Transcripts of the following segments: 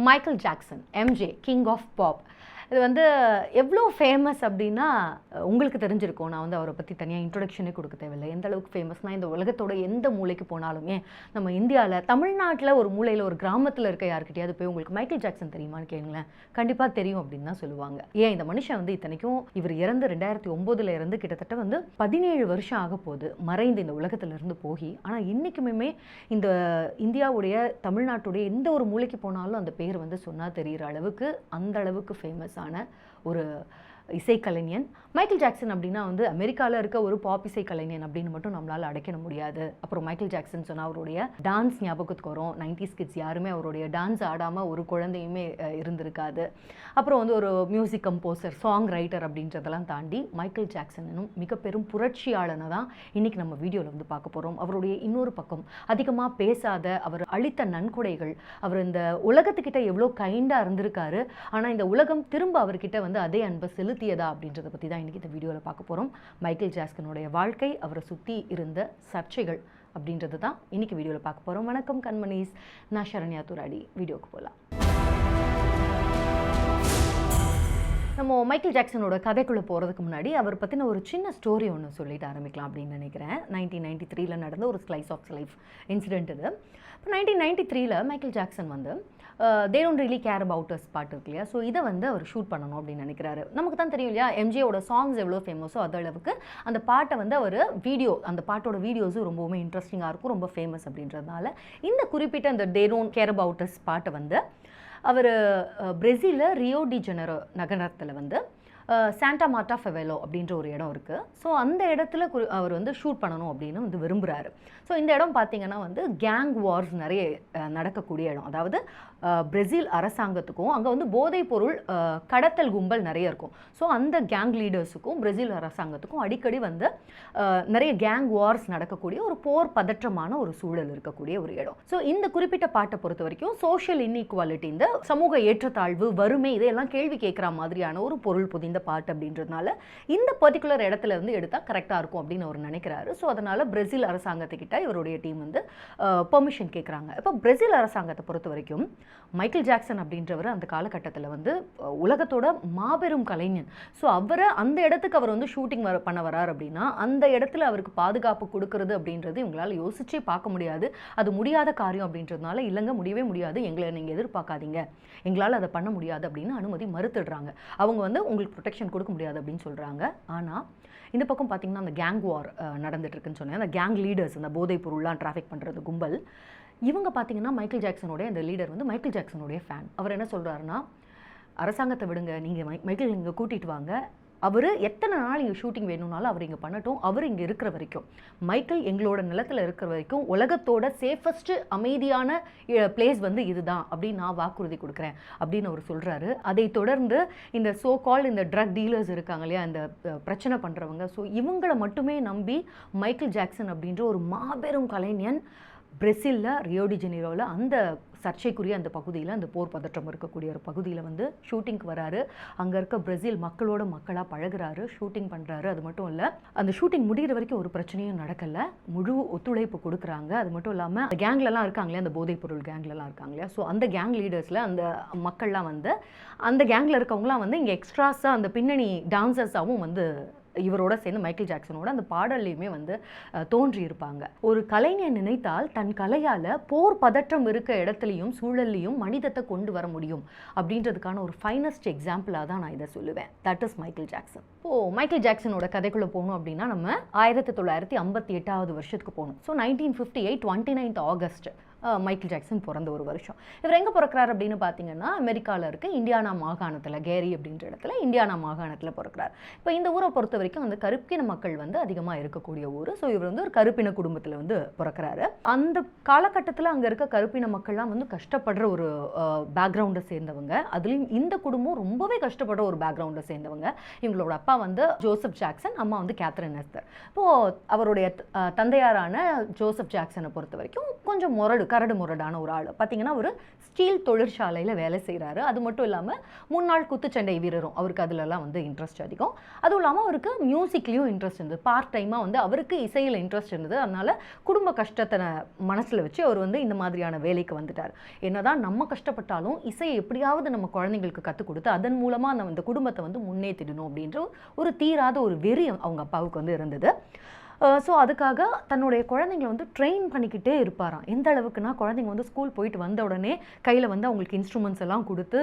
Michael Jackson, MJ, king of pop. இது வந்து எவ்வளோ ஃபேமஸ் அப்படின்னா உங்களுக்கு தெரிஞ்சிருக்கும். நான் வந்து அவரை பற்றி தனியாக இன்ட்ரொடக்ஷனே கொடுக்க தேவையில்லை. எந்த அளவுக்கு ஃபேமஸ்னால் இந்த உலகத்தோட எந்த மூலைக்கு போனாலுமே நம்ம இந்தியாவில் தமிழ்நாட்டில் ஒரு மூலையில் ஒரு கிராமத்தில் இருக்க யாருக்கிட்டையாவது போய் உங்களுக்கு மைக்கேல் ஜாக்சன் தெரியுமான்னு கேளுங்களேன், கண்டிப்பாக தெரியும் அப்படின்னு தான் சொல்லுவாங்க. ஏன் இந்த மனுஷன் வந்து இத்தனைக்கும் இவர் இறந்து 2009 இருந்து கிட்டத்தட்ட வந்து 17 வருஷம் ஆக போகுது மறைந்து இந்த உலகத்திலிருந்து போகி. ஆனால் இன்றைக்குமே இந்த இந்தியாவுடைய தமிழ்நாட்டுடைய எந்த ஒரு மூலைக்கு போனாலும் அந்த பேர் வந்து சொன்னால் தெரிகிற அளவுக்கு அந்த அளவுக்கு ஃபேமஸ் ஒரு இசைக்கலைஞன். மைக்கேல் ஜாக்சன் அப்படின்னா வந்து அமெரிக்காவில் இருக்க ஒரு பாப் இசைக்கலைஞன் அப்படின்னு மட்டும் நம்மளால் அடைக்க முடியாது. அப்புறம் மைக்கேல் ஜாக்சன் சொன்னால் அவருடைய டான்ஸ் ஞாபகத்துக்கு வரும். 90s கிட்ஸ் யாருமே அவருடைய டான்ஸ் ஆடாமல் ஒரு குழந்தையுமே இருந்திருக்காது. அப்புறம் வந்து ஒரு மியூசிக் கம்போசர், சாங் ரைட்டர் அப்படின்றதெல்லாம் தாண்டி மைக்கேல் ஜாக்சனும் மிக பெரும் புரட்சியாளனை தான் இன்றைக்கி நம்ம வீடியோவில் வந்து பார்க்க போகிறோம். அவருடைய இன்னொரு பக்கம் அதிகமாக பேசாத அவர் அளித்த நன்கொடைகள், அவர் இந்த உலகத்துக்கிட்ட எவ்வளோ கைண்டாக இருந்திருக்காரு, ஆனால் இந்த உலகம் திரும்ப அவர்கிட்ட வந்து அதே அன்பை செலுத்தியதா அப்படின்றத பற்றி தான் இன்றைக்கி இந்த வீடியோவில் பார்க்க போகிறோம். மைக்கேல் ஜாக்சனுடைய வாழ்க்கை, அவரை சுற்றி இருந்த சர்ச்சைகள் அப்படின்றது தான் இன்றைக்கி வீடியோவில் பார்க்க போகிறோம். வணக்கம் கண்மணிஸ், நான் சரண்யா துராடி. வீடியோக்கு போகலாம். நம்ம மைக்கேல் ஜாக்சனோட கதைக்குள்ளே போகிறதுக்கு முன்னாடி அவர் பற்றின ஒரு சின்ன ஸ்டோரி ஒன்று சொல்லிட்டு ஆரம்பிக்கலாம் அப்படின்னு நினைக்கிறேன். 1993 நடந்த ஒரு ஸ்லைஸ் ஆஃப் லைஃப் இன்சிடென்ட் இது. இப்போ 1993 மைக்கேல் ஜாக்சன் வந்து they don't really care about us பாட்டு இருக்கு இல்லையா, ஸோ இதை வந்து அவர் ஷூட் பண்ணணும் அப்படின்னு நினைக்கிறாரு. நமக்கு தான் தெரியும் இல்லையா, எம்ஜியோட சாங்ஸ் எவ்வளோ ஃபேமஸோ அது அளவுக்கு அந்த பாட்டை வந்து அவர் அந்த பாட்டோட வீடியோஸும் ரொம்பவுமே இன்ட்ரெஸ்டிங்காக இருக்கும், ரொம்ப ஃபேமஸ் அப்படின்றதுனால இந்த குறிப்பிட்ட அந்த they don't care about us பாட்டை வந்து அவர் பிரேசிலில் ரியோ டி ஜெனரோ நகரத்தில் வந்து சாண்டா மார்டா ஃபெவேலோ அப்படின்ற ஒரு இடம் இருக்குது. ஸோ அந்த இடத்துல அவர் வந்து ஷூட் பண்ணணும் அப்படின்னு வந்து விரும்புகிறாரு. ஸோ இந்த இடம் பார்த்திங்கன்னா வந்து கேங் வார்ஸ் நிறைய நடக்கக்கூடிய இடம். அதாவது பிரேசில் அரசாங்கத்துக்கும் அங்கே வந்து போதைப் பொருள் கடத்தல் கும்பல் நிறைய இருக்கும். ஸோ அந்த கேங் லீடர்ஸுக்கும் பிரேசில் அரசாங்கத்துக்கும் அடிக்கடி வந்து நிறைய கேங் வார்ஸ் நடக்கக்கூடிய ஒரு போர் பதற்றமான ஒரு சூழல் இருக்கக்கூடிய ஒரு இடம். ஸோ இந்த குறிப்பிட்ட பாட்டை பொறுத்த வரைக்கும் சோஷியல் இன்இக்வாலிட்டி, இந்த சமூக ஏற்றத்தாழ்வு, வறுமை, இதையெல்லாம் கேள்வி கேட்குற மாதிரியான ஒரு பொருள் பொதிந்த பாட்டு அப்படின்றதுனால இந்த பர்டிகுலர் இடத்துல வந்து எடுத்தால் கரெக்டாக இருக்கும் அப்படின்னு அவர் நினைக்கிறாரு. ஸோ அதனால் பிரேசில் அரசாங்கத்துக்கிட்ட இவருடைய டீம் வந்து பெர்மிஷன் கேட்குறாங்க. இப்போ பிரேசில் அரசாங்கத்தை பொறுத்த வரைக்கும் மைக்கேல் ஜாக்சன் அப்படின்றவர் அந்த காலகட்டத்தில் வந்து உலகத்தோட மாபெரும் கலைஞன். ஸோ அவரை அந்த இடத்துக்கு அவர் வந்து ஷூட்டிங் பண்ண வரார் அப்படின்னா அந்த இடத்துல அவருக்கு பாதுகாப்பு கொடுக்கறது அப்படின்றது இவங்களால் யோசிச்சே பார்க்க முடியாது. அது முடியாத காரியம் அப்படின்றதுனால இல்லைங்க, முடியவே முடியாது, எங்களை நீங்கள் எதிர்பார்க்காதீங்க, எங்களால் அதை பண்ண முடியாது அப்படின்னு அனுமதி மறுத்துடுறாங்க. அவங்க வந்து உங்களுக்கு ப்ரொடெக்ஷன் கொடுக்க முடியாது அப்படின்னு சொல்கிறாங்க. ஆனால் இந்த பக்கம் பார்த்திங்கன்னா அந்த கேங் வார் நடந்துட்டுருக்குன்னு சொன்னேன். அந்த கேங் லீடர்ஸ், அந்த போதைப் பொருள்லாம் டிராஃபிக் பண்ணுறது கும்பல், இவங்க பார்த்திங்கன்னா மைக்கேல் ஜாக்சனுடைய அந்த லீடர் வந்து மைக்கேல் ஜாக்சனுடைய ஃபேன். அவர் என்ன சொல்கிறாருன்னா, அரசாங்கத்தை விடுங்க, நீங்கள் மைக்கேல் இங்கே கூட்டிகிட்டு வாங்க, அவர் எத்தனை நாள் இங்கே ஷூட்டிங் வேணும்னாலும் அவர் இங்கே பண்ணட்டும், அவர் இங்கே இருக்கிற வரைக்கும், மைக்கேல் எங்களோட நிலத்தில் இருக்கிற வரைக்கும் உலகத்தோட சேஃபஸ்ட்டு அமைதியான பிளேஸ் வந்து இதுதான் அப்படின்னு நான் வாக்குறுதி கொடுக்குறேன் அப்படின்னு அவர் சொல்கிறாரு. அதை தொடர்ந்து இந்த சோ கால் இந்த ட்ரக் டீலர்ஸ் இருக்காங்க இல்லையா, இந்த பிரச்சனை பண்ணுறவங்க, ஸோ இவங்களை மட்டுமே நம்பி மைக்கேல் ஜாக்சன் அப்படின்ற ஒரு மாபெரும் கலைஞன் பிரேசிலில் ரியோ டி ஜெனீரோவில் அந்த சர்ச்சைக்குரிய அந்த பகுதியில், அந்த போர் பதற்றம் இருக்கக்கூடிய ஒரு பகுதியில் வந்து ஷூட்டிங்க்கு வராரு. அங்கே இருக்க பிரேசில் மக்களோட மக்களாக பழகுறாரு, ஷூட்டிங் பண்ணுறாரு. அது மட்டும் இல்லை, அந்த ஷூட்டிங் முடிகிற வரைக்கும் ஒரு பிரச்சனையும் நடக்கலை, முழு ஒத்துழைப்பு கொடுக்குறாங்க. அது மட்டும் இல்லாமல் அந்த கேங்லலாம் இருக்காங்களே, அந்த போதைப் பொருள் கேங்லலாம் இருக்காங்க இல்லையா, ஸோ அந்த கேங் லீடர்ஸில் அந்த மக்கள்லாம் வந்து அந்த கேங்கில் இருக்கவங்களாம் வந்து இங்கே எக்ஸ்ட்ராஸாக அந்த பின்னணி டான்சர்ஸாகவும் வந்து இவரோட சேர்ந்து மைக்கேல் ஜாக்சனோட அந்த பாடல்லையுமே வந்து தோன்றி இருப்பாங்க. ஒரு கலைஞன் நினைத்தால் தன் கலையால் போர் பதற்றம் இருக்க இடத்துலையும் சூழல்லையும் மனிதத்தை கொண்டு வர முடியும் அப்படின்றதுக்கான ஒரு ஃபைனஸ்ட் எக்ஸாம்பிளாக தான் நான் இதை சொல்லுவேன். That is Michael Jackson. Michael ஜாக்சனோட கதைக்குள்ளே போகணும் அப்படின்னா நம்ம 1958 வருஷத்துக்கு போகணும். So 1958 29th August Michael Jackson பிறந்த ஒரு வருஷம். இவர் எங்கே பிறக்கிறார் அப்படின்னு பார்த்தீங்கன்னா அமெரிக்காவில் இருக்க இண்டியானா மாகாணத்தில், கேரி அப்படின்ற இடத்துல இண்டியானா மாகாணத்தில் பிறக்கிறார். இப்போ இந்த ஊரை பொறுத்த வரைக்கும் அந்த கருப்பின மக்கள் வந்து அதிகமாக இருக்கக்கூடிய ஊர். ஸோ இவர் வந்து ஒரு கருப்பின குடும்பத்தில் வந்து பிறக்கிறாரு. அந்த காலகட்டத்தில் அங்கே இருக்க கருப்பின மக்கள்லாம் வந்து கஷ்டப்படுற ஒரு பேக்ரவுண்டை சேர்ந்தவங்க. அதுலேயும் இந்த குடும்பம் ரொம்பவே கஷ்டப்படுற ஒரு பேக்ரவுண்டை சேர்ந்தவங்க. இவங்களோட அப்பா வந்து ஜோசப் ஜாக்சன், அம்மா வந்து கேத்ரின் எஸ்தர். இப்போது அவருடைய தந்தையாரான ஜோசப் ஜாக்சனை பொறுத்த வரைக்கும் கொஞ்சம் முரடு, கரடு முரடான ஒரு ஆள். பார்த்தீங்கன்னா ஒரு ஸ்டீல் தொழிற்சாலையில் வேலை செய்கிறாரு. அது மட்டும் இல்லாமல் முன்னாள் குத்துச்சண்டை வீரரும், அவருக்கு அதிலெல்லாம் வந்து இன்ட்ரெஸ்ட் அதிகம். அதுவும் இல்லாமல் அவருக்கு மியூசிக்லேயும் இன்ட்ரெஸ்ட் இருந்தது. பார்ட் டைமாக வந்து அவருக்கு இசையில் இன்ட்ரெஸ்ட் இருந்தது. அதனால் குடும்ப கஷ்டத்தை மனசில் வச்சு அவர் வந்து இந்த மாதிரியான வேலைக்கு வந்துட்டார். என்னதான் நம்ம கஷ்டப்பட்டாலும் இசையை எப்படியாவது நம்ம குழந்தைங்களுக்கு கற்றுக் கொடுத்து அதன் மூலமாக நம்ம இந்த குடும்பத்தை வந்து முன்னேற்றிடணும் அப்படின்ற ஒரு தீராத ஒரு வெறி அவங்க அப்பாவுக்கு வந்து இருந்தது. ஸோ அதுக்காக தன்னுடைய குழந்தைங்களை வந்து ட்ரெயின் பண்ணிக்கிட்டே இருப்பாராம். எந்த அளவுக்குன்னா குழந்தைங்க வந்து ஸ்கூல் போயிட்டு வந்த உடனே கையில் வந்து அவங்களுக்கு இன்ஸ்ட்ருமெண்ட்ஸ் எல்லாம் கொடுத்து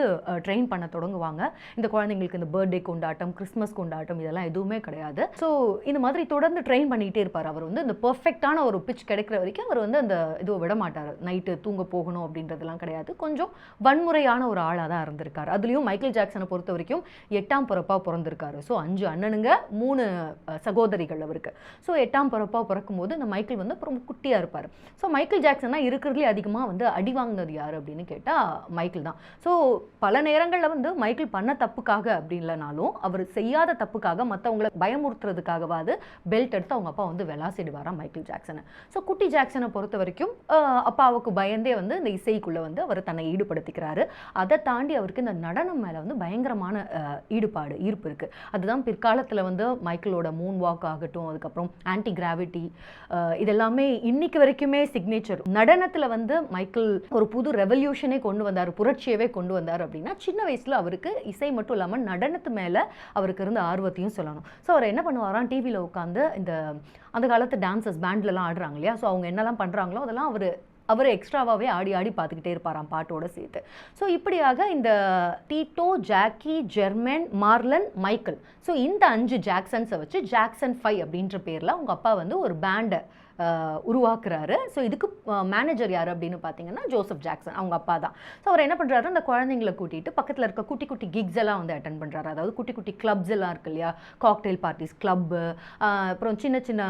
ட்ரெயின் பண்ண தொடங்குவாங்க. இந்த குழந்தைங்களுக்கு இந்த பர்த்டே கொண்டாட்டம், கிறிஸ்மஸ் கொண்டாட்டம் இதெல்லாம் எதுவுமே கிடையாது. ஸோ இந்த மாதிரி தொடர்ந்து ட்ரெயின் பண்ணிக்கிட்டே இருப்பார். அவர் வந்து இந்த பெர்ஃபெக்டான ஒரு பிச் கிடைக்கிற வரைக்கும் அவர் வந்து அந்த இதுவை விட மாட்டார். நைட்டு தூங்க போகணும் அப்படின்றதெல்லாம் கிடையாது. கொஞ்சம் வன்முறையான ஒரு ஆளாக தான் இருந்திருக்காரு. அதுலேயும் மைக்கேல் ஜாக்சனை பொறுத்த வரைக்கும் 8ஆம் பிறப்பாக பிறந்திருக்காரு. ஸோ 5 அண்ணனுங்க 3 சகோதரிகள் அவருக்கு. ஸோ 8ஆம் பிறப்பாக பிறக்கும்போது இந்த மைக்கேல் வந்து ரொம்ப குட்டியாக இருப்பார். ஸோ மைக்கேல் ஜாக்சன் தான் இருக்கிறதுலே அதிகமாக வந்து அடி வாங்கினது யார் அப்படின்னு கேட்டால் மைக்கேல் தான். ஸோ பல நேரங்களில் வந்து மைக்கேல் பண்ண தப்புக்காக அப்படி இல்லைனாலும் அவர் செய்யாத தப்புக்காக மற்றவங்களை பயமுறுத்துறதுக்காகவாது பெல்ட் எடுத்து அவங்க அப்பா வந்து விளாசிடுவாராம் மைக்கேல் ஜாக்சனை. ஸோ குட்டி ஜாக்சனை பொறுத்த வரைக்கும் அப்பாவுக்கு பயந்தே வந்து இந்த இசைக்குள்ளே வந்து அவர் தன்னை ஈடுபடுத்திக்கிறாரு. அதை தாண்டி அவருக்கு இந்த நடனம் மேலே வந்து பயங்கரமான ஈர்ப்பு இருக்குது. அதுதான் பிற்காலத்தில் வந்து மைக்கேலோட மூன் வாக் ஆகட்டும், அதுக்கப்புறம் ஆன்டி கிராவிட்டி, இதெல்லாமே இன்னைக்கு வரைக்குமே சிக்னேச்சர். நடனத்தில் வந்து மைக்கேல் ஒரு புது ரெவல்யூஷனே கொண்டு வந்தார், புரட்சியவே கொண்டு வந்தார் அப்படின்னா சின்ன வயசில் அவருக்கு இசை மட்டும் இல்லாமல் நடனத்து மேலே அவருக்கு இருந்த ஆர்வத்தையும் சொல்லணும். ஸோ அவர் என்ன பண்ணுவாராம், டிவியில் உட்காந்து இந்த அந்த காலத்து டான்சர்ஸ் பேண்ட்லலாம் ஆடுறாங்க இல்லையா, ஸோ அவங்க என்னெல்லாம் பண்ணுறாங்களோ அதெல்லாம் அவர் எக்ஸ்ட்ராவாகவே ஆடி பார்த்துக்கிட்டே இருப்பாராம் பாட்டோட சேர்த்து. ஸோ இப்படியாக இந்த ditto, Jackie, German, Marlon, Michael, so இந்த 5 ஜாக்சன்ஸை வச்சு ஜாக்சன் 5 அப்படின்ற பேரில் அவங்க அப்பா வந்து ஒரு பேண்டை உருவாக்குறாரு. ஸோ இதுக்கு மேனேஜர் யார் அப்படின்னு பார்த்தீங்கன்னா ஜோசப் ஜாக்சன், அவங்க அப்பா தான். ஸோ அவர் என்ன பண்ணுறாரு, அந்த குழந்தைங்களை கூட்டிகிட்டு பக்கத்தில் இருக்க குட்டி குட்டி கிக்ஸ் எல்லாம் வந்து அட்டன் பண்ணுறாரு. அதாவது குட்டி குட்டி கிளப்ஸ் எல்லாம் இருக்கு இல்லையா, காக்டெயில் பார்ட்டிஸ் கிளப்பு, அப்புறம் சின்ன சின்ன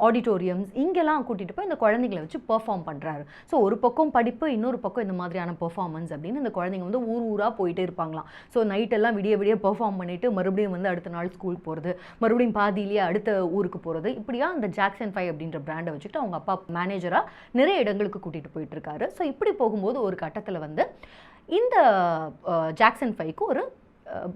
ஆடிட்டோரியம்ஸ், இங்கெல்லாம் கூட்டிகிட்டு போய் இந்த குழந்தைங்களை வச்சு பெர்ஃபார்ம் பண்ணுறாரு. ஸோ ஒரு பக்கம் படிப்பு, இன்னொரு பக்கம் இந்த மாதிரியான பெர்ஃபார்மன்ஸ் அப்படின்னு இந்த குழந்தைங்க வந்து ஊராக போயிட்டே இருப்பாங்களாம். ஸோ நைட்டெல்லாம் விடிய பெர்ஃபார்ம் பண்ணிவிட்டு மறுபடியும் வந்து அடுத்த நாள் ஸ்கூல் போகிறது, மறுபடியும் பாதியிலேயே அடுத்த ஊருக்கு போகிறது, இப்படியா அந்த ஜாக்சன் 5 அப்படின்ற பிராண்டை வச்சுட்டு அவங்க அப்பா மேனேஜராக நிறைய இடங்களுக்கு கூட்டிகிட்டு போயிட்டு இருக்காரு. ஸோ இப்படி போகும்போது ஒரு கட்டத்தில் வந்து இந்த ஜாக்சன் 5க்கு ஒரு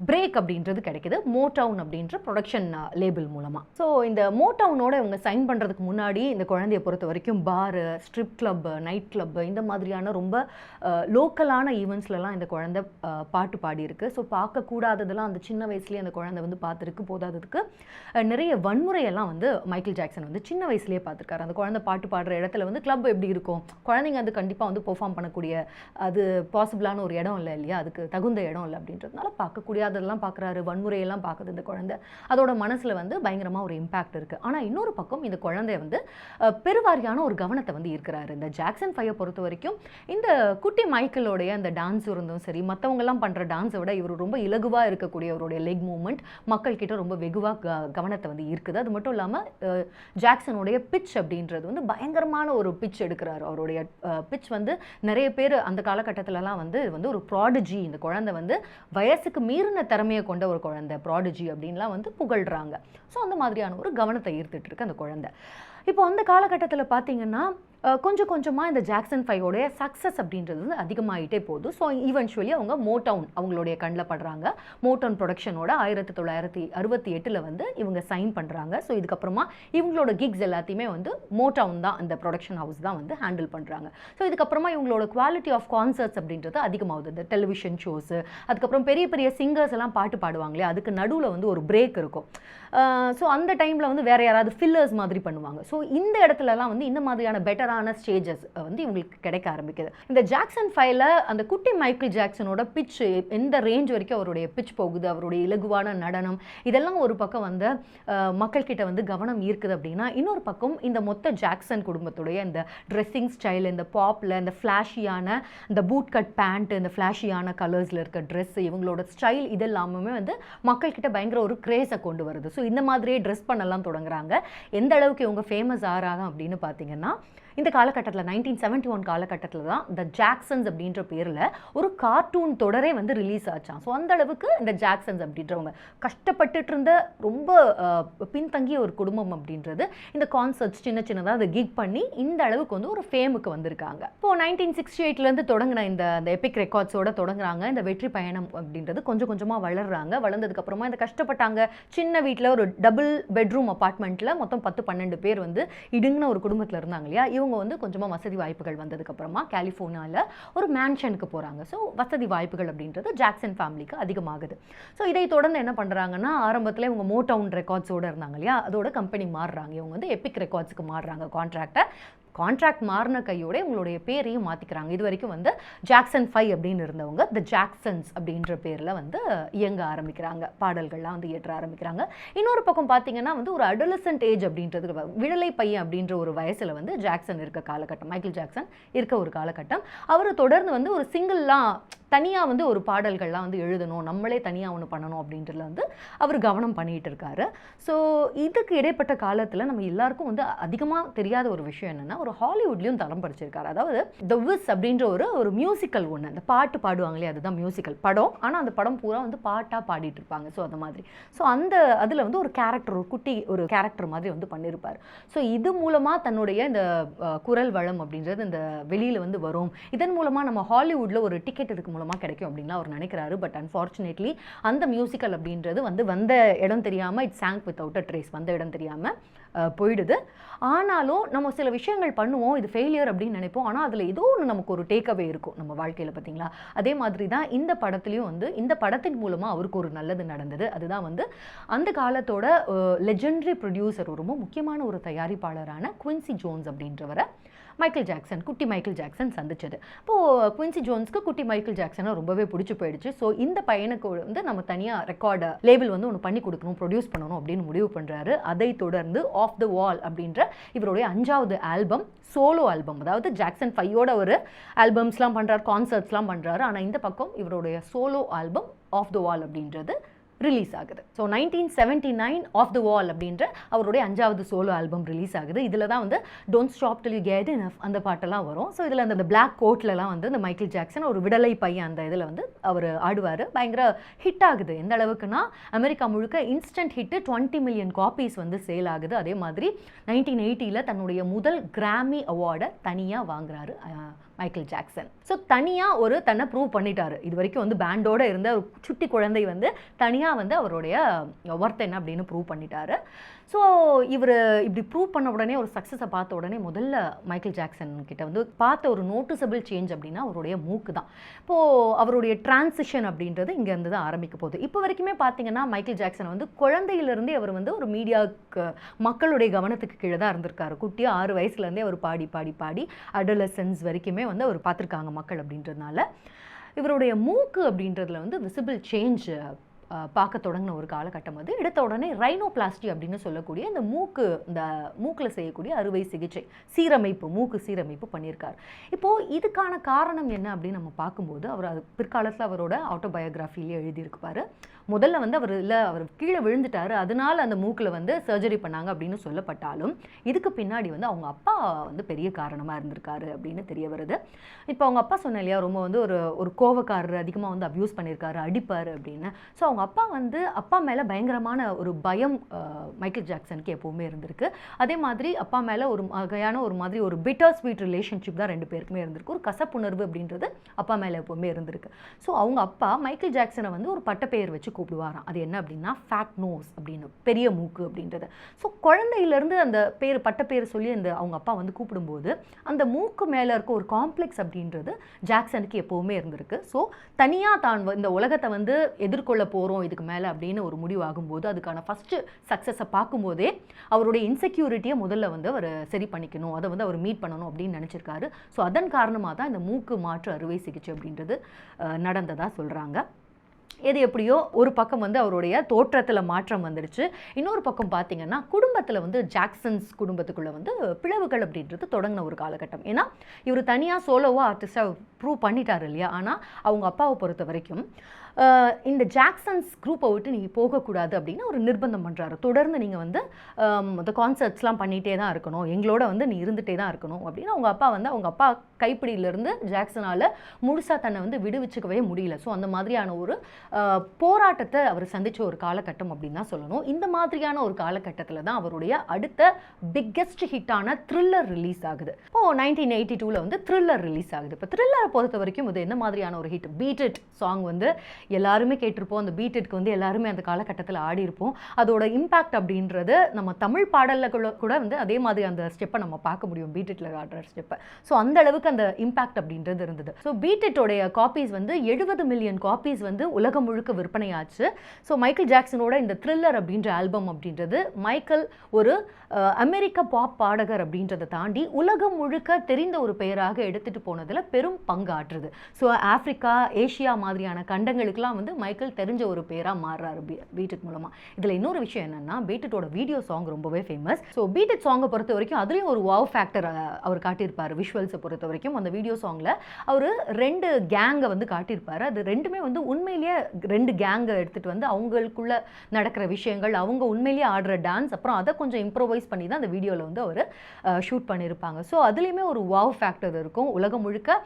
பிரேக் அப்படின்றது கிடைக்குது மோடவுன் அப்படின்ற ப்ரொடக்ஷன் லேபிள் மூலமாக. ஸோ இந்த மோடவுனோட இவங்க சைன் பண்ணுறதுக்கு முன்னாடி இந்த குழந்தைய பொறுத்த வரைக்கும் பாரு, ஸ்ட்ரிப் கிளப்பு, நைட் கிளப்பு, இந்த மாதிரியான ரொம்ப லோக்கலான ஈவெண்ட்ஸ்லலாம் இந்த குழந்தை பாட்டு பாடியிருக்கு. ஸோ பார்க்கக்கூடாததெல்லாம் அந்த சின்ன வயசுலேயே அந்த குழந்தை வந்து பார்த்துருக்கு. போதாததுக்கு நிறைய வன்முறையெல்லாம் வந்து மைக்கேல் ஜாக்சன் வந்து சின்ன வயசுலேயே பார்த்துருக்காரு. அந்த குழந்தை பாட்டு பாடுற இடத்துல வந்து கிளப் எப்படி இருக்கும், குழந்தைங்க அது கண்டிப்பாக வந்து பெர்ஃபார்ம் பண்ணக்கூடிய அது பாசிபிளான ஒரு இடம் இல்லை இல்லையா, அதுக்கு தகுந்த இடம் இல்லை அப்படின்றதுனால பார்க்கக்கூடியதெல்லாம் பார்க்குறாரு, வன்முறையெல்லாம் பார்க்குது இந்த குழந்தை. அதோட மனசில் வந்து பயங்கரமாக ஒரு இம்பாக்ட் இருக்குது. ஆனால் இன்னொரு பக்கம் இந்த குழந்தைய வந்து பெருவாரியான ஒரு கவனத்தை வந்து ஈர்க்கிறாரு. இந்த ஜாக்சன் 5 பொறுத்த வரைக்கும் இந்த குட்டி மைக்கேலோடைய அந்த டான்ஸ் இருந்தும் சரி, மற்றவங்கெல்லாம் பண்ணுற டான்ஸை விட இவர் ரொம்ப இலகுவாக இருக்கக்கூடிய அவருடைய லெக் மூவ்மெண்ட் மக்கள்கிட்ட ரொம்ப வெகுவாக கவனத்தை வந்து ஈர்க்குது. அது மட்டும் இல்லாமல் ஜாக்சனுடைய பிச் அப்படின்றது வந்து பயங்கரமான ஒரு பிச் எடுக்கிறாரு. அவருடைய பிச் வந்து நிறைய பேர் அந்த காலகட்டத்திலலாம் வந்து ஒரு ப்ராடிஜி, இந்த குழந்தை வந்து வயசுக்கு மீறின திறமையை கொண்ட ஒரு குழந்தை, ப்ராடிஜி அப்படின்லாம் வந்து புகழ்கிறாங்க. ஸோ அந்த மாதிரியான ஒரு கவனத்தை ஈர்த்துட்டு இருக்கு அந்த குழந்தை. இப்போ அந்த காலகட்டத்தில் பார்த்தீங்கன்னா கொஞ்சம் கொஞ்சமாக இந்த ஜாக்சன் 5ஓடைய சக்ஸஸ் அப்படின்றது வந்து அதிகமாகிட்டே போகுது. ஸோ ஈவென்ச்சுவலி அவங்க மோடவுன் அவங்களுடைய கண்ணில் படுறாங்க. மோடவுன் ப்ரொடக்ஷனோட 1968 வந்து இவங்க சைன் பண்ணுறாங்க. ஸோ இதுக்கப்புறமா இவங்களோட கிக்ஸ் எல்லாத்தையுமே வந்து மோடவுன் தான், அந்த ப்ரொடக்ஷன் ஹவுஸ் தான் வந்து ஹேண்டில் பண்ணுறாங்க. ஸோ இதுக்கப்புறமா இவங்களோட குவாலிட்டி ஆஃப் கான்சர்ட்ஸ் அப்படின்றது அதிகமாகுது. இந்த டெலிவிஷன் ஷோஸு, அதுக்கப்புறம் பெரிய பெரிய சிங்கர்ஸ் எல்லாம் பாட்டு பாடுவாங்களே, அதுக்கு நடுவில் வந்து ஒரு பிரேக் இருக்கும். ஸோ அந்த டைமில் வந்து வேறு யாராவது ஃபில்லர்ஸ் மாதிரி பண்ணுவாங்க. ஸோ இந்த இடத்துலலாம் வந்து இந்த மாதிரியான பெட்டரான ஸ்டேஜஸ் வந்து இவங்களுக்கு கிடைக்க ஆரம்பிக்குது. இந்த ஜாக்சன் 5ல அந்த குட்டி மைக்கேல் ஜாக்சனோட பிச் எந்த ரேஞ்ச் வரைக்கும் அவருடைய பிச் போகுது, அவருடைய இலகுவான நடனம், இதெல்லாம் ஒரு பக்கம் வந்து மக்கள்கிட்ட வந்து கவனம் ஈர்க்குது அப்படின்னா, இன்னொரு பக்கம் இந்த மொத்த ஜாக்சன் குடும்பத்துடைய இந்த ட்ரெஸ்ஸிங் ஸ்டைல், இந்த பாப்பில் இந்த ஃப்ளாஷியான இந்த பூட் கட் பேண்ட், இந்த ஃப்ளாஷியான கலர்ஸில் இருக்க ட்ரெஸ், இவங்களோட ஸ்டைல் இதெல்லாமே வந்து மக்கள்கிட்ட பயங்கர ஒரு கிரேஸை கொண்டு வருது. ஸோ இந்த மாதிரியே ட்ரெஸ் பண்ணலாம் தொடங்குறாங்க. எந்த அளவுக்கு இவங்க ஃபேமஸ் ஆகிறாங்க அப்படின்னு பார்த்தீங்கன்னா, இந்த காலகட்டத்தில் 1971 காலகட்டத்தில் தான் இந்த ஜாக்சன்ஸ் அப்படின்ற பேரில் ஒரு கார்ட்டூன் தொடரே வந்து ரிலீஸ் ஆச்சான். ஸோ அந்த அளவுக்கு இந்த ஜாக்சன்ஸ் அப்படின்றவங்க கஷ்டப்பட்டுட்டு இருந்த ரொம்ப பின்தங்கிய ஒரு குடும்பம் அப்படின்றது இந்த கான்சர்ட்ஸ் சின்ன சின்னதாக அதை கிக் பண்ணி இந்த அளவுக்கு வந்து ஒரு ஃபேமுக்கு வந்திருக்காங்க. இப்போது 1968 தொடங்கின இந்த எபிக் ரெக்கார்ட்ஸோட தொடங்குறாங்க. இந்த வெற்றி பயணம் அப்படின்றது கொஞ்சம் கொஞ்சமாக வளர்றாங்க. வளர்ந்ததுக்கப்புறமா இந்த கஷ்டப்பட்டாங்க. சின்ன வீட்டில் ஒரு டபுள் பெட்ரூம் அப்பார்ட்மெண்ட்டில் மொத்தம் 10-12 பேர் வந்து இடுங்கின ஒரு குடும்பத்தில் இருந்தாங்க இல்லையா. இவங்க வந்து கொஞ்சமாக வசதி வாய்ப்புகள் வந்ததுக்கப்புறமா கலிஃபோர்னியாவில் ஒரு மேன்ஷனுக்கு போகிறாங்க. ஸோ வசதி வாய்ப்புகள் அப்படின்றது ஜாக்சன் ஃபேமிலிக்கு அதிகமாகுது. ஸோ இதை தொடர்ந்து என்ன பண்ணுறாங்கன்னா, ஆரம்பத்தில் இவங்க மோடவுன் ரெக்கார்ட்ஸோடு இருந்தாங்க இல்லையா, அதோட கம்பெனி மாறுறாங்க. இவங்க வந்து எபிக் ரெக்கார்ட்ஸுக்கு மாறுறாங்க. கான்ட்ராக்ட் மாறின கையோட உங்களுடைய பேரையும் மாற்றிக்கிறாங்க. இது வரைக்கும் வந்து ஜாக்சன் 5 அப்படின்னு இருந்தவங்க த ஜாக்சன்ஸ் அப்படின்ற பேரில் வந்து இயங்க ஆரம்பிக்கிறாங்க. பாடல்கள்லாம் வந்து ஏற்ற ஆரம்பிக்கிறாங்க. இன்னொரு பக்கம் பார்த்தீங்கன்னா வந்து ஒரு அடலசன்ட் ஏஜ் அப்படின்றது, விடலை பையன் அப்படின்ற ஒரு வயசில் வந்து ஜாக்சன் இருக்க காலகட்டம், மைக்கேல் ஜாக்சன் இருக்க ஒரு காலகட்டம். அவர் தொடர்ந்து வந்து ஒரு சிங்கிள்லாம் தனியாக வந்து ஒரு பாடல்கள்லாம் வந்து எழுதணும், நம்மளே தனியாக ஒன்று பண்ணணும் அப்படின்றதுல வந்து அவர் கவனம் பண்ணிகிட்டு இருக்காரு. ஸோ இதுக்கு இடைப்பட்ட காலத்தில் நம்ம எல்லாருக்கும் வந்து அதிகமாக தெரியாத ஒரு விஷயம் என்னென்னா, ஒரு ஹாலிவுட்லேயும் தரம் படிச்சிருக்காரு. அதாவது த விஸ் அப்படின்ற ஒரு மியூசிக்கல் ஒன்று, அந்த பாட்டு பாடுவாங்களே அதுதான் மியூசிக்கல் படம். ஆனால் அந்த படம் பூரா வந்து பாட்டாக பாடிட்டு இருப்பாங்க. ஸோ அந்த மாதிரி அதில் வந்து ஒரு கேரக்டர், ஒரு குட்டி ஒரு கேரக்டர் மாதிரி வந்து பண்ணியிருப்பார். ஸோ இது மூலமாக தன்னுடைய இந்த குரல் வளம் அப்படின்றது இந்த வெளியில் வந்து வரும், இதன் மூலமாக நம்ம ஹாலிவுட்டில் ஒரு டிக்கெட் இதுக்கு மூலமாக கிடைக்கும் அப்படின்லாம் அவர் நினைக்கிறாரு. பட் அன்ஃபார்ச்சுனேட்லி அந்த மியூசிக்கல் அப்படின்றது வந்து வந்த இடம் தெரியாமல் it song without a trace, வந்த இடம் தெரியாமல் போயிடுது. ஆனாலும் நம்ம சில விஷயங்கள் பண்ணுவோம், இது ஃபெயிலியர் அப்படின்னு நினைப்போம். ஆனால் அதில் ஏதோ ஒன்று நமக்கு ஒரு டேக்அவே இருக்கும் நம்ம வாழ்க்கையில், பார்த்தீங்களா. அதே மாதிரி தான் இந்த படத்துலையும் வந்து இந்த படத்தின் மூலமாக அவருக்கு ஒரு நல்லது நடந்தது. அதுதான் வந்து அந்த காலத்தோட லெஜெண்டரி ப்ரொடியூசர், ரொம்ப முக்கியமான ஒரு தயாரிப்பாளரான குவின்சி ஜோன்ஸ் அப்படின்றவரை குட்டி மைக்கேல் ஜாக்சன் சந்திச்சது. இப்போது குவின்சி ஜோன்ஸ்க்கு குட்டி மைக்கேல் ஜாக்சனை ரொம்பவே பிடிச்சி போயிடுச்சு. ஸோ இந்த பையனுக்கு வந்து நம்ம தனியாக ரெக்கார்டு லேபிள் வந்து ஒன்று பண்ணி கொடுக்கணும், ப்ரொடியூஸ் பண்ணணும் அப்படின்னு முடிவு பண்ணுறாரு. அதை தொடர்ந்து ஆஃப் த வால் அப்படின்ற இவருடைய 5வது ஆல்பம், சோலோ ஆல்பம், அதாவது ஜாக்சன் 5ஓட ஒரு ஆல்பம்ஸ்லாம் பண்ணுறாரு, கான்சர்ட்ஸ்லாம் பண்ணுறாரு. ஆனால் இந்த பக்கம் இவருடைய சோலோ ஆல்பம் ஆஃப் த வால் அப்படின்றது ரிலீஸ் ஆகுது. ஸோ 1979 ஆஃப் த வால் அப்படின்ற அவருடைய 5வது சோலோ ஆல்பம் ரிலீஸ் ஆகுது. இதில் தான் வந்து don't stop till you get enough அந்த பாட்டெல்லாம் வரும். ஸோ இதில் அந்த பிளாக் கோட்லலாம் வந்து இந்த மைக்கேல் ஜாக்சன் ஒரு விடலை பையன் அந்த இதில் வந்து அவர் ஆடுவார். பயங்கர ஹிட் ஆகுது. எந்த அளவுக்குன்னா அமெரிக்கா முழுக்க இன்ஸ்டன்ட் ஹிட்டு 20 மில்லியன் காப்பீஸ் வந்து சேல் ஆகுது. அதே மாதிரி 1980 தன்னுடைய முதல் கிராமி அவார்டை தனியாக வாங்குறாரு மைக்கேல் ஜாக்சன். ஸோ தனியாக தன்னை ப்ரூவ் பண்ணிட்டாரு. இது வரைக்கும் வந்து பேண்டோடு இருந்த ஒரு சுட்டி குழந்தை வந்து தனியாக வந்து அவருடைய ஒர்த் என்ன அப்படின்னு ப்ரூவ் பண்ணிட்டாரு. ஸோ இவர் இப்படி ப்ரூவ் பண்ண உடனே ஒரு சக்ஸஸை பார்த்த உடனே முதல்ல மைக்கேல் ஜாக்சன் கிட்ட வந்து பார்த்த ஒரு நோட்டிசபிள் சேஞ்ச் அப்படின்னா அவருடைய மூக்கு தான். இப்போது அவருடைய டிரான்சிஷன் அப்படின்றது இங்கேருந்து தான் ஆரம்பிக்க போகுது. இப்போ வரைக்குமே பார்த்தீங்கன்னா மைக்கேல் ஜாக்சன் வந்து குழந்தையிலேருந்தே அவர் வந்து ஒரு மீடியாவுக்கு மக்களுடைய கவனத்துக்கு கீழே தான் இருந்திருக்காரு. குட்டியாக 6 வயசுலேருந்தே அவர் பாடி அடலசன்ஸ் வரைக்குமே வந்து அவர் பார்த்துருக்காங்க மக்கள். அப்படின்றதுனால இவருடைய மூக்கு அப்படின்றதுல வந்து விசிபிள் சேஞ்ச் பார்க்க தொடங்கின ஒரு காலகட்டம் அது. எடுத்த உடனே ரைனோபிளாஸ்டி அப்படின்னு சொல்லக்கூடிய இந்த மூக்கில் செய்யக்கூடிய அறுவை சிகிச்சை, மூக்கு சீரமைப்பு பண்ணியிருக்காரு. இப்போது இதுக்கான காரணம் என்ன அப்படின்னு நம்ம பார்க்கும்போது, அவர் பிற்காலத்தில் அவரோட ஆட்டோபயோகிராஃபிலேயே எழுதியிருப்பார். முதல்ல வந்து அவர் கீழே விழுந்துட்டார், அதனால அந்த மூக்கில் வந்து சர்ஜரி பண்ணாங்க அப்படின்னு சொல்லப்பட்டாலும் இதுக்கு பின்னாடி வந்து அவங்க அப்பா வந்து பெரிய காரணமாக இருந்திருக்காரு அப்படின்னு தெரிய வருது. இப்போ அவங்க அப்பா சொன்ன இல்லையா, ரொம்ப வந்து ஒரு கோவக்காரர், அதிகமாக வந்து அப்யூஸ் பண்ணியிருக்காரு, அடிப்பார் அப்படின்னு. ஸோ அவங்க அப்பா மேலே பயங்கரமான ஒரு பயம் மைக்கேல் ஜாக்சனுக்கு எப்போவுமே இருந்திருக்கு. அதே மாதிரி அப்பா மேலே ஒரு வகையான ஒரு பிட்டர் ஸ்வீட் ரிலேஷன்ஷிப் தான் 2 பேருக்குமே இருந்திருக்கு. ஒரு கசப்புணர்வு அப்படின்றது அப்பா மேலே எப்போவுமே இருந்திருக்கு. ஸோ அவங்க அப்பா மைக்கேல் ஜாக்சனை வந்து ஒரு பட்டப்பெயர் வச்சு கூப்பிடுவாராம். அது என்ன அப்படின்னா ஃபேட் நோஸ் அப்படின்னு, பெரிய மூக்கு அப்படின்றது. ஸோ குழந்தையிலேருந்து அந்த பட்டப்பேர் சொல்லி அவங்க அப்பா வந்து கூப்பிடும்போது அந்த மூக்கு மேலே இருக்க ஒரு காம்ப்ளெக்ஸ் அப்படின்றது ஜாக்சனுக்கு எப்போவுமே இருந்திருக்கு. ஸோ தனியாக தான் இந்த உலகத்தை வந்து எதிர்கொள்ள போகிறோம் இதுக்கு மேலே அப்படின்னு ஒரு முடிவாகும்போது அதுக்கான ஃபஸ்ட்டு சக்ஸஸை பார்க்கும்போதே அவருடைய இன்செக்யூரிட்டியை முதல்ல வந்து அவர் சரி பண்ணிக்கணும், அதை வந்து அவர் மீட் பண்ணணும் அப்படின்னு நினச்சிருக்காரு. ஸோ அதன் காரணமாக தான் இந்த மூக்கு மாற்று அறுவை சிகிச்சை அப்படின்றது நடந்ததாக சொல்கிறாங்க. எது எப்படியோ ஒரு பக்கம் வந்து அவருடைய தோற்றத்தில் மாற்றம் வந்துடுச்சு. இன்னொரு பக்கம் பார்த்தீங்கன்னா குடும்பத்தில் வந்து ஜாக்சன்ஸ் குடும்பத்துக்குள்ளே வந்து பிளவுகள் அப்படின்றது தொடங்கின ஒரு காலகட்டம். ஏன்னா இவர் தனியாக சோலோவாக ஆர்டிஸ்டாக ப்ரூவ் பண்ணிட்டார் இல்லையா. ஆனால் அவங்க அப்பாவை பொறுத்த வரைக்கும் இந்த ஜாக்சன்ஸ் குரூப்பை விட்டு நீங்கள் போகக்கூடாது அப்படின்னு ஒரு நிர்பந்தம் பண்ணுறாரு. தொடர்ந்து நீங்கள் வந்து இந்த கான்சர்ட்ஸ்லாம் பண்ணிகிட்டே தான் இருக்கணும், எங்களோட வந்து நீ இருந்துகிட்டே தான் இருக்கணும் அப்படின்னு அவங்க அப்பா கைப்பிடியிலேருந்து ஜாக்சனால் முழுசாக தன்னை வந்து விடுவிச்சுக்கவே முடியல. ஸோ அந்த மாதிரியான ஒரு போராட்டத்தை அவர் சந்தித்த ஒரு காலகட்டம் அப்படின்னு தான் சொல்லணும். இந்த மாதிரியான ஒரு காலகட்டத்தில் தான் அவருடைய அடுத்த பிக்கெஸ்ட் ஹிட்டான த்ரில்லர் ரிலீஸ் ஆகுது. இப்போது 1982 வந்து த்ரில்லர் ரிலீஸ் ஆகுது. இப்போ த்ரில்லரை பொறுத்த வரைக்கும் இது என்ன மாதிரியான ஒரு ஹிட்? பீட் இட் சாங் வந்து எல்லாருமே கேட்டிருப்போம். அந்த பீட் இட்க்கு வந்து எல்லாருமே அந்த காலகட்டத்தில் ஆடி இருப்போம். அதோட இம்பாக்ட் அப்படின்றது நம்ம தமிழ் பாடலில் கூட வந்து அதே மாதிரி அந்த ஸ்டெப்பை நம்ம பார்க்க முடியும், பீட் இட்ல ஆடுற ஸ்டெப்பை. ஸோ அந்த அளவுக்கு அந்த இம்பாக்ட் அப்படின்றது இருந்தது. ஸோ பீட் இட்டோடைய காப்பீஸ் வந்து 70 மில்லியன் காப்பீஸ் வந்து உலகம் முழுக்க விற்பனையாச்சு. ஸோ மைக்கேல் ஜாக்சனோட இந்த த்ரில்லர் அப்படின்ற ஆல்பம் அப்படின்றது மைக்கேல் ஒரு அமெரிக்க பாப் பாடகர் அப்படின்றத தாண்டி உலகம் முழுக்க தெரிந்த ஒரு பெயராக எடுத்துகிட்டு போனதில் பெரும் பங்காற்றுது. ஸோ ஆப்பிரிக்கா, ஏஷியா மாதிரியான கண்டங்களுக்கெல்லாம் வந்து மைக்கேல் தெரிஞ்ச ஒரு பேராக மாறுறாரு பீட் இட் மூலமாக. இதில் இன்னொரு விஷயம் என்னென்னா, பீட் இட்டோட வீடியோ சாங் ரொம்பவே ஃபேமஸ். ஸோ பீட் இட் சாங்கை பொறுத்த வரைக்கும் அதுலேயும் ஒரு வாவ் ஃபேக்டர் அவர் காட்டியிருப்பார். விஷுவல்ஸை பொறுத்த வரைக்கும் அந்த வீடியோ சாங்கில் அவர் 2 கேங்கை வந்து காட்டியிருப்பார். அது ரெண்டுமே வந்து உண்மையிலேயே 2 கேங்கை எடுத்துகிட்டு வந்து அவங்களுக்குள்ள நடக்கிற விஷயங்கள், அவங்க உண்மையிலேயே ஆடுற டான்ஸ், அப்புறம் அதை கொஞ்சம் இம்ப்ரோவைஸ் பண்ணி தான் அந்த வீடியோவில் வந்து அவர் ஷூட் பண்ணியிருப்பாங்க. ஸோ அதுலேயுமே ஒரு வாவ் ஃபேக்டர் இருக்கும். உலகம் முழுக்க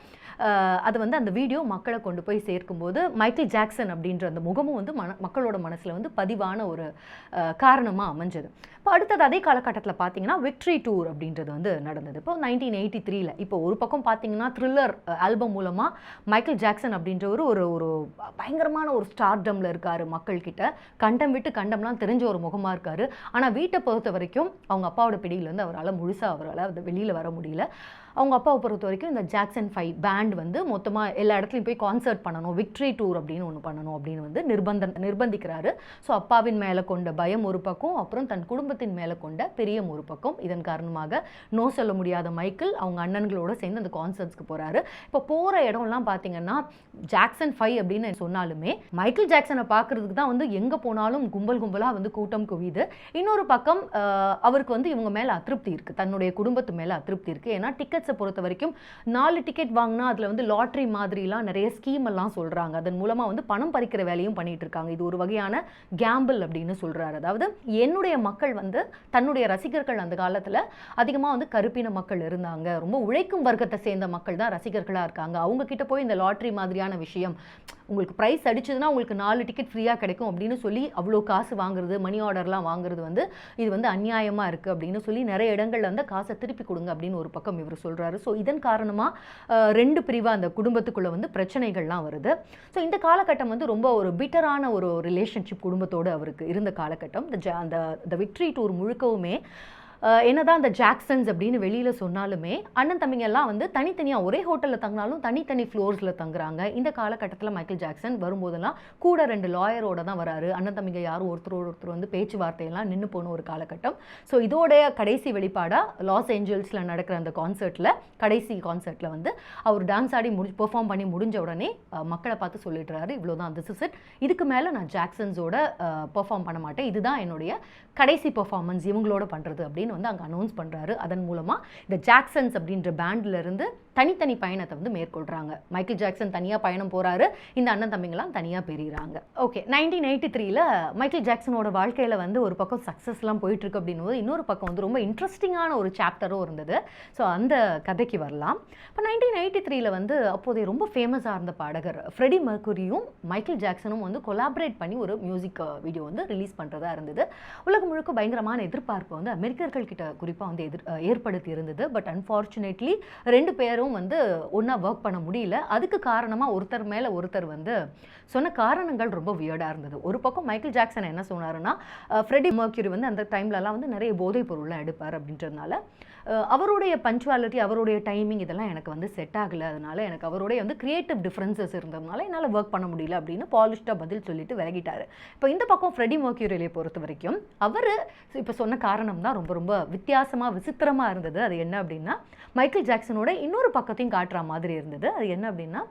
அது வந்து அந்த வீடியோ மக்களை கொண்டு போய் சேர்க்கும்போது மைக்கேல் ஜாக்சன் அப்படின்ற அந்த முகமும் வந்து மக்களோட மனசில் வந்து பதிவான ஒரு காரணமாக அமைஞ்சது. இப்போ அடுத்தது அதே காலகட்டத்தில் பார்த்தீங்கன்னா விக்ட்ரி டூர் அப்படின்றது வந்து நடந்தது. இப்போ 1983 இப்போ ஒரு பக்கம் பார்த்தீங்கன்னா த்ரில்லர் ஆல்பம் மூலமாக மைக்கேல் ஜாக்சன் அப்படின்றவர் ஒரு பயங்கரமான ஒரு ஸ்டார்டமில் இருக்கார். மக்கள்கிட்ட கண்டம் விட்டு கண்டம்லாம் தெரிஞ்ச ஒரு முகமாக இருக்கார். ஆனால் வீட்டை பொறுத்த வரைக்கும் அவங்க அப்பாவோட பிடியிலேருந்து அவரால் வெளியில் வர முடியல. அவங்க அப்பாவை பொறுத்த வரைக்கும் இந்த ஜாக்சன் 5 பேண்ட் வந்து மொத்தமாக எல்லா இடத்துலையும் போய் கான்சர்ட் பண்ணணும், விக்ட்ரி டூர் அப்படின்னு ஒன்று பண்ணணும் அப்படின்னு வந்து நிர்பந்திக்கிறாரு. ஸோ அப்பாவின் மேலே கொண்ட பயம் ஒரு பக்கம், அப்புறம் தன் குடும்பத்தின் மேலே கொண்ட பிரியம் ஒரு பக்கம். இதன் காரணமாக நோ சொல்ல முடியாத மைக்கேல் அவங்க அண்ணன்களோட சேர்ந்து அந்த கான்சர்ட்ஸ்க்கு போகிறாரு. இப்போ போகிற இடம்லாம் பார்த்தீங்கன்னா ஜாக்சன் 5 அப்படின்னு சொன்னாலுமே மைக்கேல் ஜாக்சனை பார்க்குறதுக்கு தான் வந்து எங்கே போனாலும் கும்பலாக வந்து கூட்டம் குவியுது. இன்னொரு பக்கம் அவருக்கு வந்து இவங்க மேலே அதிருப்தி இருக்குது, தன்னுடைய குடும்பத்து மேலே அதிருப்தி இருக்குது. ஏன்னா டிக்கெட்ஸை பொறுத்த வரைக்கும் 4 டிக்கெட் வாங்கினா அதில் வந்து லாட்ரி மாதிரிலாம் நிறைய ஸ்கீம் எல்லாம் சொல்கிறாங்க. அதன் மூலமாக வந்து பணம் பறிக்கிற வேலையும் பண்ணிட்டு இருக்காங்க. இது ஒரு வகையான கேம்பிள் அப்படின்னு சொல்கிறாரு. அதாவது என்னுடைய மக்கள் வந்து தன்னுடைய ரசிகர்கள் அந்த காலத்தில் அதிகமாக வந்து கருப்பின மக்கள் இருந்தாங்க, ரொம்ப உழைக்கும் வர்க்கத்தை சேர்ந்த மக்கள் தான் ரசிகர்களாக இருக்காங்க. அவங்க கிட்ட போய் இந்த லாட்ரி மாதிரியான விஷயம், உங்களுக்கு ப்ரைஸ் அடிச்சதுன்னா உங்களுக்கு 4 டிக்கெட் ஃப்ரீயாக கிடைக்கும் அப்படின்னு சொல்லி அவ்வளோ காசு வாங்குறது, மணி ஆர்டர்லாம் வாங்குறது வந்து இது வந்து அநியாயமாக இருக்குது அப்படின்னு சொல்லி நிறைய இடங்கள்ல வந்து காசை திருப்பி கொடுங்க அப்படின்னு ஒரு பக்கம் இவர் சொல்கிறாரு. ஸோ இதன் காரணமாக 2 பிரிவாக அந்த குடும்பத்துக்குள்ளே வந்து பிரச்சனைகள்லாம் வருது. ஸோ இந்த காலகட்டம் வந்து ரொம்ப ஒரு பிட்டரான ஒரு ரிலேஷன்ஷிப் குடும்பத்தோடு அவருக்கு இருந்த காலகட்டம். அந்த விக்ட்ரி டூர் முழுக்கவுமே என்னதான் அந்த ஜாக்சன்ஸ் அப்படின்னு வெளியில் சொன்னாலுமே அண்ணன் தம்பிங்க எல்லாம் வந்து தனித்தனியாக ஒரே ஹோட்டலில் தங்கினாலும் தனித்தனி ஃப்ளோர்ஸில் தங்குறாங்க. இந்த காலகட்டத்தில் மைக்கேல் ஜாக்சன் வரும்போதெல்லாம் கூட 2 லாயரோட தான் வராரு. அண்ணன் தம்பிங்க யாரும் ஒருத்தர் வந்து பேச்சுவார்த்தையெல்லாம் நின்று போன ஒரு காலகட்டம். ஸோ இதோடைய கடைசி வெளிப்பாடாக லாஸ் ஏஞ்சல்ஸில் நடக்கிற அந்த கடைசி கான்சர்ட்டில் வந்து அவர் டான்ஸ் ஆடி பெர்ஃபார்ம் பண்ணி முடிஞ்ச உடனே மக்களை பார்த்து சொல்லிடுறாரு, இவ்வளோதான், திஸ் இஸ் இட், இதுக்கு மேலே நான் ஜாக்சன்ஸோட பெர்ஃபார்ம் பண்ண மாட்டேன், இதுதான் என்னுடைய கடைசி பெர்ஃபார்மன்ஸ் இவங்களோட பண்ணுறது அப்படின்னு வந்து அங்கே அனௌன்ஸ் பண்ணுறாரு. அதன் மூலமாக இந்த ஜாக்சன்ஸ் அப்படின்ற பேண்ட்லேருந்து தனித்தனி பயணத்தை வந்து மேற்கொள்கிறாங்க. மைக்கேல் ஜாக்சன் தனியாக பயணம் போகிறாரு, இந்த அண்ணன் தம்பிங்களாம் தனியாக பெறுகிறாங்க. ஓகே, 1983 மைக்கேல் ஜாக்சனோட வாழ்க்கையில் வந்து ஒரு பக்கம் சக்ஸஸ்லாம் போயிட்டுருக்கு அப்படின்னும் இன்னொரு பக்கம் வந்து ரொம்ப இன்ட்ரெஸ்டிங்கான ஒரு சாப்டரும் இருந்தது. ஸோ அந்த கதைக்கு வரலாம். இப்போ 1983 வந்து அப்போதைய ரொம்ப ஃபேமஸாக இருந்த பாடகர் ஃப்ரெடி மெர்க்குரியும் மைக்கேல் ஜாக்சனும் வந்து கொலாபரேட் பண்ணி ஒரு மியூசிக் வீடியோ வந்து ரிலீஸ் பண்ணுறதா இருந்தது. உலகம் முழுக்க பயங்கரமான எதிர்பார்ப்பு வந்து அமெரிக்கர்கள் கிட்ட குறிப்பாக வந்து ஏற்படுத்தி இருந்தது. பட் அன்ஃபார்ச்சுனேட்லி 2 பேரும் வந்து ஒன்றா ஒர்க் பண்ண முடியல. அதுக்கு காரணமாக ஒருத்தர் மேலே ஒருத்தர் வந்து சொன்ன காரணங்கள் ரொம்ப வியர்டாக இருந்தது. ஒரு பக்கம் மைக்கேல் ஜாக்சன் என்ன சொன்னாருன்னா, ஃப்ரெடி மெர்க்குரி வந்து அந்த டைம்லலாம் வந்து நிறைய போதைப் பொருள்லாம் எடுப்பார் அப்படின்றதுனால அவருடைய பஞ்சுவாலிட்டி, அவருடைய டைமிங் இதெல்லாம் எனக்கு வந்து செட் ஆகலை, அதனால எனக்கு அவருடைய வந்து கிரியேட்டிவ் டிஃப்ரென்சஸ் இருந்ததுனால என்னால் ஒர்க் பண்ண முடியல அப்படின்னு பாலிஷ்டாக பதில் சொல்லிட்டு விலகிட்டார். இப்போ இந்த பக்கம் ஃப்ரெடி மெர்க்குரியை பொறுத்த வரைக்கும் அவர் இப்போ சொன்ன காரணம் தான் ரொம்ப ரொம்ப வித்தியாசமாக விசித்திரமாக இருந்தது. அது என்ன அப்படின்னா, மைக்கேல் ஜாக்சனோட இன்னொரு பக்கத்தையும் காட்டுற மாதிரி இருந்தது. அது என்ன அப்படின்னா,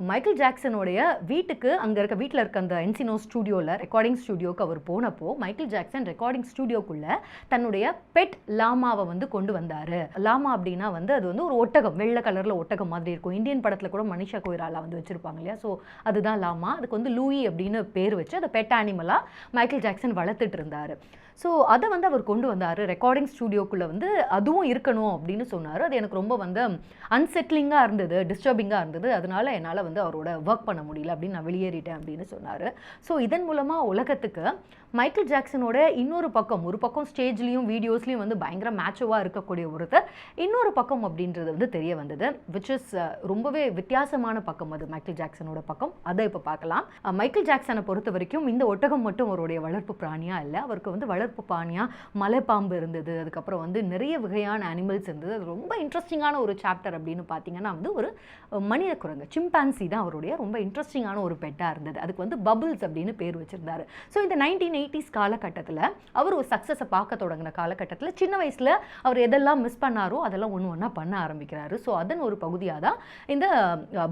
மைக்கேல் ஜாக்சனுடைய வீட்டுக்கு அங்கே வீட்டில் இருக்க அந்த என்சினோ ஸ்டூடியோவில் ரெக்கார்டிங் ஸ்டூடியோக்கு அவர் போனப்போ மைக்கேல் ஜாக்சன் ரெக்கார்டிங் ஸ்டூடியோக்குள்ளே தன்னுடைய பெட் லாமாவை வந்து கொண்டு வந்தார். லாமா அப்படின்னா வந்து அது வந்து ஒரு ஒட்டகம், வெள்ளை கலரில் ஒட்டகம் மாதிரி இருக்கும். இந்தியன் படத்தில் கூட மனிஷா கொய்ராலா வந்து வச்சுருப்பாங்க இல்லையா, ஸோ அதுதான் லாமா. அதுக்கு வந்து லூயி அப்படின்னு பேர் வச்சு அதை பெட் அனிமலாக மைக்கேல் ஜாக்சன் வளர்த்துட்டு இருந்தார். ஸோ அதை வந்து அவர் கொண்டு வந்தார் ரெக்கார்டிங் ஸ்டூடியோக்குள்ளே வந்து அதுவும் இருக்கணும் அப்படின்னு சொன்னார். அது எனக்கு ரொம்ப வந்து அன்செட்லிங்காக இருந்தது, டிஸ்டர்பிங்காக இருந்தது. அதனால என்னால் வந்து அவரோட ஒர்க் பண்ண முடியல அப்படின்னு நான் வெளியேறிட்டேன் அப்படின்னு சொன்னார். ஸோ இதன் மூலமாக உலகத்துக்கு மைக்கேல் ஜாக்சனோட இன்னொரு பக்கம், ஒரு பக்கம் ஸ்டேஜ்லேயும் வீடியோஸ்லேயும் வந்து பயங்கர மேட்சவாக இருக்கக்கூடிய ஒருத்தர், இன்னொரு பக்கம் அப்படின்றது வந்து தெரிய வந்தது. விச் இஸ் ரொம்பவே வித்தியாசமான பக்கம் அது மைக்கேல் ஜாக்சனோட பக்கம். அதை இப்போ பார்க்கலாம். மைக்கேல் ஜாக்சனை பொறுத்த வரைக்கும் இந்த ஒட்டகம் மட்டும் அவருடைய வளர்ப்பு பிராணியாக இல்லை, அவருக்கு வந்து வளர்ப்பு பிராணியாக மலைப்பாம்பு இருந்தது, அதுக்கப்புறம் வந்து நிறைய வகையான அனிமல்ஸ் இருந்தது. அது ரொம்ப இன்ட்ரெஸ்டிங்கான ஒரு சாப்டர் அப்படின்னு பார்த்தீங்கன்னா வந்து ஒரு மனித குரங்கு, சிம்பான்சி தான் அவருடைய ரொம்ப இன்ட்ரெஸ்டிங்கான ஒரு பெட்டாக இருந்தது. அதுக்கு வந்து பபிள்ஸ் அப்படின்னு பேர் வச்சிருந்தாரு. ஸோ இந்த 1980s காலகட்டத்தில் அவர் ஒரு சக்ஸஸை பார்க்க தொடங்கின காலகட்டத்தில் சின்ன வயசில் அவர் எதெல்லாம் மிஸ் பண்ணாரோ அதெல்லாம் ஒன்று ஒன்றா பண்ண ஆரம்பிக்கிறாரு. ஸோ அதன் ஒரு பகுதியாக தான் இந்த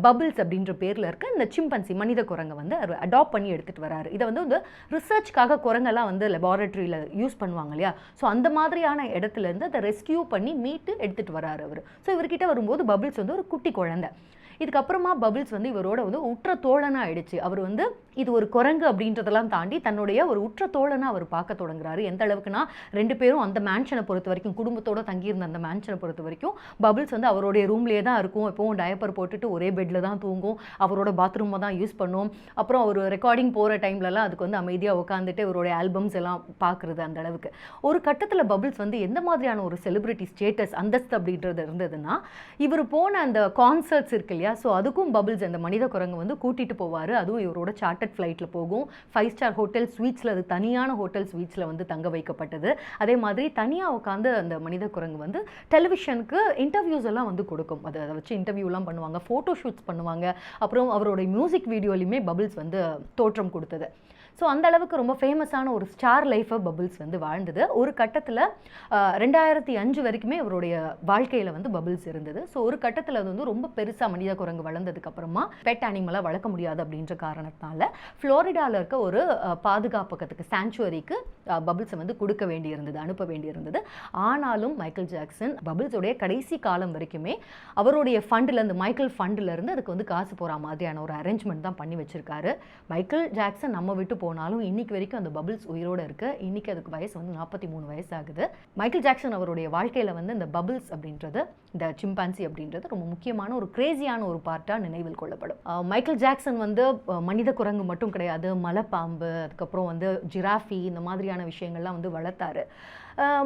பபிள்ஸ் அப்படின்ற பேரில் இருக்க இந்த சிம்பன்சி மனித குரங்கை வந்து அவர் அடாப்ட் பண்ணி எடுத்துகிட்டு வராரு. இதை வந்து இந்த ரிசர்ச்காக குரங்கெல்லாம் வந்து லெபார்டரியில் யூஸ் பண்ணுவாங்க இல்லையா, ஸோ அந்த மாதிரியான இடத்துலேருந்து அதை ரெஸ்கியூ பண்ணி மீட்டு எடுத்துகிட்டு வராரு அவர். ஸோ இவர்கிட்ட வரும்போது பபிள்ஸ் வந்து ஒரு குட்டி குழந்தை. இதுக்கப்புறமா பபிள்ஸ் வந்து இவரோட வந்து உற்ற தோழனாக ஆயிடுச்சு. அவர் வந்து இது ஒரு குரங்கு அப்படின்றதெல்லாம் தாண்டி தன்னுடைய ஒரு உற்ற தோழனாக அவர் பார்க்க தொடங்குறாரு. எந்த அளவுக்குன்னா 2 பேரும் அந்த மேன்ஷனை பொறுத்த வரைக்கும், குடும்பத்தோடு தங்கியிருந்த அந்த மேன்ஷனை பொறுத்த வரைக்கும் பபிள்ஸ் வந்து அவருடைய ரூம்லேயே தான் இருக்கும். எப்பவும் டயப்பர் போட்டுட்டு ஒரே பெட்டில் தான் தூங்கும், அவரோட பாத்ரூமை தான் யூஸ் பண்ணும். அப்புறம் அவர் ரெக்கார்டிங் போகிற டைம்லலாம் அதுக்கு வந்து அமைதியாக உட்காந்துட்டு அவருடைய ஆல்பம்ஸ் எல்லாம் பார்க்குறது. அந்த அளவுக்கு ஒரு கட்டத்தில் பபிள்ஸ் வந்து எந்த மாதிரியான ஒரு செலிபிரிட்டி ஸ்டேட்டஸ், அந்தஸ்து அப்படின்றது இருந்ததுன்னா, இவர் போன அந்த கான்சர்ட்ஸ் இருக்கு இல்லையா, ஸோ அதுக்கும் பபிள்ஸ் அந்த மனித குரங்கு வந்து கூட்டிகிட்டு போவார். அதுவும் இவரோட சார்ட்டட் ஃப்ளைட்டில் போகும். 5 ஸ்டார் ஹோட்டல் ஸ்வீட்ஸில், அது தனியான ஹோட்டல் ஸ்வீட்ஸில் வந்து தங்க வைக்கப்பட்டது. அதே மாதிரி தனியாக உட்காந்து அந்த மனித குரங்கு வந்து டெலிவிஷனுக்கு இன்டர்வியூஸ் எல்லாம் வந்து கொடுக்கும். அதை வச்சு இன்டர்வியூலாம் பண்ணுவாங்க, ஃபோட்டோ ஷூட்ஸ் பண்ணுவாங்க. அப்புறம் அவரோட மியூசிக் வீடியோலையுமே பபிள்ஸ் வந்து தோற்றம் கொடுத்தது. ஸோ அந்த அளவுக்கு ரொம்ப ஃபேமஸான ஒரு ஸ்டார் லைஃபை பபிள்ஸ் வந்து வாழ்ந்தது. ஒரு கட்டத்தில் 2005 வரைக்குமே அவருடைய வாழ்க்கையில் வந்து பபிள்ஸ் இருந்தது. ஸோ ஒரு கட்டத்தில் அது வந்து ரொம்ப பெருசாக மனித குரங்கு வளர்ந்ததுக்கப்புறமா பெட் அனிமலாக வளர்க்க முடியாது அப்படின்ற காரணத்தினால ஃப்ளோரிடாவில் இருக்க ஒரு பாதுகாப்பகத்துக்கு, சாங்சுவரிக்கு பபிள்ஸை வந்து கொடுக்க வேண்டியிருந்தது, அனுப்ப வேண்டியிருந்தது. ஆனாலும் மைக்கேல் ஜாக்சன் பபிள்ஸோடைய கடைசி காலம் வரைக்குமே அவருடைய ஃபண்டிலேருந்து, மைக்கேல் ஃபண்டிலேருந்து அதுக்கு வந்து காசு போகிற மாதிரியான ஒரு அரேஞ்ச்மெண்ட் தான் பண்ணி வச்சிருக்காரு. மைக்கேல் ஜாக்சன் நம்ம விட்டு போனாலும் இன்னைக்கு வரைக்கும் அந்த பபிள்ஸ் உயிரோடு இருக்கு. இன்னைக்கு அதுக்கு வயசு வந்து 43 வயசு ஆகுது. மைக்கேல் ஜாக்சன் அவருடைய வாழ்க்கையில் வந்து இந்த பபிள்ஸ் அப்படின்றது, இந்த சிம்பான்சி அப்படின்றது ரொம்ப முக்கியமான ஒரு கிரேசியான ஒரு பார்ட்டாக நினைவில் கொள்ளப்படும். மைக்கேல் ஜாக்சன் வந்து மனித குரங்கு மட்டும் கிடையாது, மலைப்பாம்பு, அதுக்கப்புறம் வந்து ஜிராஃபி, இந்த மாதிரியான விஷயங்கள்லாம் வந்து வளர்த்தாரு.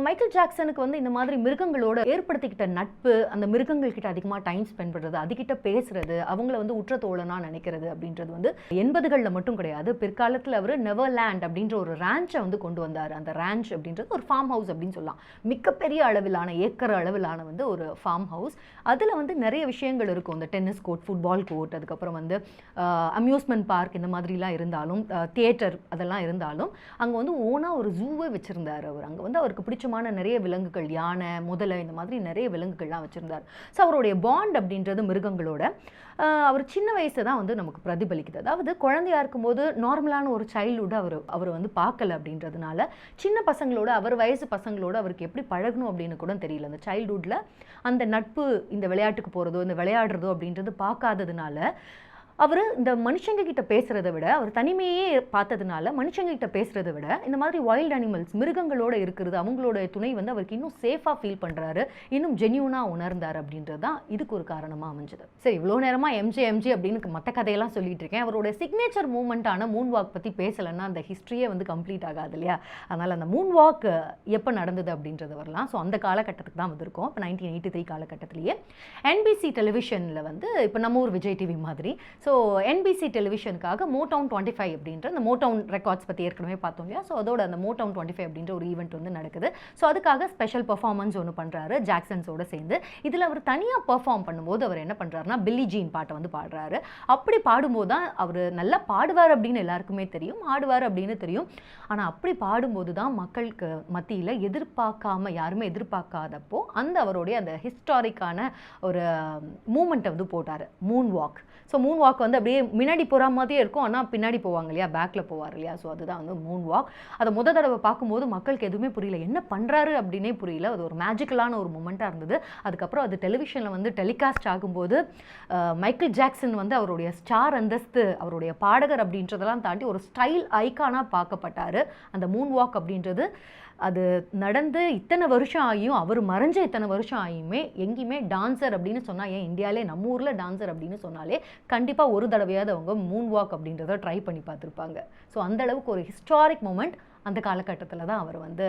மைக்கேல் ஜாக்சனுக்கு வந்து இந்த மாதிரி மிருகங்களோட ஏற்படுத்திக்கிட்ட நட்பு, அந்த மிருகங்கள் கிட்ட அதிகமாக டைம் ஸ்பெண்ட் பண்ணுறது, அதுக்கிட்ட பேசுறது, அவங்கள வந்து உற்ற தோழனாக நினைக்கிறது அப்படின்றது வந்து 80களில் மட்டும் கிடையாது. பிற்காலத்தில் அவர் நெவர்லேண்ட் அப்படின்ற ஒரு ரேஞ்சை வந்து கொண்டு வந்தார். அந்த ரேஞ்ச் அப்படின்றது ஒரு ஃபார்ம் ஹவுஸ் அப்படின்னு சொல்லலாம். மிகப்பெரிய அளவிலான, ஏக்கர் அளவிலான வந்து ஒரு ஃபார்ம் ஹவுஸ். அதில் வந்து நிறைய விஷயங்கள் இருக்கும். இந்த டென்னிஸ் கோர்ட், ஃபுட்பால் கோர்ட், அதுக்கப்புறம் வந்து அம்யூஸ்மெண்ட் பார்க், இந்த மாதிரிலாம் இருந்தாலும், தியேட்டர் அதெல்லாம் இருந்தாலும், அங்கே வந்து ஓனாக ஒரு ஜூவே வச்சுருந்தார் அவர். அங்கே வந்து அவருக்கு பிடிச்சமான நிறைய விலங்குகள், யானை, முதலை, இந்த மாதிரி நிறைய விலங்குகள்லாம் வச்சுருந்தார். ஸோ அவருடைய பாண்ட் அப்படின்றது மிருகங்களோட அவர் சின்ன வயசு தான் வந்து நமக்கு பிரதிபலிக்குது. அதாவது குழந்தையாக இருக்கும்போது நார்மலான ஒரு சைல்டுஹுட் அவர் வந்து பார்க்கல அப்படின்றதுனால சின்ன பசங்களோட, அவர் வயசு பசங்களோட அவருக்கு எப்படி பழகணும் அப்படின்னு கூட தெரியல. அந்த சைல்டுஹுட்டில் அந்த நட்பு, இந்த விளையாட்டுக்கு போகிறதோ, இந்த விளையாடுறதோ அப்படின்றது பார்க்காததுனால அவர் இந்த மனுஷங்க கிட்ட பேசுகிறத விட, அவர் தனிமையே பார்த்ததுனால மனுஷங்க கிட்ட பேசுகிறத விட இந்த மாதிரி வைல்ட் அனிமல்ஸ், மிருகங்களோட இருக்கிறது, அவங்களோட துணை வந்து அவருக்கு இன்னும் சேஃபாக ஃபீல் பண்ணுறாரு, இன்னும் ஜென்யூனாக உணர்ந்தார் அப்படின்றது தான் இதுக்கு ஒரு காரணமாக அமைஞ்சது. சரி, இவ்வளோ நேரமாக எம்ஜே அப்படின்னு மற்ற கதையெல்லாம் சொல்லிட்டு இருக்கேன். அவரோட சிக்னேச்சர் மூமெண்ட்டான மூன் வாக் பற்றி பேசலைன்னா அந்த ஹிஸ்ட்ரியே வந்து கம்ப்ளீட் ஆகாது இல்லையா? அதனால் அந்த மூன் வாக் எப்போ நடந்தது அப்படின்றது வரலாம். ஸோ அந்த காலகட்டத்துக்கு தான் வந்திருக்கோம். இப்போ 1983 காலகட்டத்திலேயே NBC டெலிவிஷனில் வந்து, இப்போ நம்ம ஊர் விஜய் டிவி மாதிரி, ஸோ NBC டெலிவிஷனுக்காக மோடவுன் 25 அப்படின்ற அந்த மோடவுன் ரெக்கார்ட்ஸ் பற்றி ஏற்கனவே பார்த்தோம் இல்லையா? ஸோ அதோட அந்த மோடவுன் 25 அப்படின்ற ஒரு ஈவெண்ட் வந்து நடக்குது. ஸோ அதுக்காக ஸ்பெஷல் பெர்ஃபார்மன்ஸ் ஒன்று பண்ணுறாரு ஜாக்சன்ஸோட சேர்ந்து. இதில் அவர் தனியாக பெர்ஃபார்ம் பண்ணும்போது அவர் என்ன பண்ணுறாருன்னா, பில்லி ஜீன் பாட்டை வந்து பாடுறாரு. அப்படி பாடும்போது தான் அவர் நல்லா பாடுவார் அப்படின்னு எல்லாருக்குமே தெரியும், ஆடுவார் அப்படின்னு தெரியும். ஆனால் அப்படி பாடும்போது தான் மக்களுக்கு மத்தியில் எதிர்பார்க்காம, யாருமே எதிர்பார்க்காதப்போ அந்த அவருடைய அந்த ஹிஸ்டாரிக்கான ஒரு மூமெண்ட்டை வந்து போட்டார், Moon walk. So Moon walk walk வந்து அப்படியே முன்னாடி போகிற மாதிரியே இருக்கும், ஆனால் பின்னாடி போவாங்க இல்லையா, பேக்கில் போவார் இல்லையா. ஸோ அதுதான் வந்து மூன் வாக். அதை முத தடவை பார்க்கும்போது மக்களுக்கு எதுவுமே புரியல, என்ன பண்ணுறாரு அப்படின்னே புரியல. அது ஒரு மேஜிக்கலான ஒரு மூமெண்ட்டாக இருந்தது. அதுக்கப்புறம் அது டெலிவிஷனில் வந்து டெலிகாஸ்ட் ஆகும்போது மைக்கேல் ஜாக்சன் வந்து அவருடைய ஸ்டார் அந்தஸ்து, அவருடைய பாடகர் அப்படின்றதெல்லாம் தாண்டி ஒரு ஸ்டைல் ஐக்கானாக பார்க்கப்பட்டார். அந்த மூன் வாக் அப்படின்றது அது நடந்து இத்தனை வருஷம் ஆகியும், அவர் மறைஞ்ச இத்தனை வருஷம் ஆகியுமே எங்கேயுமே டான்சர் அப்படின்னு சொன்னால், ஏன் இந்தியாவிலே நம்ம ஊரில் டான்சர் அப்படின்னு சொன்னாலே கண்டிப்பாக ஒரு தடவையாவது அவங்க மூன் வாக் அப்படின்றத ட்ரை பண்ணி பார்த்துருப்பாங்க. ஸோ அந்தளவுக்கு ஒரு ஹிஸ்டாரிக் மூமெண்ட் அந்த காலகட்டத்தில் தான் அவர் வந்து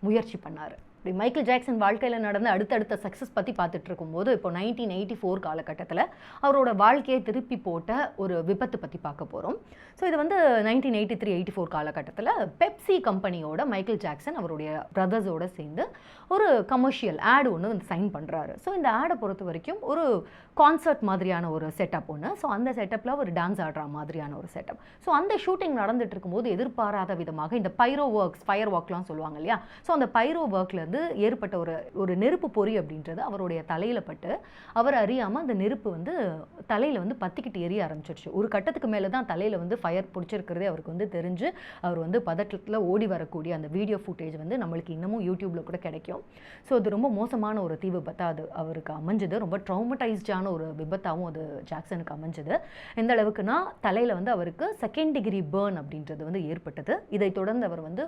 முயற்சி பண்ணார். இப்படி மைக்கேல் ஜாக்சன் வாழ்க்கையில் நடந்த அடுத்தடுத்த சக்ஸஸ் பற்றி பார்த்துட்டு இருக்கும்போது இப்போ 1984 காலகட்டத்தில் அவரோட வாழ்க்கையை திருப்பி போட்ட ஒரு விபத்து பற்றி பார்க்க போகிறோம். ஸோ இது வந்து 1983-84 காலகட்டத்தில் பெப்சி கம்பெனியோட மைக்கேல் ஜாக்சன் அவருடைய பிரதர்ஸோடு சேர்ந்து ஒரு கமர்ஷியல் ஆடு ஒன்று வந்து சைன் பண்ணுறாரு. ஸோ இந்த ஆடை பொறுத்த வரைக்கும் ஒரு கான்சர்ட் மாதிரியான ஒரு செட்டப் ஒன்று. ஸோ அந்த செட்டப்பில் ஒரு டான்ஸ் ஆடுற மாதிரியான ஒரு செட்டப். ஸோ அந்த ஷூட்டிங் நடந்துட்டு இருக்கும்போது எதிர்பாராத விதமாக இந்த பைரோ ஒர்க்ஸ், ஃபயர் ஒர்க்லாம் சொல்லுவாங்க இல்லையா. ஸோ அந்த பைரோ ஒர்க்லேருந்து ஏற்பட்ட ஒரு நெருப்பு பொறி அப்படின்றது அவருடைய தலையில் பட்டு அவர் அறியாமல் அந்த நெருப்பு வந்து தலையில் வந்து பற்றிக்கிட்டு எரிய ஆரம்பிச்சிருச்சு. ஒரு கட்டத்துக்கு மேலே தான் தலையில் வந்து ஃபயர் பிடிச்சிருக்கிறதே அவருக்கு வந்து தெரிஞ்சு அவர் வந்து பதட்டத்தில் ஓடி வரக்கூடிய அந்த வீடியோ ஃபுட்டேஜ் வந்து நம்மளுக்கு இன்னமும் யூடியூப்பில் கூட கிடைக்கும். ஸோ அது ரொம்ப மோசமான ஒரு தீ விபத்தாக அது அவருக்கு அமைஞ்சது. ரொம்ப ட்ராமடைஸ்டான ஒரு விபத்தாகவும் அது ஜாக்சனுக்கு அமைஞ்சது. எந்த அளவுக்குன்னா தலையில் வந்து அவருக்கு 2nd டிகிரி பேர்ன் அப்படின்றது வந்து ஏற்பட்டது. இதை தொடர்ந்து அவர் வந்து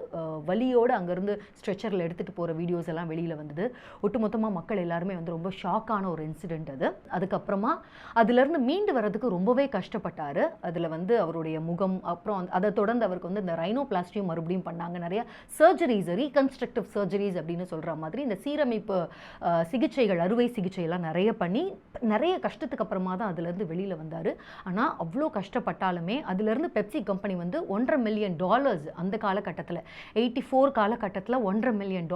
வலியோடு அங்கேருந்து ஸ்ட்ரெச்சரில் எடுத்துகிட்டு போகிற வீடியோஸ் எல்லாம் வெளியில் வந்தது. ஒட்டுமொத்தமாக மக்கள் எல்லாருமே வந்து ரொம்ப ஷாக்கான ஒரு இன்சிடென்ட் அது. அதுக்கப்புறமா அதுலேருந்து மீண்டு வர்றதுக்கு ரொம்பவே கஷ்டப்பட்டார். அதில் வந்து அவருடைய முகம், அப்புறம் அதை தொடர்ந்து அவருக்கு வந்து இந்த ரைனோபிளாஸ்டியும் மறுபடியும் பண்ணாங்க. நிறைய சர்ஜரிஸ், ரீகன்ஸ்ட்ரக்டிவ் சர்ஜரிஸ் அப்படின்னு சொல்கிற மாதிரி இந்த சீரமைப்பு சிகிச்சைகள், அறுவை சிகிச்சையெல்லாம் நிறைய பண்ணி நிறைய கஷ்டத்துக்கு அப்புறமா தான் அதுலேருந்து வெளியில் வந்தார். ஆனால் அவ்வளோ கஷ்டப்பட்டாலுமே அதுலேருந்து பெப்சி கம்பெனி வந்து $1.5 மில்லியன் அந்த காலகட்டத்தில் 84 காலகட்டத்தில் $1.5 மில்லியன்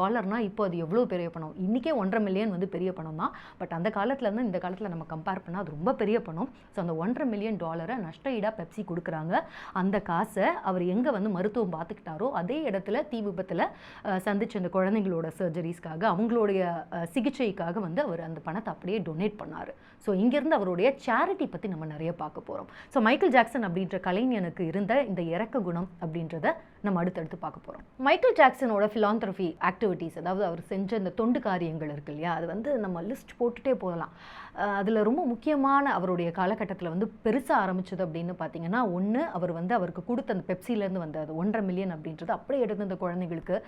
இப்போ அது எவ்வளோ பெரிய பணம். இன்றைக்கே $1.5 மில்லியன் வந்து பெரிய பணம் தான். பட் அந்த காலத்தில் இருந்து இந்த காலத்தில் நம்ம கம்பேர் பண்ணால் அது ரொம்ப பெரிய பணம். ஸோ அந்த $1.5 மில்லியன் நஷ்ட ஈடாக பெப்சி கொடுக்குறாங்க. அந்த காசை அவர் எங்கே வந்து மருத்துவம் பார்த்துக்கிட்டாரோ அதே இடத்துல தீ விபத்தில் சந்திச்ச அந்த குழந்தைங்களோட சர்ஜரிஸ்க்காக, அவங்களுடைய சிகிச்சைக்காக வந்து அவர் அந்த பணத்தை அப்படியே டொனேட் பண்ணார். ஸோ இங்கேருந்து அவருடைய சேரிட்டி பற்றி நம்ம நிறைய பார்க்க போகிறோம். ஸோ மைக்கேல் ஜாக்சன் அப்படின்ற கலைஞனுக்கு இருந்த இந்த இறக்க குணம் அப்படின்றத நம்ம அடுத்தடுத்து பார்க்க போகிறோம். மைக்கேல் ஜாக்சனோட ஃபிலாந்தரபி ஆக்டிவிட்டீஸ், அதாவது அவர் செஞ்ச இந்த தொண்டு காரியங்கள் இருக்கு இல்லையா, அது வந்து நம்ம லிஸ்ட் போட்டுகிட்டே போகலாம். அதில் ரொம்ப முக்கியமான அவருடைய காலகட்டத்தில் வந்து பெருசாக ஆரம்பிச்சது அப்படின்னு பார்த்தீங்கன்னா, ஒன்று அவர் வந்து அவருக்கு கொடுத்த அந்த பெப்சிலேருந்து வந்த அது $1.5 மில்லியன் அப்படின்றது அப்படியே எடுத்து அந்த குழந்தைங்களுக்கு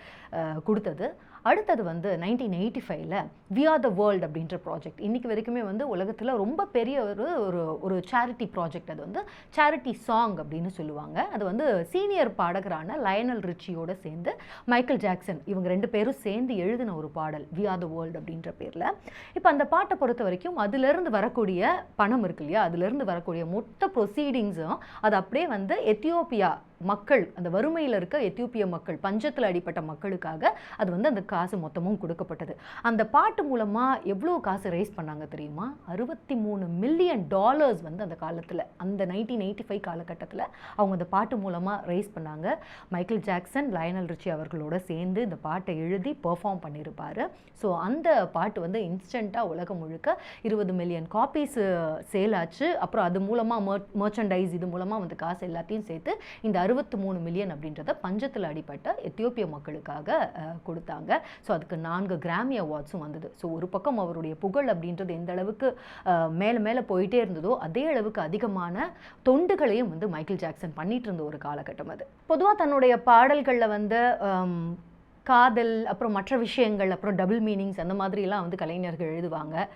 கொடுத்தது. அடுத்தது வந்து 1985 வி ஆர் த வேர்ல்டு அப்படின்ற ப்ராஜெக்ட். இன்றைக்கி வரைக்குமே வந்து உலகத்தில் ரொம்ப பெரிய ஒரு சேரிட்டி ப்ராஜெக்ட். அது வந்து சேரிட்டி சாங் அப்படின்னு சொல்லுவாங்க. அது வந்து சீனியர் பாடகரான லயனல் ரிச்சியோடு சேர்ந்து மைக்கேல் ஜாக்சன் இவங்க 2 பேரும் சேர்ந்து எழுதின ஒரு பாடல் வி ஆர் த வேர்ல்டு அப்படின்ற பேரில். இப்போ அந்த பாட்டை பொறுத்த வரைக்கும் அதிலிருந்து வரக்கூடிய பணம் இருக்கு இல்லையா, அதிலிருந்து வரக்கூடிய மொத்த ப்ரொசீடிங்ஸும் அது அப்படியே வந்து எத்தியோப்பியா மக்கள், அந்த வறுமையில் இருக்க எத்தியோப்பிய மக்கள், பஞ்சத்தில் அடிப்பட்ட மக்களுக்காக அது வந்து அந்த காசு மொத்தமும் கொடுக்கப்பட்டது. அந்த பாட்டு மூலமாக எவ்வளோ காசு ரைஸ் பண்ணாங்க தெரியுமா? $63 மில்லியன் வந்து அந்த காலத்தில், அந்த 1985 காலகட்டத்தில் அவங்க அந்த பாட்டு மூலமாக ரைஸ் பண்ணாங்க. மைக்கேல் ஜாக்சன் லயனல் ரிச்சி அவர்களோட சேர்ந்து இந்த பாட்டை எழுதி பெர்ஃபார்ம் பண்ணியிருப்பார். ஸோ அந்த பாட்டு வந்து இன்ஸ்டண்ட்டாக உலகம் முழுக்க 20 மில்லியன் காப்பீஸ் சேல் ஆச்சு. அப்புறம் அது மூலமாக மர்ச்சன்டைஸ், இது மூலமாக வந்து காசு எல்லாத்தையும் சேர்த்து இந்த 63 மில்லியன் அப்படின்றத பஞ்சத்தில் அடிப்பட்ட எத்தியோப்பிய மக்களுக்காக கொடுத்தாங்க. ஸோ அதுக்கு 4 கிராமி அவார்ட்ஸும் வந்தது. ஸோ ஒரு பக்கம் அவருடைய புகழ் அப்படின்றது எந்த அளவுக்கு மேலே மேலே போயிட்டே இருந்ததோ அதே அளவுக்கு அதிகமான தொண்டுகளையும் வந்து மைக்கேல் ஜாக்சன் பண்ணிட்டு இருந்த ஒரு காலகட்டம் அது. பொதுவாக தன்னுடைய பாடல்களில் வந்து காதல், அப்புறம் மற்ற விஷயங்கள், அப்புறம் டபுள் மீனிங்ஸ் அந்த மாதிரிலாம் வந்து கலைஞர்கள் எழுதுவாங்க.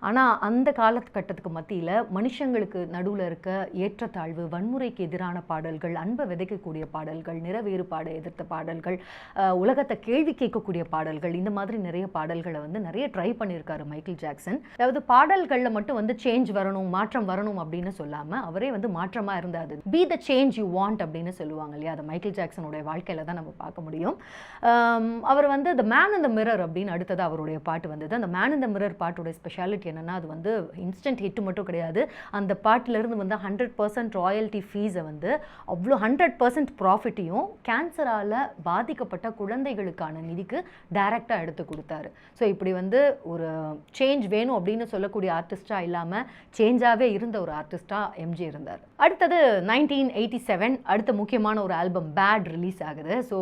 ஆனால் அந்த காலகட்டத்துக்கு மத்தியில் மனுஷங்களுக்கு நடுவில் இருக்க ஏற்றத்தாழ்வு, வன்முறைக்கு எதிரான பாடல்கள், அன்பை விதைக்கக்கூடிய பாடல்கள், நிறவேறுபாடை எதிர்த்த பாடல்கள், உலகத்தை கேள்வி கேட்கக்கூடிய பாடல்கள், இந்த மாதிரி நிறைய பாடல்களை வந்து நிறைய ட்ரை பண்ணியிருக்காரு மைக்கேல் ஜாக்சன். அதாவது பாடல்களில் மட்டும் வந்து சேஞ்ச் வரணும், மாற்றம் வரணும் அப்படின்னு சொல்லாமல் அவரே வந்து மாற்றமாக இருந்தாது. Be the change you want அப்படின்னு சொல்லுவாங்க இல்லையா, அதை மைக்கேல் ஜாக்சனுடைய வாழ்க்கையில் தான் நம்ம பார்க்க முடியும். அவர் வந்து the man in the mirror அப்படின்னு அடுத்தது அவருடைய பாட்டு வந்தது. அந்த மேன் இன் த மிரர் பாட்டோட ஸ்பெஷாலிட்டி என்னென்னா அது வந்து இன்ஸ்டன்ட் ஹிட் மட்டும் கிடையாது, அந்த பாட்டிலேருந்து வந்து 100% ராயல்ட்டி ஃபீஸை வந்து அவ்வளோ 100% ப்ராஃபிட்டையும் கேன்சரால் பாதிக்கப்பட்ட குழந்தைகளுக்கான நிதிக்கு டைரெக்டாக எடுத்து கொடுத்தாரு. ஸோ இப்படி வந்து ஒரு சேஞ்ச் வேணும் அப்படின்னு சொல்லக்கூடிய ஆர்டிஸ்டாக இல்லாமல் சேஞ்சாகவே இருந்த ஒரு ஆர்டிஸ்டாக எம்ஜி இருந்தார். அடுத்தது 1987 அடுத்த முக்கியமான ஒரு ஆல்பம் பேட் ரிலீஸ் ஆகுது. ஸோ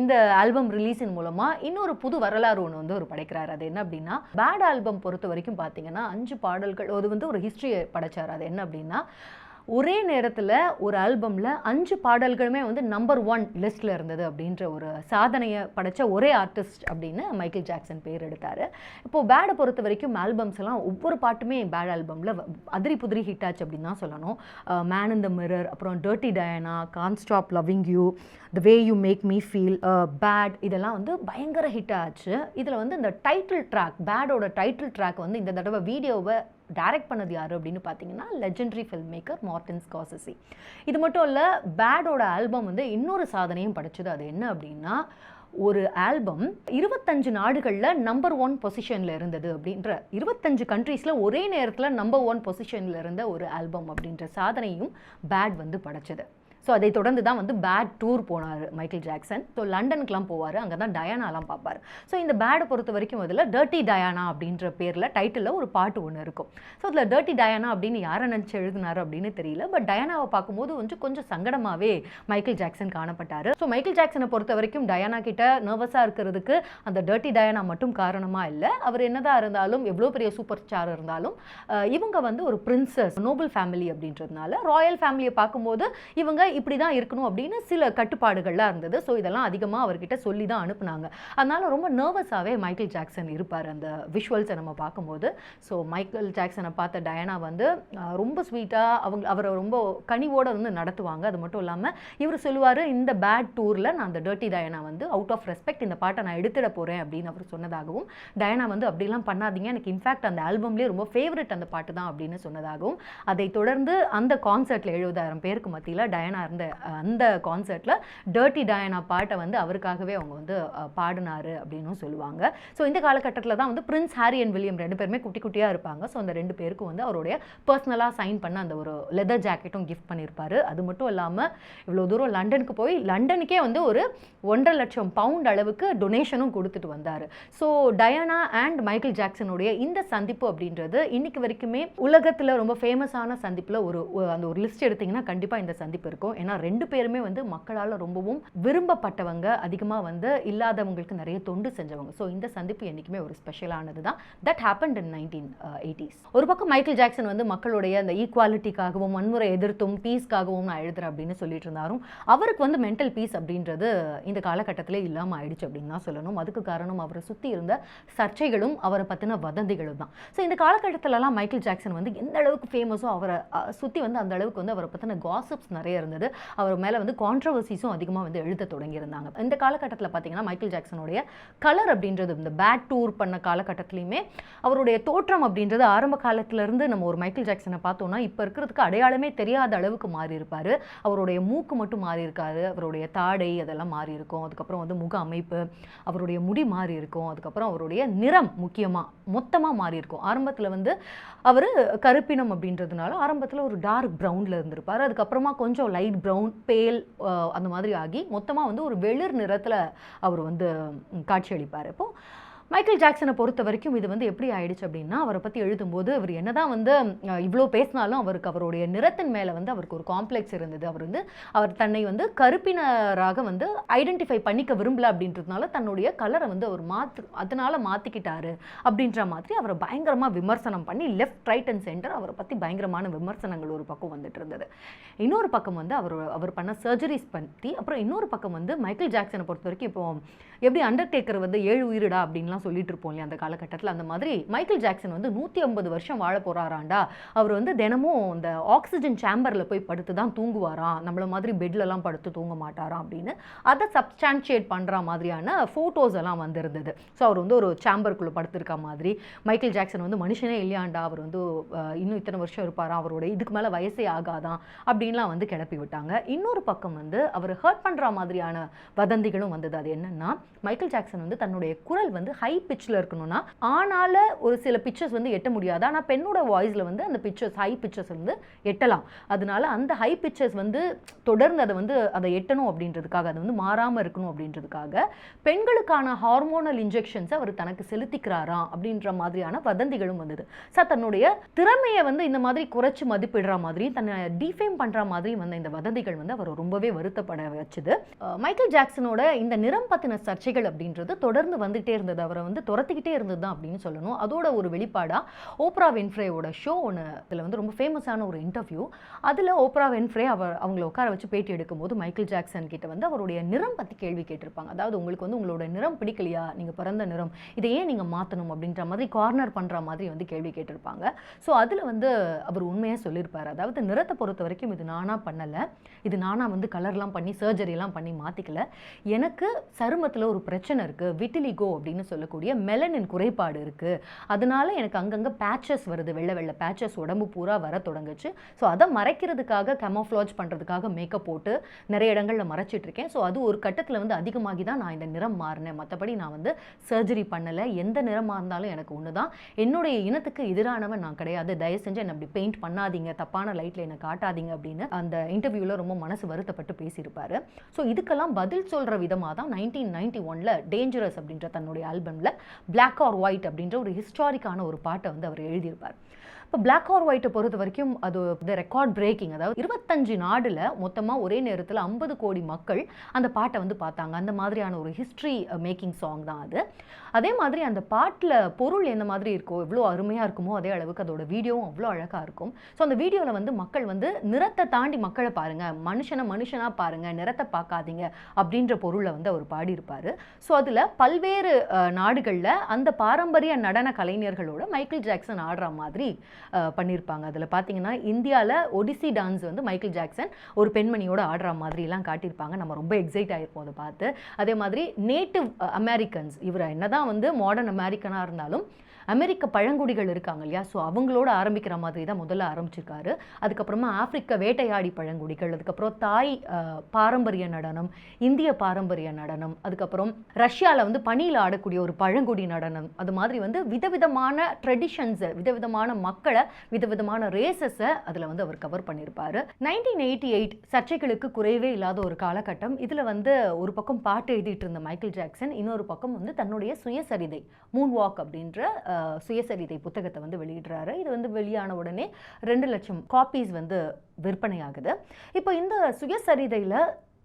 இந்த ஆல்பம் ரிலீஸின் மூலமாக இன்னொரு புது வரலாறு ஒன்று வந்து ஒரு படைக்கிறார். அது என்ன அப்படின்னா, பேட் ஆல்பம் பொறுத்த வரைக்கும் பார்த்தீங்கன்னா 5 பாடல்கள், அது வந்து ஒரு ஹிஸ்ட்ரியை படைச்சார். அது என்ன அப்படின்னா, ஒரே நேரத்தில் ஒரு ஆல்பமில் 5 பாடல்களுமே வந்து நம்பர் 1 லிஸ்ட்டில் இருந்தது அப்படின்ற ஒரு சாதனையை படைத்த ஒரே ஆர்டிஸ்ட் அப்படின்னு மைக்கேல் ஜாக்சன் பேர் எடுத்தார். இப்போது பேடை பொறுத்த வரைக்கும் ஆல்பம்ஸ் எல்லாம் ஒவ்வொரு பாட்டுமே பேட் ஆல்பமில் அதிரி புதிரி ஹிட் ஆச்சு அப்படின்னு தான் சொல்லணும். மேன் இன் த மிரர், அப்புறம் dirty Diana, can't stop loving you, the way you make me feel, bad, இதெல்லாம் வந்து பயங்கர ஹிட் ஆச்சு. இதில் வந்து இந்த டைட்டில் ட்ராக், பேடோட டைட்டில் ட்ராக் வந்து இந்த தடவை வீடியோவை டைரக்ட் பண்ணது யார் அப்படின்னு பார்த்தீங்கன்னா legendary film maker Martin Scorsese. இது மட்டும் இல்லை, பேடோட ஆல்பம் வந்து இன்னொரு சாதனையும் படைச்சது. அது என்ன அப்படின்னா, ஒரு ஆல்பம் 25 நாடுகளில் நம்பர் 1 பொசிஷனில் இருந்தது அப்படின்ற, 25 கண்ட்ரீஸில் ஒரே நேரத்தில் நம்பர் 1 பொசிஷனில் இருந்த ஒரு ஆல்பம் அப்படின்ற சாதனையும் பேட் வந்து படைச்சது. ஸோ அதை தொடர்ந்து தான் வந்து பேட் டூர் போனார் மைக்கேல் ஜாக்சன். ஸோ லண்டனுக்குலாம் போவார், அங்கே தான் டயானாலாம் பார்ப்பார். ஸோ இந்த பேடை பொறுத்த வரைக்கும் அதில் டர்ட்டி டயானா அப்படின்ற பேரில் டைட்டிலில் ஒரு பாட்டு ஒன்று இருக்கும். ஸோ அதில் டர்ட்டி டயானா அப்படின்னு யாரை நினச்சி எழுதினார் அப்படின்னு தெரியல, பட் டயானாவை பார்க்கும்போது கொஞ்சம் சங்கடமாகவே மைக்கேல் ஜாக்சன் காணப்பட்டார். ஸோ மைக்கேல் ஜாக்சனை பொறுத்த வரைக்கும் டயானா கிட்ட நர்வஸாக இருக்கிறதுக்கு அந்த டர்ட்டி டயானா மட்டும் காரணமாக இல்லை. அவர் என்னதான் இருந்தாலும், எவ்வளோ பெரிய சூப்பர் ஸ்டார் இருந்தாலும், இவங்க வந்து ஒரு பிரின்சஸ், நோபல் ஃபேமிலி அப்படின்றதுனால ராயல் ஃபேமிலியை பார்க்கும்போது இவங்க இப்படி தான் இருக்கணும் அப்படின்னு சில கட்டுப்பாடுகள்லாம் இருந்தது. ஸோ இதெல்லாம் அதிகமாக அவர்கிட்ட சொல்லி தான் அனுப்புனாங்க. அதனால ரொம்ப நர்வஸாகவே மைக்கேல் ஜாக்சன் இருப்பார் அந்த விஷுவல்ஸை நம்ம பார்க்கும்போது. ஸோ மைக்கேல் ஜாக்சனை பார்த்த டயானா வந்து ரொம்ப ஸ்வீட்டாக அவரை ரொம்ப கனிவோடு வந்து நடத்துவாங்க. அது மட்டும் இல்லாமல் இவர் சொல்லுவார், இந்த பேட் டூரில் நான் அந்த டர்ட்டி டயானா வந்து அவுட் ஆஃப் ரெஸ்பெக்ட் இந்த பாட்டை நான் எடுத்துட போகிறேன் அப்படின்னு அவர் சொன்னதாகவும், டயானா வந்து அப்படிலாம் பண்ணாதீங்க, எனக்கு இன்ஃபேக்ட் அந்த ஆல்பம்லேயே ரொம்ப ஃபேவரட் அந்த பாட்டு தான் அப்படின்னு சொன்னதாகவும், அதை தொடர்ந்து அந்த கான்சர்ட்டில் 70,000 பேருக்கு மத்தியில் டயானா இருந்த அந்த கான்சர்ட்டில் டர்ட்டி டயானா பாட்டை வந்து அவருக்காகவே அவங்க வந்து பாடினாரு அப்படின்னும் சொல்லுவாங்க. ஸோ இந்த காலகட்டத்தில் தான் வந்து பிரின்ஸ் ஹாரி அண்ட் வில்லியம் 2 பேருமே குட்டி குட்டியாக இருப்பாங்க. ஸோ அந்த 2 பேருக்கும் வந்து அவருடைய பர்சனலாக சைன் பண்ண அந்த ஒரு லெதர் ஜாக்கெட்டும் கிஃப்ட் பண்ணியிருப்பார். அது மட்டும் இல்லாமல் இவ்வளோ தூரம் லண்டனுக்கு போய் லண்டனுக்கே வந்து ஒரு 1.5 லட்சம் பவுண்ட் அளவுக்கு டொனேஷனும் கொடுத்துட்டு வந்தார். ஸோ டயானா அண்ட் மைக்கேல் ஜாக்சனுடைய இந்த சந்திப்பு அப்படின்றது இன்னைக்கு வரைக்குமே உலகத்தில் ரொம்ப ஃபேமஸான சந்திப்பில் அந்த ஒரு லிஸ்ட் எடுத்திங்கன்னா கண்டிப்பாக இந்த சந்திப்பு இருக்கும். ஏன்னா 2 பேருமே வந்து மக்களால் ரொம்பவும் விரும்பப்பட்டவங்க, அதிகமாக வந்து இல்லாதவங்களுக்கு நிறைய தொண்டு செஞ்சவங்க. ஸோ இந்த சந்திப்பு என்றைக்குமே ஒரு ஸ்பெஷலானது தான். That happened in 1980s. ஒரு பக்கம் மைக்கேல் ஜாக்சன் வந்து மக்களுடைய அந்த ஈக்குவாலிட்டிக்காகவும் வன்முறை எதிர்த்தும் பீஸ்க்காகவும் நான் எழுதுறேன் அப்படின்னு சொல்லிட்டு இருந்தாரும். அவருக்கு வந்து மென்டல் பீஸ் அப்படின்றது இந்த காலகட்டத்திலே இல்லாமல் ஆயிடுச்சு அப்படின்னு தான் சொல்லணும். அதுக்கு காரணம் அவரை சுற்றி இருந்த சர்ச்சைகளும் அவரை பற்றின வதந்திகளும் தான். ஸோ இந்த காலகட்டத்திலலாம் மைக்கேல் ஜாக்சன் வந்து எந்த அளவுக்கு ஃபேமஸோ அவரை சுற்றி வந்து அந்த அளவுக்கு வந்து அவரை பற்றின காசிப்ஸ் நிறைய இருந்தது. அவர் மேலே வந்து கான்ட்ரவர்சிஸும் அதிகமாக வந்து எழுத தொடங்கியிருந்தாங்க. இந்த காலகட்டத்தில் பார்த்தீங்கன்னா மைக்கேல் ஜாக்சனுடைய கலர் அப்படின்றது இந்த பேட் டூர் பண்ண காலகட்டத்திலையுமே அவருடைய தோற்றம் அப்படின்றது ஆரம்ப காலத்திலேருந்து நம்ம ஒரு மைக்கேல் ஜாக்சனை பார்த்தோம்னா இப்போ இருக்கிறதுக்கு அடையாளமே தெரியாத அளவுக்கு மாறி இருப்பார். அவருடைய மூக்கு மட்டும் மாறி இருக்காது, அவருடைய தாடை அதெல்லாம் மாறி இருக்கும். அதுக்கப்புறம் வந்து முக அமைப்பு, அவருடைய முடி மாறி இருக்கும். அதுக்கப்புறம் அவருடைய நிறம் மொத்தமாக மாறி இருக்கும். ஆரம்பத்தில் வந்து அவர் கருப்பினம் அப்படின்றதுனால ஆரம்பத்தில் ஒரு டார்க் ப்ரௌனில் இருந்திருப்பார். அதுக்கப்புறமா கொஞ்சம் லைட் ப்ரௌன், பேல் அந்த மாதிரி ஆகி மொத்தமாக வந்து ஒரு வெளிர் நிறத்தில் அவர் வந்து காட்சியளிப்பார். இப்போது மைக்கேல் ஜாக்சனை பொறுத்த வரைக்கும் இது வந்து எப்படி ஆயிடுச்சு அப்படின்னா, அவரை பற்றி எழுதும்போது அவர் என்னதான் வந்து இவ்வளோ பேசினாலும் அவருடைய நிறத்தின் மேலே வந்து அவருக்கு ஒரு காம்ப்ளெக்ஸ் இருந்தது. அவர் தன்னை வந்து கருப்பினராக வந்து ஐடென்டிஃபை பண்ணிக்க விரும்பல அப்படின்றதுனால தன்னுடைய கலரை வந்து அவர் அதனால் மாற்றிக்கிட்டாரு அப்படின்ற மாதிரி அவரை பயங்கரமாக விமர்சனம் பண்ணி லெஃப்ட், ரைட் அண்ட் சென்டர் அவரை பற்றி பயங்கரமான விமர்சனங்கள் ஒரு பக்கம் வந்துட்டு இருந்தது. இன்னொரு பக்கம் வந்து அவர் பண்ண சர்ஜரிஸ் பற்றி, அப்புறம் இன்னொரு பக்கம் வந்து மைக்கேல் ஜாக்சனை பொறுத்த வரைக்கும் இப்போ எப்படி அண்டர்டேக்கர் வந்து 7 உயிரிடா அப்படின்லாம் சொல்லிட்டு இருப்போம் இல்லையா அந்த காலகட்டத்தில், அந்த மாதிரி மைக்கேல் ஜாக்சன் வந்து 150 வருஷம் வாழ போறாராண்டா. அவர் வந்து தினமும் இந்த ஆக்சிஜன் சேம்பரில் போய் படுத்து தான் தூங்குவாராம், நம்மள மாதிரி பெட்லலாம் படுத்து தூங்க மாட்டாராம் அப்படின்னு அதை சப்ஸ்டான்ஷியேட் பண்ணுற மாதிரியான ஃபோட்டோஸ் எல்லாம் வந்திருந்தது. ஸோ அவர் வந்து ஒரு சேம்பருக்குள்ளே படுத்திருக்க மாதிரி, மைக்கேல் ஜாக்சன் வந்து மனுஷனே இல்லையாண்டா, அவர் வந்து இன்னும் இத்தனை வருஷம் இருப்பாராம், அவரோட இதுக்கு மேலே வயசே ஆகாதான் அப்படின்லாம் வந்து கிளப்பி விட்டாங்க. இன்னொரு பக்கம் வந்து அவர் ஹர்ட் பண்ணுற மாதிரியான வதந்திகளும் வந்தது. அது என்னன்னா, மைக்கேல் ஜாக்சன் வந்து தன்னுடைய குரல் வந்து ஹை பிச்சில் இருக்கணும்னா ஆனால ஒரு சில பிச்சர்ஸ் வந்து எட்ட முடியாது, ஆனால் பெண்ணோட வாய்ஸில் வந்து அந்த பிச்சர்ஸ் ஹை பிச்சர்ஸ் வந்து எட்டலாம். அதனால அந்த ஹை பிச்சர்ஸ் வந்து தொடர்ந்து அதை எட்டணும் அப்படின்றதுக்காக, அது வந்து மாறாமல் இருக்கணும் அப்படின்றதுக்காக பெண்களுக்கான ஹார்மோனல் இன்ஜெக்ஷன்ஸ் அவர் தனக்கு செலுத்திக்கிறாராம் அப்படின்ற மாதிரியான வதந்திகளும் வந்தது. சார் தன்னுடைய திறமையை வந்து இந்த மாதிரி குறைச்சி மதிப்பிடுற மாதிரி, தன்னை டிஃபேம் பண்ற மாதிரி வந்த இந்த வதந்திகள் வந்து அவர் ரொம்பவே வருத்தப்பட வச்சுது. மைக்கேல் ஜாக்சனோட இந்த நிறம் பத்தின சர்ச்சைகள் அப்படின்றது தொடர்ந்து வந்துட்டே இருந்தது, அவரை வந்து துரத்திக்கிட்டே இருந்தது தான் அப்படின்னு சொல்லணும். அதோட ஒரு வெளிப்பாடா ஓப்ரா வின்ஃப்ரேயோட ஷோ ஒன்று, அதில் வந்து ரொம்ப ஃபேமஸான ஒரு இன்டர்வியூ, அதில் ஓப்ரா வின்ஃப்ரே அவங்கள உட்கார வச்சு பேட்டி எடுக்கும்போது மைக்கேல் ஜாக்சன் கிட்ட வந்து அவருடைய நிறம் பற்றி கேள்வி கேட்டிருப்பாங்க. அதாவது உங்களுக்கு வந்து உங்களோட நிறம் பிடிக்கலையா, நீங்கள் பிறந்த நிறம், இதை ஏன் நீங்கள் மாற்றணும் அப்படின்ற மாதிரி கார்னர் பண்ணுற மாதிரி வந்து கேள்வி கேட்டிருப்பாங்க. ஸோ அதில் வந்து அவர் உண்மையாக சொல்லியிருப்பார். அதாவது நிறத்தை பொறுத்த வரைக்கும் இது நானாக பண்ணலை, இது நானாக வந்து கலர்லாம் பண்ணி சர்ஜரிலாம் பண்ணி மாற்றிக்கல, எனக்கு சருமத்தில் ஒரு பிரச்சனை இருக்குது, விட்டிலிகோ அப்படின்னு சொல்லக்கூடிய மெலனின் குறைபாடு இருக்குது, அதனால எனக்கு அங்கங்கே பேச்சஸ் வருது, வெள்ளை வெள்ளை பேச்சஸ் உடம்பு பூரா வர தொடங்குச்சு. ஸோ அதை மறைக்கிறதுக்காக கெமோஃப்ளாஜ் பண்ணுறதுக்காக மேக்கப் போட்டு நிறைய இடங்களில் மறைச்சிட்டு இருக்கேன். ஸோ அது ஒரு கட்டத்தில் வந்து அதிகமாகி தான் நான் இந்த நிறம் மாறினேன், மற்றபடி நான் வந்து சர்ஜரி பண்ணலை, எந்த நிறமாக இருந்தாலும் எனக்கு ஒன்று தான், என்னுடைய இனத்துக்கு எதிரானவன் நான் கிடையாது, தயவு செஞ்சு என்னை அப்படி பெயிண்ட் பண்ணாதீங்க, தப்பான லைட்டில் என்னை காட்டாதீங்க அப்படின்னு அந்த இன்டர்வியூவில் ரொம்ப மனசு வருத்தப்பட்டு பேசியிருப்பாரு. ஸோ இதுக்கெல்லாம் பதில் சொல்கிற விதமாக தான் 1991 டேஞ்சரஸ் அப்படின்ற தன்னுடைய ஆல்பமில் பிளாக் ஆர் ஒயிட் அப்படின்ற ஒரு ஹிஸ்டாரிக்கான ஒரு பாட்டை வந்து அவர் எழுதியிருப்பார். இப்போ பிளாக் ஆர் ஒயிட்டை பொறுத்த வரைக்கும் அது ரெக்கார்ட் பிரேக்கிங், அதாவது 25 நாடுல மொத்தமாக ஒரே நேரத்தில் 50 கோடி மக்கள் அந்த பாட்டை வந்து பார்த்தாங்க. அந்த மாதிரியான ஒரு ஹிஸ்ட்ரி மேக்கிங் சாங் தான் அது. அதே மாதிரி அந்த பாட்டில் பொருள் எந்த மாதிரி இருக்கோ, எவ்வளோ அருமையாக இருக்குமோ அதே அளவுக்கு அதோட வீடியோவும் அவ்வளோ அழகாக இருக்கும். ஸோ அந்த வீடியோவில் வந்து மக்கள் வந்து நிறத்தை தாண்டி மக்களை பாருங்கள், மனுஷனாக பாருங்கள், நிறத்தை பார்க்காதீங்க அப்படின்ற பொருளை வந்து அவர் பாடியிருப்பார். ஸோ அதில் பல்வேறு நாடுகளில் அந்த பாரம்பரிய நடன கலைஞர்களோட மைக்கேல் ஜாக்சன் ஆடுற மாதிரி பண்ணியிருப்பாங்க. அதில் பார்த்தீங்கன்னா இந்தியாவில் ஒடிசி டான்ஸ் வந்து மைக்கேல் ஜாக்சன் ஒரு பெண்மணியோட ஆடுற மாதிரிலாம் காட்டியிருப்பாங்க. நம்ம ரொம்ப எக்ஸைட் ஆகிருப்போம் அதை பார்த்து. அதே மாதிரி நேட்டிவ் அமெரிக்கன்ஸ், இவர் என்னதான் வந்து மாடர்ன் அமெரிக்கனாக இருந்தாலும் அமெரிக்க பழங்குடிகள் இருக்காங்க இல்லையா, ஸோ அவங்களோட ஆரம்பிக்கிற மாதிரி தான் முதல்ல ஆரம்பிச்சிருக்காரு. அதுக்கப்புறமா ஆப்பிரிக்க வேட்டையாடி பழங்குடிகள், அதுக்கப்புறம் தாய் பாரம்பரிய நடனம், இந்திய பாரம்பரிய நடனம், அதுக்கப்புறம் ரஷ்யாவில் வந்து பனியில் ஆடக்கூடிய ஒரு பழங்குடி நடனம், அது மாதிரி வந்து விதவிதமான ட்ரெடிஷன்ஸை, விதவிதமான மக்களை, விதவிதமான ரேசஸை அதில் வந்து அவர் கவர் பண்ணியிருப்பார். 1988 சர்ச்சைகளுக்கு குறைவே இல்லாத ஒரு காலகட்டம். இதில் வந்து ஒரு பக்கம் பாட்டு எழுதிட்டு இருந்த மைக்கேல் ஜாக்சன், இன்னொரு பக்கம் வந்து தன்னுடைய சுயசரிதை மூன் வாக் அப்படின்ற சுயசரிதை புத்தகத்தை வந்து வெளியிடுறாரு. இது வந்து வெளியான உடனே 2 லட்சம் காப்பீஸ் வந்து விற்பனை ஆகுது. இப்போ இந்த சுயசரிதையில்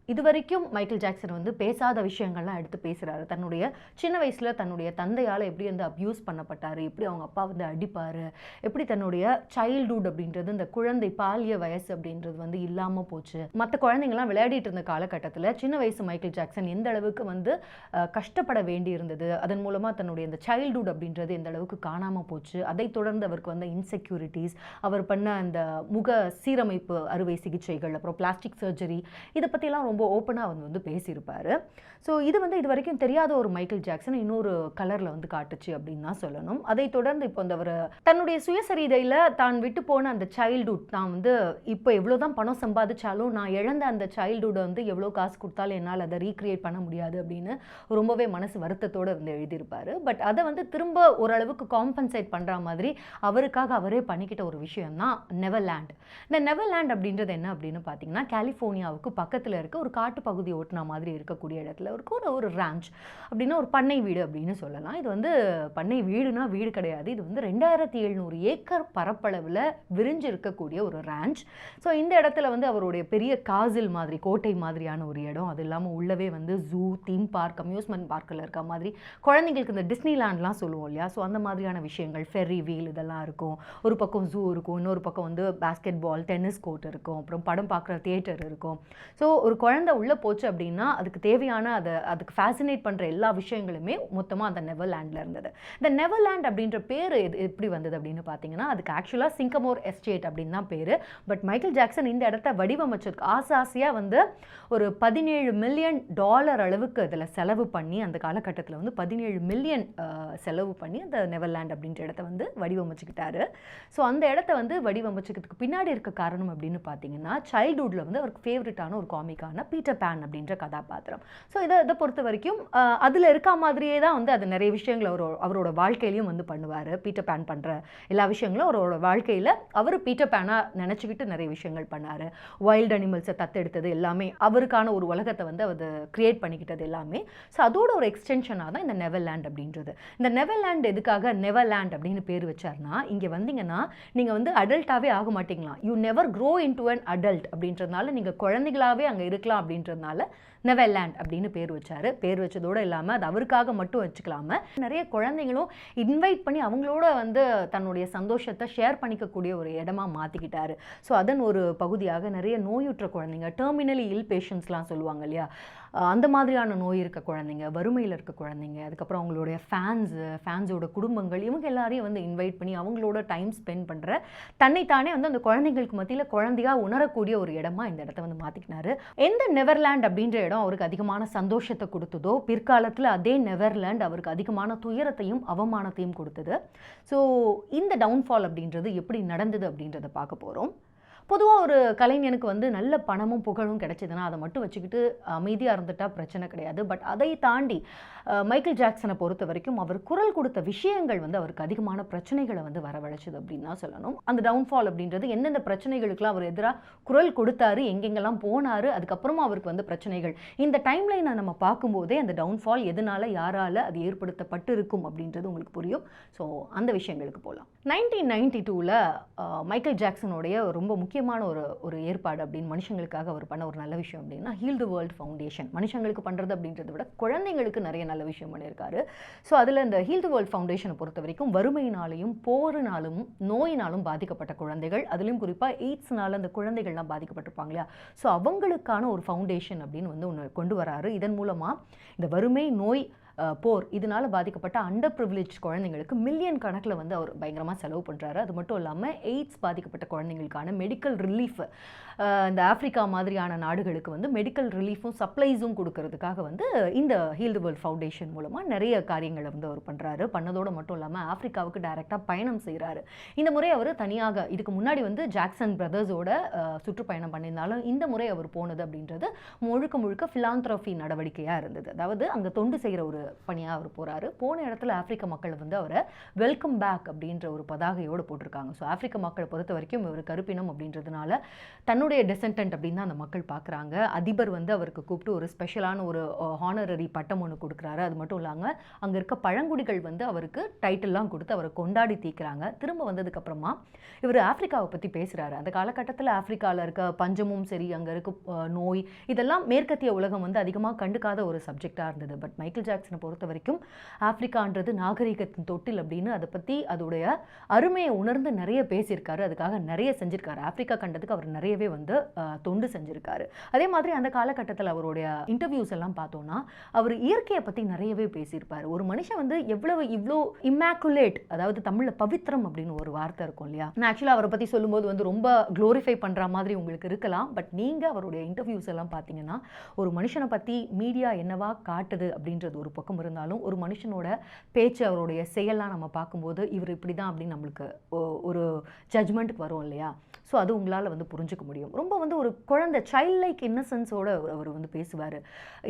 இதுவரைக்கும் மைக்கேல் ஜாக்சன் வந்து பேசாத விஷயங்கள்லாம் எடுத்து பேசுகிறாரு. தன்னுடைய சின்ன வயசில் தன்னுடைய தந்தையால் எப்படி வந்து அப்யூஸ் பண்ணப்பட்டார், எப்படி அவங்க அப்பா வந்து அடிப்பார், எப்படி தன்னுடைய சைல்டுஹுட் அப்படின்றது, இந்த குழந்தை பாலிய வயசு அப்படின்றது வந்து இல்லாமல் போச்சு, மற்ற குழந்தைங்கள்லாம் விளையாடிட்டு இருந்த காலகட்டத்தில் சின்ன வயசு மைக்கேல் ஜாக்சன் எந்த அளவுக்கு வந்து கஷ்டப்பட வேண்டி இருந்தது, அதன் மூலமாக தன்னுடைய இந்த சைல்டுஹுட் அப்படின்றது எந்த அளவுக்கு காணாமல் போச்சு, அதை தொடர்ந்து அவருக்கு வந்து இன்செக்யூரிட்டிஸ், அவர் பண்ண அந்த முக சீரமைப்பு அறுவை சிகிச்சைகள், அப்புறம் பிளாஸ்டிக் சர்ஜரி, இதை பற்றிலாம் ரொம்ப ஓப்பனாக வந்து பேசியிருப்பார். ஸோ இது வந்து இது வரைக்கும் தெரியாத ஒரு மைக்கேல் ஜாக்சன் இன்னொரு கலரில் வந்து காட்டுச்சு அப்படின்னு தான் சொல்லணும். அதை தொடர்ந்து இப்போ அந்த அவர் தன்னுடைய சுயசரிதையில் தான் விட்டு போன அந்த சைல்டுஹுட், தான் வந்து இப்போ எவ்வளோ தான் பணம் சம்பாதிச்சாலும் நான் இழந்த அந்த சைல்டுஹுட்டை வந்து எவ்வளோ காசு கொடுத்தாலும் என்னால் அதை ரீக்ரியேட் பண்ண முடியாது அப்படின்னு ரொம்பவே மனசு வருத்தத்தோடு வந்து எழுதியிருப்பார். பட் அதை வந்து திரும்ப ஓரளவுக்கு காம்பன்சேட் பண்ணுற மாதிரி அவருக்காக அவரே பண்ணிக்கிட்ட ஒரு விஷயம் தான் நெவர்லேண்ட். இந்த நெவர்லேண்ட் அப்படின்றது என்ன அப்படின்னு பார்த்தீங்கன்னா, கலிஃபோர்னியாவுக்கு பக்கத்தில் இருக்க ஒரு காட்டு பகுதி ஓட்டுன மாதிரி இருக்கக்கூடிய இடத்துல ஒரு ரேஞ்ச் அப்படின்னா ஒரு பண்ணை வீடு அப்படின்னு சொல்லலாம். இது வந்து பண்ணை வீடுனா வீடு கிடையாது, இது வந்து 2700 ஏக்கர் பரப்பளவில் விரிஞ்சு இருக்கக்கூடிய ஒரு ரேஞ்ச். ஸோ இந்த இடத்துல வந்து அவருடைய பெரிய காசில் மாதிரி கோட்டை மாதிரியான ஒரு இடம், அது இல்லாமல் உள்ளவே வந்து ஜூ, தீம் பார்க், அம்யூஸ்மெண்ட் பார்க்கில் இருக்க மாதிரி குழந்தைங்களுக்கு இந்த டிஸ்னிலேண்ட்லாம் சொல்லுவோம் இல்லையா, ஸோ அந்த மாதிரியான விஷயங்கள், ஃபெர்ரி வீல் இதெல்லாம் இருக்கும். ஒரு பக்கம் ஜூ இருக்கும், இன்னொரு பக்கம் வந்து பாஸ்கெட் பால், டென்னிஸ் கோர்ட் இருக்கும், அப்புறம் படம் பார்க்குற தியேட்டர் இருக்கும். ஸோ ஒரு குழந்தை உள்ளே போச்சு அப்படின்னா அதுக்கு தேவையான அதுக்கு ஃபேசினேட் பண்ணுற எல்லா விஷயங்களுமே மொத்தமாக அந்த நெவர்லேண்டில் இருந்தது. இந்த நெவர்லேண்ட் அப்படின்ற பேர் எப்படி வந்தது அப்படின்னு பார்த்தீங்கன்னா, அதுக்கு ஆக்சுவலாக சிங்கமோர் எஸ்டேட் அப்படின்னு தான் பேர். பட் மைக்கேல் ஜாக்சன் இந்த இடத்த வடிவமைச்சதுக்கு ஆசாசியாக வந்து ஒரு $17 மில்லியன் அளவுக்கு இதில் செலவு பண்ணி, அந்த காலகட்டத்தில் வந்து 17 மில்லியன் செலவு பண்ணி அந்த நெவர்லேண்ட் அப்படின்ற இடத்த வந்து வடிவமைச்சுக்கிட்டாரு. ஸோ அந்த இடத்த வந்து வடிவமைச்சுக்கிறதுக்கு பின்னாடி இருக்க காரணம் அப்படின்னு பார்த்தீங்கன்னா, சைல்டுஹுட்டில் வந்து அவருக்கு ஃபேவரட்டான ஒரு காமிக்கான தான் பீட்டர் பேன் அப்படின்ற கதாபாத்திரம். ஸோ இதை பொறுத்த வரைக்கும் அதில் இருக்க மாதிரியே தான் வந்து அது நிறைய விஷயங்கள் அவரோட வாழ்க்கையிலையும் வந்து பண்ணுவார். பீட்டர் பேன் பண்ணுற எல்லா விஷயங்களும் அவரோட வாழ்க்கையில் அவர் பீட்டர் பேனாக நினச்சிக்கிட்டு நிறைய விஷயங்கள் பண்ணார். வைல்டு அனிமல்ஸை தத்தெடுத்தது எல்லாமே, அவருக்கான ஒரு உலகத்தை வந்து அவர் கிரியேட் பண்ணிக்கிட்டது எல்லாமே. ஸோ அதோட ஒரு எக்ஸ்டென்ஷனாக தான் இந்த நெவர்லேண்ட் அப்படின்றது. இந்த நெவர்லேண்ட் எதுக்காக நெவர்லேண்ட் அப்படின்னு பேர் வச்சார்னா, இங்கே வந்தீங்கன்னா நீங்கள் வந்து அடல்ட்டாகவே ஆக மாட்டீங்களாம். You never grow into an adult அப்படின்றதுனால நீங்கள் குழந்தைகளாகவே அங்கே இருக்கலாம் அப்படின்றதுனால நெவர்லேண்ட் அப்படின்னு பேர் வச்சார். பேர் வச்சதோடு இல்லாமல் அது அவருக்காக மட்டும் வச்சுக்கலாம நிறைய குழந்தைங்களும் இன்வைட் பண்ணி அவங்களோட வந்து தன்னுடைய சந்தோஷத்தை ஷேர் பண்ணிக்கக்கூடிய ஒரு இடமா மாற்றிக்கிட்டாரு. ஸோ அதன் ஒரு பகுதியாக நிறைய நோயுற்ற குழந்தைங்க, டெர்மினலி இல் பேஷண்ட்ஸ்லாம் சொல்லுவாங்க இல்லையா, அந்த மாதிரியான நோய் இருக்க குழந்தைங்க, வறுமையில் இருக்க குழந்தைங்க, அதுக்கப்புறம் அவங்களுடைய ஃபேன்ஸோட குடும்பங்கள், இவங்க எல்லாரையும் வந்து இன்வைட் பண்ணி அவங்களோட டைம் ஸ்பெண்ட் பண்ணுற, தன்னைத்தானே வந்து அந்த குழந்தைங்களுக்கு மத்தியில் குழந்தையாக உணரக்கூடிய ஒரு இடமா இந்த இடத்த வந்து மாற்றிக்கினாரு. எந்த நெவர்லேண்ட் அப்படின்ற இடம் அவருக்கு அதிகமான சந்தோஷத்தை கொடுத்ததோ, பிற்காலத்தில் அதே நெவர்லேண்ட் அவருக்கு அதிகமான துயரத்தையும் அவமானத்தையும் கொடுத்தது. ஸோ இந்த டவுன்ஃபால் அப்படின்றது எப்படி நடந்தது அப்படின்றத பார்க்க போகிறோம். பொதுவாக ஒரு கலைஞனுக்கு வந்து நல்ல பணமும் புகழும் கிடைச்சதுன்னா அதை மட்டும் வச்சுக்கிட்டு அமைதியாக இருந்துட்டா பிரச்சனை கிடையாது. பட் அதை தாண்டி மைக்கேல் ஜாக்சனை பொறுத்த வரைக்கும் அவர் குரல் கொடுத்த விஷயங்கள் வந்து அவருக்கு அதிகமான பிரச்சனைகளை வந்து வரவழைச்சது அப்படின்னு தான் சொல்லணும். அந்த டவுன்ஃபால் அப்படின்றது எந்தெந்த பிரச்சனைகளுக்கெல்லாம் அவர் எதிராக குரல் கொடுத்தாரு, எங்கெங்கெல்லாம் போனார், அதுக்கப்புறமா அவருக்கு வந்து பிரச்சனைகள், இந்த டைம்லைனை நம்ம பார்க்கும்போதே அந்த டவுன்ஃபால் எதனால யாரால் அது ஏற்படுத்தப்பட்டு இருக்கும் அப்படின்றது உங்களுக்கு புரியும். ஸோ அந்த விஷயங்களுக்கு போகலாம். 1992 மைக்கேல் ஜாக்சனுடைய ரொம்ப முக்கியமான ஒரு ஏற்பாடு அப்படின்னு மனுஷங்களுக்காக அவர் பண்ண ஒரு நல்ல விஷயம் அப்படின்னா ஹீல் தி வேர்ல்ட் ஃபவுண்டேஷன். மனுஷங்களுக்கு பண்ணுறது அப்படின்றத விட குழந்தைங்களுக்கு நிறைய நல்ல விஷயம் பண்ணியிருக்காரு. ஸோ அதில் இந்த ஹீல் தி வேர்ல்ட் ஃபவுண்டேஷனை பொறுத்த வரைக்கும் வறுமையினாலையும் போரினாலும் நோயினாலும் பாதிக்கப்பட்ட குழந்தைகள், அதுலேயும் குறிப்பாக எய்ட்ஸ்னால அந்த குழந்தைகள்லாம் பாதிக்கப்பட்டிருப்பாங்க இல்லையா, ஸோ அவங்களுக்கான ஒரு ஃபவுண்டேஷன் அப்படின்னு வந்து ஒன்று கொண்டு வராரு. இதன் மூலமாக இந்த வறுமை, நோய், போர் இதனால் பாதிக்கப்பட்ட அண்டர் ப்ரிவிலேஜ் குழந்தைங்களுக்கு மில்லியன் கணக்கில் வந்து அவர் பயங்கரமாக செலவு பண்ணுறாரு. அது மட்டும் இல்லாமல் எய்ட்ஸ் பாதிக்கப்பட்ட குழந்தைங்களுக்கான மெடிக்கல் ரிலீஃப், இந்த ஆஃப்ரிக்கா மாதிரியான நாடுகளுக்கு வந்து மெடிக்கல் ரிலீஃபும் சப்ளைஸும் கொடுக்கறதுக்காக வந்து இந்த ஹீல் தி வேர்ல்ட் ஃபவுண்டேஷன் மூலமாக நிறைய காரியங்களை வந்து அவர் பண்ணுறாரு. பண்ணதோடு மட்டும் இல்லாமல் ஆஃப்ரிக்காவுக்கு டைரெக்டாக பயணம் செய்கிறாரு. இந்த முறை அவர் தனியாக, இதுக்கு முன்னாடி வந்து ஜாக்சன் பிரதர்ஸோட சுற்றுப்பயணம் பண்ணியிருந்தாலும் இந்த முறை அவர் போனது அப்படின்றது முழுக்க முழுக்க ஃபிலாந்த்ரஃபி நடவடிக்கையாக இருந்தது. அதாவது அங்கே தொண்டு செய்கிற ஒரு பணியாக அவர் போகிறாரு. போன இடத்துல ஆப்பிரிக்க மக்கள் வந்து அவரை வெல்கம் பேக் அப்படின்ற ஒரு பதாகையோடு போட்டிருக்காங்க. ஸோ ஆப்பிரிக்க மக்களை பொறுத்த வரைக்கும் இவர் கருப்பினம் அப்படின்றதுனால தன்னுடைய டெசன்டன்ட் அப்படின்னு தான் அந்த மக்கள் பார்க்குறாங்க. அதிபர் வந்து அவருக்கு கூப்பிட்டு ஒரு ஸ்பெஷலான ஒரு ஹானரரி பட்டம் ஒன்று கொடுக்குறாரு. அது மட்டும் இல்லாமல் அங்கே இருக்க பழங்குடிகள் வந்து அவருக்கு டைட்டில்லாம் கொடுத்து அவரை கொண்டாடி தீக்கிறாங்க. திரும்ப வந்ததுக்கப்புறமா இவர் ஆப்பிரிக்காவை பற்றி பேசுகிறாரு. அந்த காலகட்டத்தில் ஆப்பிரிக்காவில் இருக்க பஞ்சமும் சரி, அங்கே இருக்க நோய், இதெல்லாம் மேற்கத்திய உலகம் வந்து அதிகமாக கண்டுக்காத ஒரு சப்ஜெக்டாக இருந்தது. பட் மைக்கேல் ஜாக்சனை பொறுத்த வரைக்கும் ஆப்பிரிக்கான்றது நாகரிகத்தின் தொட்டில் அப்படின்னு அதை பற்றி அதோடைய அருமையை உணர்ந்து நிறைய பேசியிருக்காரு. அதுக்காக நிறைய செஞ்சிருக்காரு. ஆப்பிரிக்கா கண்டத்துக்கு அவர் நிறையவே வந்து தொண்டு செஞ்சிருக்காரு. அதே மாதிரி அந்த காலகட்டத்தில் அவருடைய இன்டர்வியூஸ் எல்லாம் பார்த்தோம்னா அவர் இயற்கையை பற்றி நிறையவே பேசியிருப்பார். ஒரு மனுஷன் வந்து இவ்வளோ இம்மாக்குலேட், அதாவது தமிழில் பவித்திரம் அப்படின்னு ஒரு வார்த்தை இருக்கும் இல்லையா, நான் ஆக்சுவலாக அவரை பற்றி சொல்லும்போது வந்து ரொம்ப க்ளோரிஃபை பண்ணுற மாதிரி உங்களுக்கு இருக்கலாம். பட் நீங்கள் அவருடைய இன்டர்வியூஸ் எல்லாம் பார்த்தீங்கன்னா ஒரு மனுஷனை பற்றி மீடியா என்னவா காட்டுது அப்படின்றது ஒரு பக்கம் இருந்தாலும் ஒரு மனுஷனோட பேச்சு, அவருடைய செயலாம் நம்ம பார்க்கும்போது இவர் இப்படி தான் அப்படின்னு நம்மளுக்கு ஒரு ஜட்ஜ்மெண்ட்டுக்கு வரும் இல்லையா. ஸோ அது உங்களால் வந்து புரிஞ்சுக்க முடியும். ரொம்ப வந்து ஒரு குழந்தை சைல்ட் லைக் இன்னசென்ஸோடு அவர் வந்து பேசுவார்.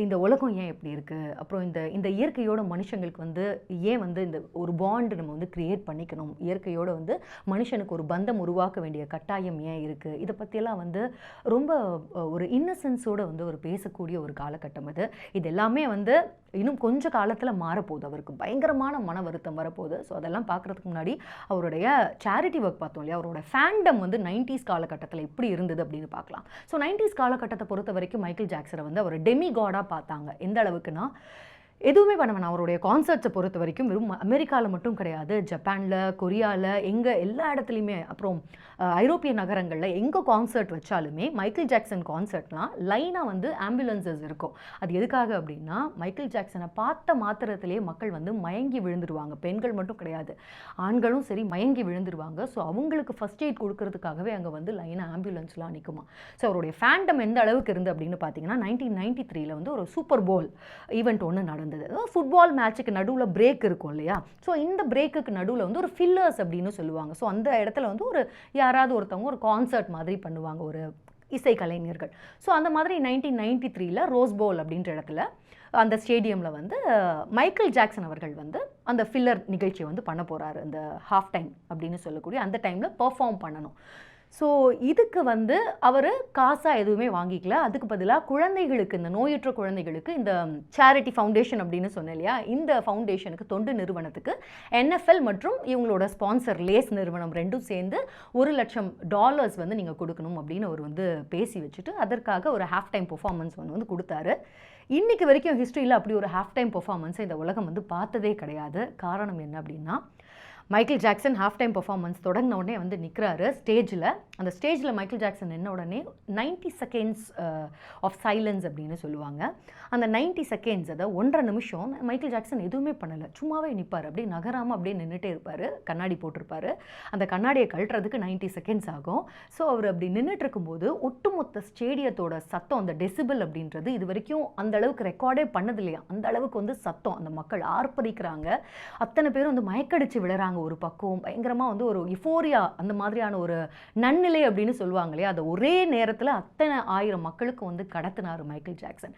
இந்த உலகம் ஏன் இப்படி இருக்குது, அப்புறம் இந்த இயற்கையோட மனுஷங்களுக்கு வந்து ஏன் வந்து இந்த ஒரு பாண்டு நம்ம வந்து க்ரியேட் பண்ணிக்கணும், இயற்கையோடு வந்து மனுஷனுக்கு ஒரு பந்தம் உருவாக்க வேண்டிய கட்டாயம் ஏன் இருக்குது, இதை பற்றியெல்லாம் வந்து ரொம்ப ஒரு இன்னசென்ஸோடு வந்து ஒரு பேசக்கூடிய ஒரு காலகட்டம் அது. இது எல்லாமே வந்து இன்னும் கொஞ்சம் காலத்தில் மாறப்போகுது. அவருக்கு பயங்கரமான மன வருத்தம் வரப்போகுது. ஸோ அதெல்லாம் பார்க்குறதுக்கு முன்னாடி அவருடைய சேரிட்டி ஒர்க் பார்த்தோம் இல்லையா, அவரோட ஃபேண்டம் வந்து 90s காலகட்டத்தில் எப்படி இருந்தது அப்படின்னு பார்க்கலாம். ஸோ 90s காலகட்டத்தை பொறுத்த வரைக்கும் மைக்கேல் ஜாக்சனை வந்து அவர் டெமி காடாக பார்த்தாங்க. எந்த அளவுக்குன்னா எதுவுமே பண்ண வேணாம். அவருடைய கான்சர்ட்ஸை பொறுத்த வரைக்கும் வெறும் அமெரிக்காவில் மட்டும் கிடையாது, ஜப்பானில், கொரியாவில், எல்லா இடத்துலையுமே, அப்புறம் ஐரோப்பிய நகரங்களில் எங்கே கான்சர்ட் வச்சாலுமே மைக்கேல் ஜாக்சன் கான்சர்ட்லாம் லைனாக வந்து ஆம்புலன்சஸ் இருக்கும். அது எதுக்காக அப்படின்னா மைக்கேல் ஜாக்சனை பார்த்த மாத்திரத்திலேயே மக்கள் வந்து மயங்கி விழுந்துருவாங்க. பெண்கள் மட்டும் கிடையாது, ஆண்களும் சரி மயங்கி விழுந்துருவாங்க. ஸோ அவங்களுக்கு ஃபர்ஸ்ட் எய்ட் கொடுக்கறதுக்காகவே அங்கே வந்து லைனாக ஆம்புலன்ஸ்லாம் நிற்குமா. ஸோ அவருடைய ஃபேண்டம் எந்த அளவுக்கு இருந்து அப்படின்னு பார்த்தீங்கன்னா 1993 வந்து ஒரு சூப்பர் போல் ஈவெண்ட் ஒன்று நடந்தது. ஃபுட்பால் மேட்சுக்கு நடுவில் பிரேக் இருக்கும் இல்லையா, ஸோ இந்த பிரேக்குக்கு நடுவில் வந்து ஒரு ஃபில்லர்ஸ் அப்படின்னு சொல்லுவாங்க. ஸோ அந்த இடத்துல வந்து யாராவது ஒருத்தவங்க ஒரு கான்சர்ட் மாதிரி பண்ணுவாங்க, ஒரு இசை கலைஞர்கள். ஸோ அந்த மாதிரி 1993ல் ரோஸ் பவுல் அப்படின்ற இடத்துல அந்த ஸ்டேடியமில் வந்து மைக்கேல் ஜாக்சன் அவர்கள் வந்து அந்த ஃபில்லர் நிகழ்ச்சியை வந்து பண்ண போகிறாரு. அந்த ஹாஃப் டைம் அப்படின்னு சொல்லக்கூடிய அந்த டைமில் பெர்ஃபார்ம் பண்ணணும். ஸோ இதுக்கு வந்து அவர் காசாக எதுவுமே வாங்கிக்கல. அதுக்கு பதிலாக குழந்தைகளுக்கு, இந்த நோயற்ற குழந்தைகளுக்கு இந்த சேரிட்டி ஃபவுண்டேஷன் அப்படின்னு சொன்னேன் இல்லையா, இந்த ஃபவுண்டேஷனுக்கு, தொண்டு நிறுவனத்துக்கு NFL மற்றும் இவங்களோட ஸ்பான்சர் லேஸ் நிறுவனம் ரெண்டும் சேர்ந்து $1,00,000 வந்து நீங்கள் கொடுக்கணும் அப்படின்னு அவர் வந்து பேசி வச்சுட்டு அதற்காக ஒரு ஹாஃப் டைம் பெர்ஃபார்மன்ஸ் வந்து கொடுத்தாரு. இன்றைக்கி வரைக்கும் ஹிஸ்ட்ரியில் அப்படி ஒரு ஹாஃப் டைம் பெர்ஃபார்மன்ஸை இந்த உலகம் வந்து பார்த்ததே கிடையாது. காரணம் என்ன அப்படின்னா, Michael Jackson half time performance தொடங்கின உடனே வந்து நிற்கிறாரு ஸ்டேஜில். அந்த ஸ்டேஜில் மைக்கேல் ஜாக்சன் நின்ன உடனே 90 செகண்ட்ஸ் ஆஃப் சைலன்ஸ் அப்படின்னு சொல்லுவாங்க. அந்த 90 செகண்ட்ஸ், அதாவது 1.5 நிமிஷம் மைக்கேல் ஜாக்சன் எதுவுமே பண்ணலை, சும்மாவே நிற்பார், அப்படியே நகராமல் அப்படியே நின்றுட்டே இருப்பார். கண்ணாடி போட்டிருப்பார். அந்த கண்ணாடியை கழட்டுறதுக்கு 90 செகண்ட்ஸ் ஆகும். ஸோ அவர் அப்படி நின்றுட்டு இருக்கும்போது ஒட்டுமொத்த ஸ்டேடியத்தோட சத்தம், அந்த டெசிபிள் அப்படின்றது இது வரைக்கும் அந்த அளவுக்கு ரெக்கார்டே பண்ணது இல்லையா, அந்த அளவுக்கு வந்து சத்தம், அந்த மக்கள் ஆர்ப்பரிக்கிறாங்க. அத்தனை பேரும் வந்து மயக்கடிச்சு விழுறாங்க. ஒரு பக்கம் பயங்கரமாக வந்து ஒரு யுஃபோரியா, அந்த மாதிரியான ஒரு நன்னிலை அப்படின்னு சொல்லுவாங்க இல்லையா, அதை ஒரே நேரத்தில் அத்தனை 1000 மக்களுக்கு வந்து கடத்தினார் மைக்கேல் ஜாக்சன்.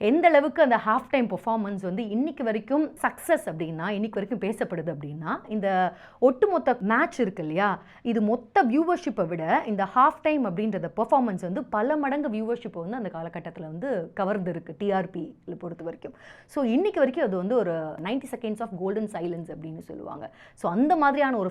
எந்த அளவுக்கு அந்த ஹாஃப் டைம் பெர்ஃபார்மன்ஸ் வந்து இன்னைக்கு வரைக்கும் சக்ஸஸ் அப்படின்னா, இன்னைக்கு வரைக்கும் பேசப்படுது அப்படின்னா, இந்த ஒட்டுமொத்த மேட்ச் இருக்கு இல்லையா, இது மொத்த வியூவர்ஷிப்பை விட இந்த ஹாஃப் டைம் அப்படின்றத பெர்ஃபார்மன்ஸ் வந்து பல மடங்கு வியூவர்ஷிப்பை வந்து அந்த காலகட்டத்தில் வந்து கவர்ந்து இருக்கு, டிஆர்பியில் பொறுத்த வரைக்கும். ஸோ இன்னைக்கு வரைக்கும் அது வந்து ஒரு 90 செகண்ட்ஸ் ஆஃப் கோல்டன் சைலன்ஸ் அப்படின்னு சொல்லுவாங்க. ஸோ அந்த மாதிரியான ஒரு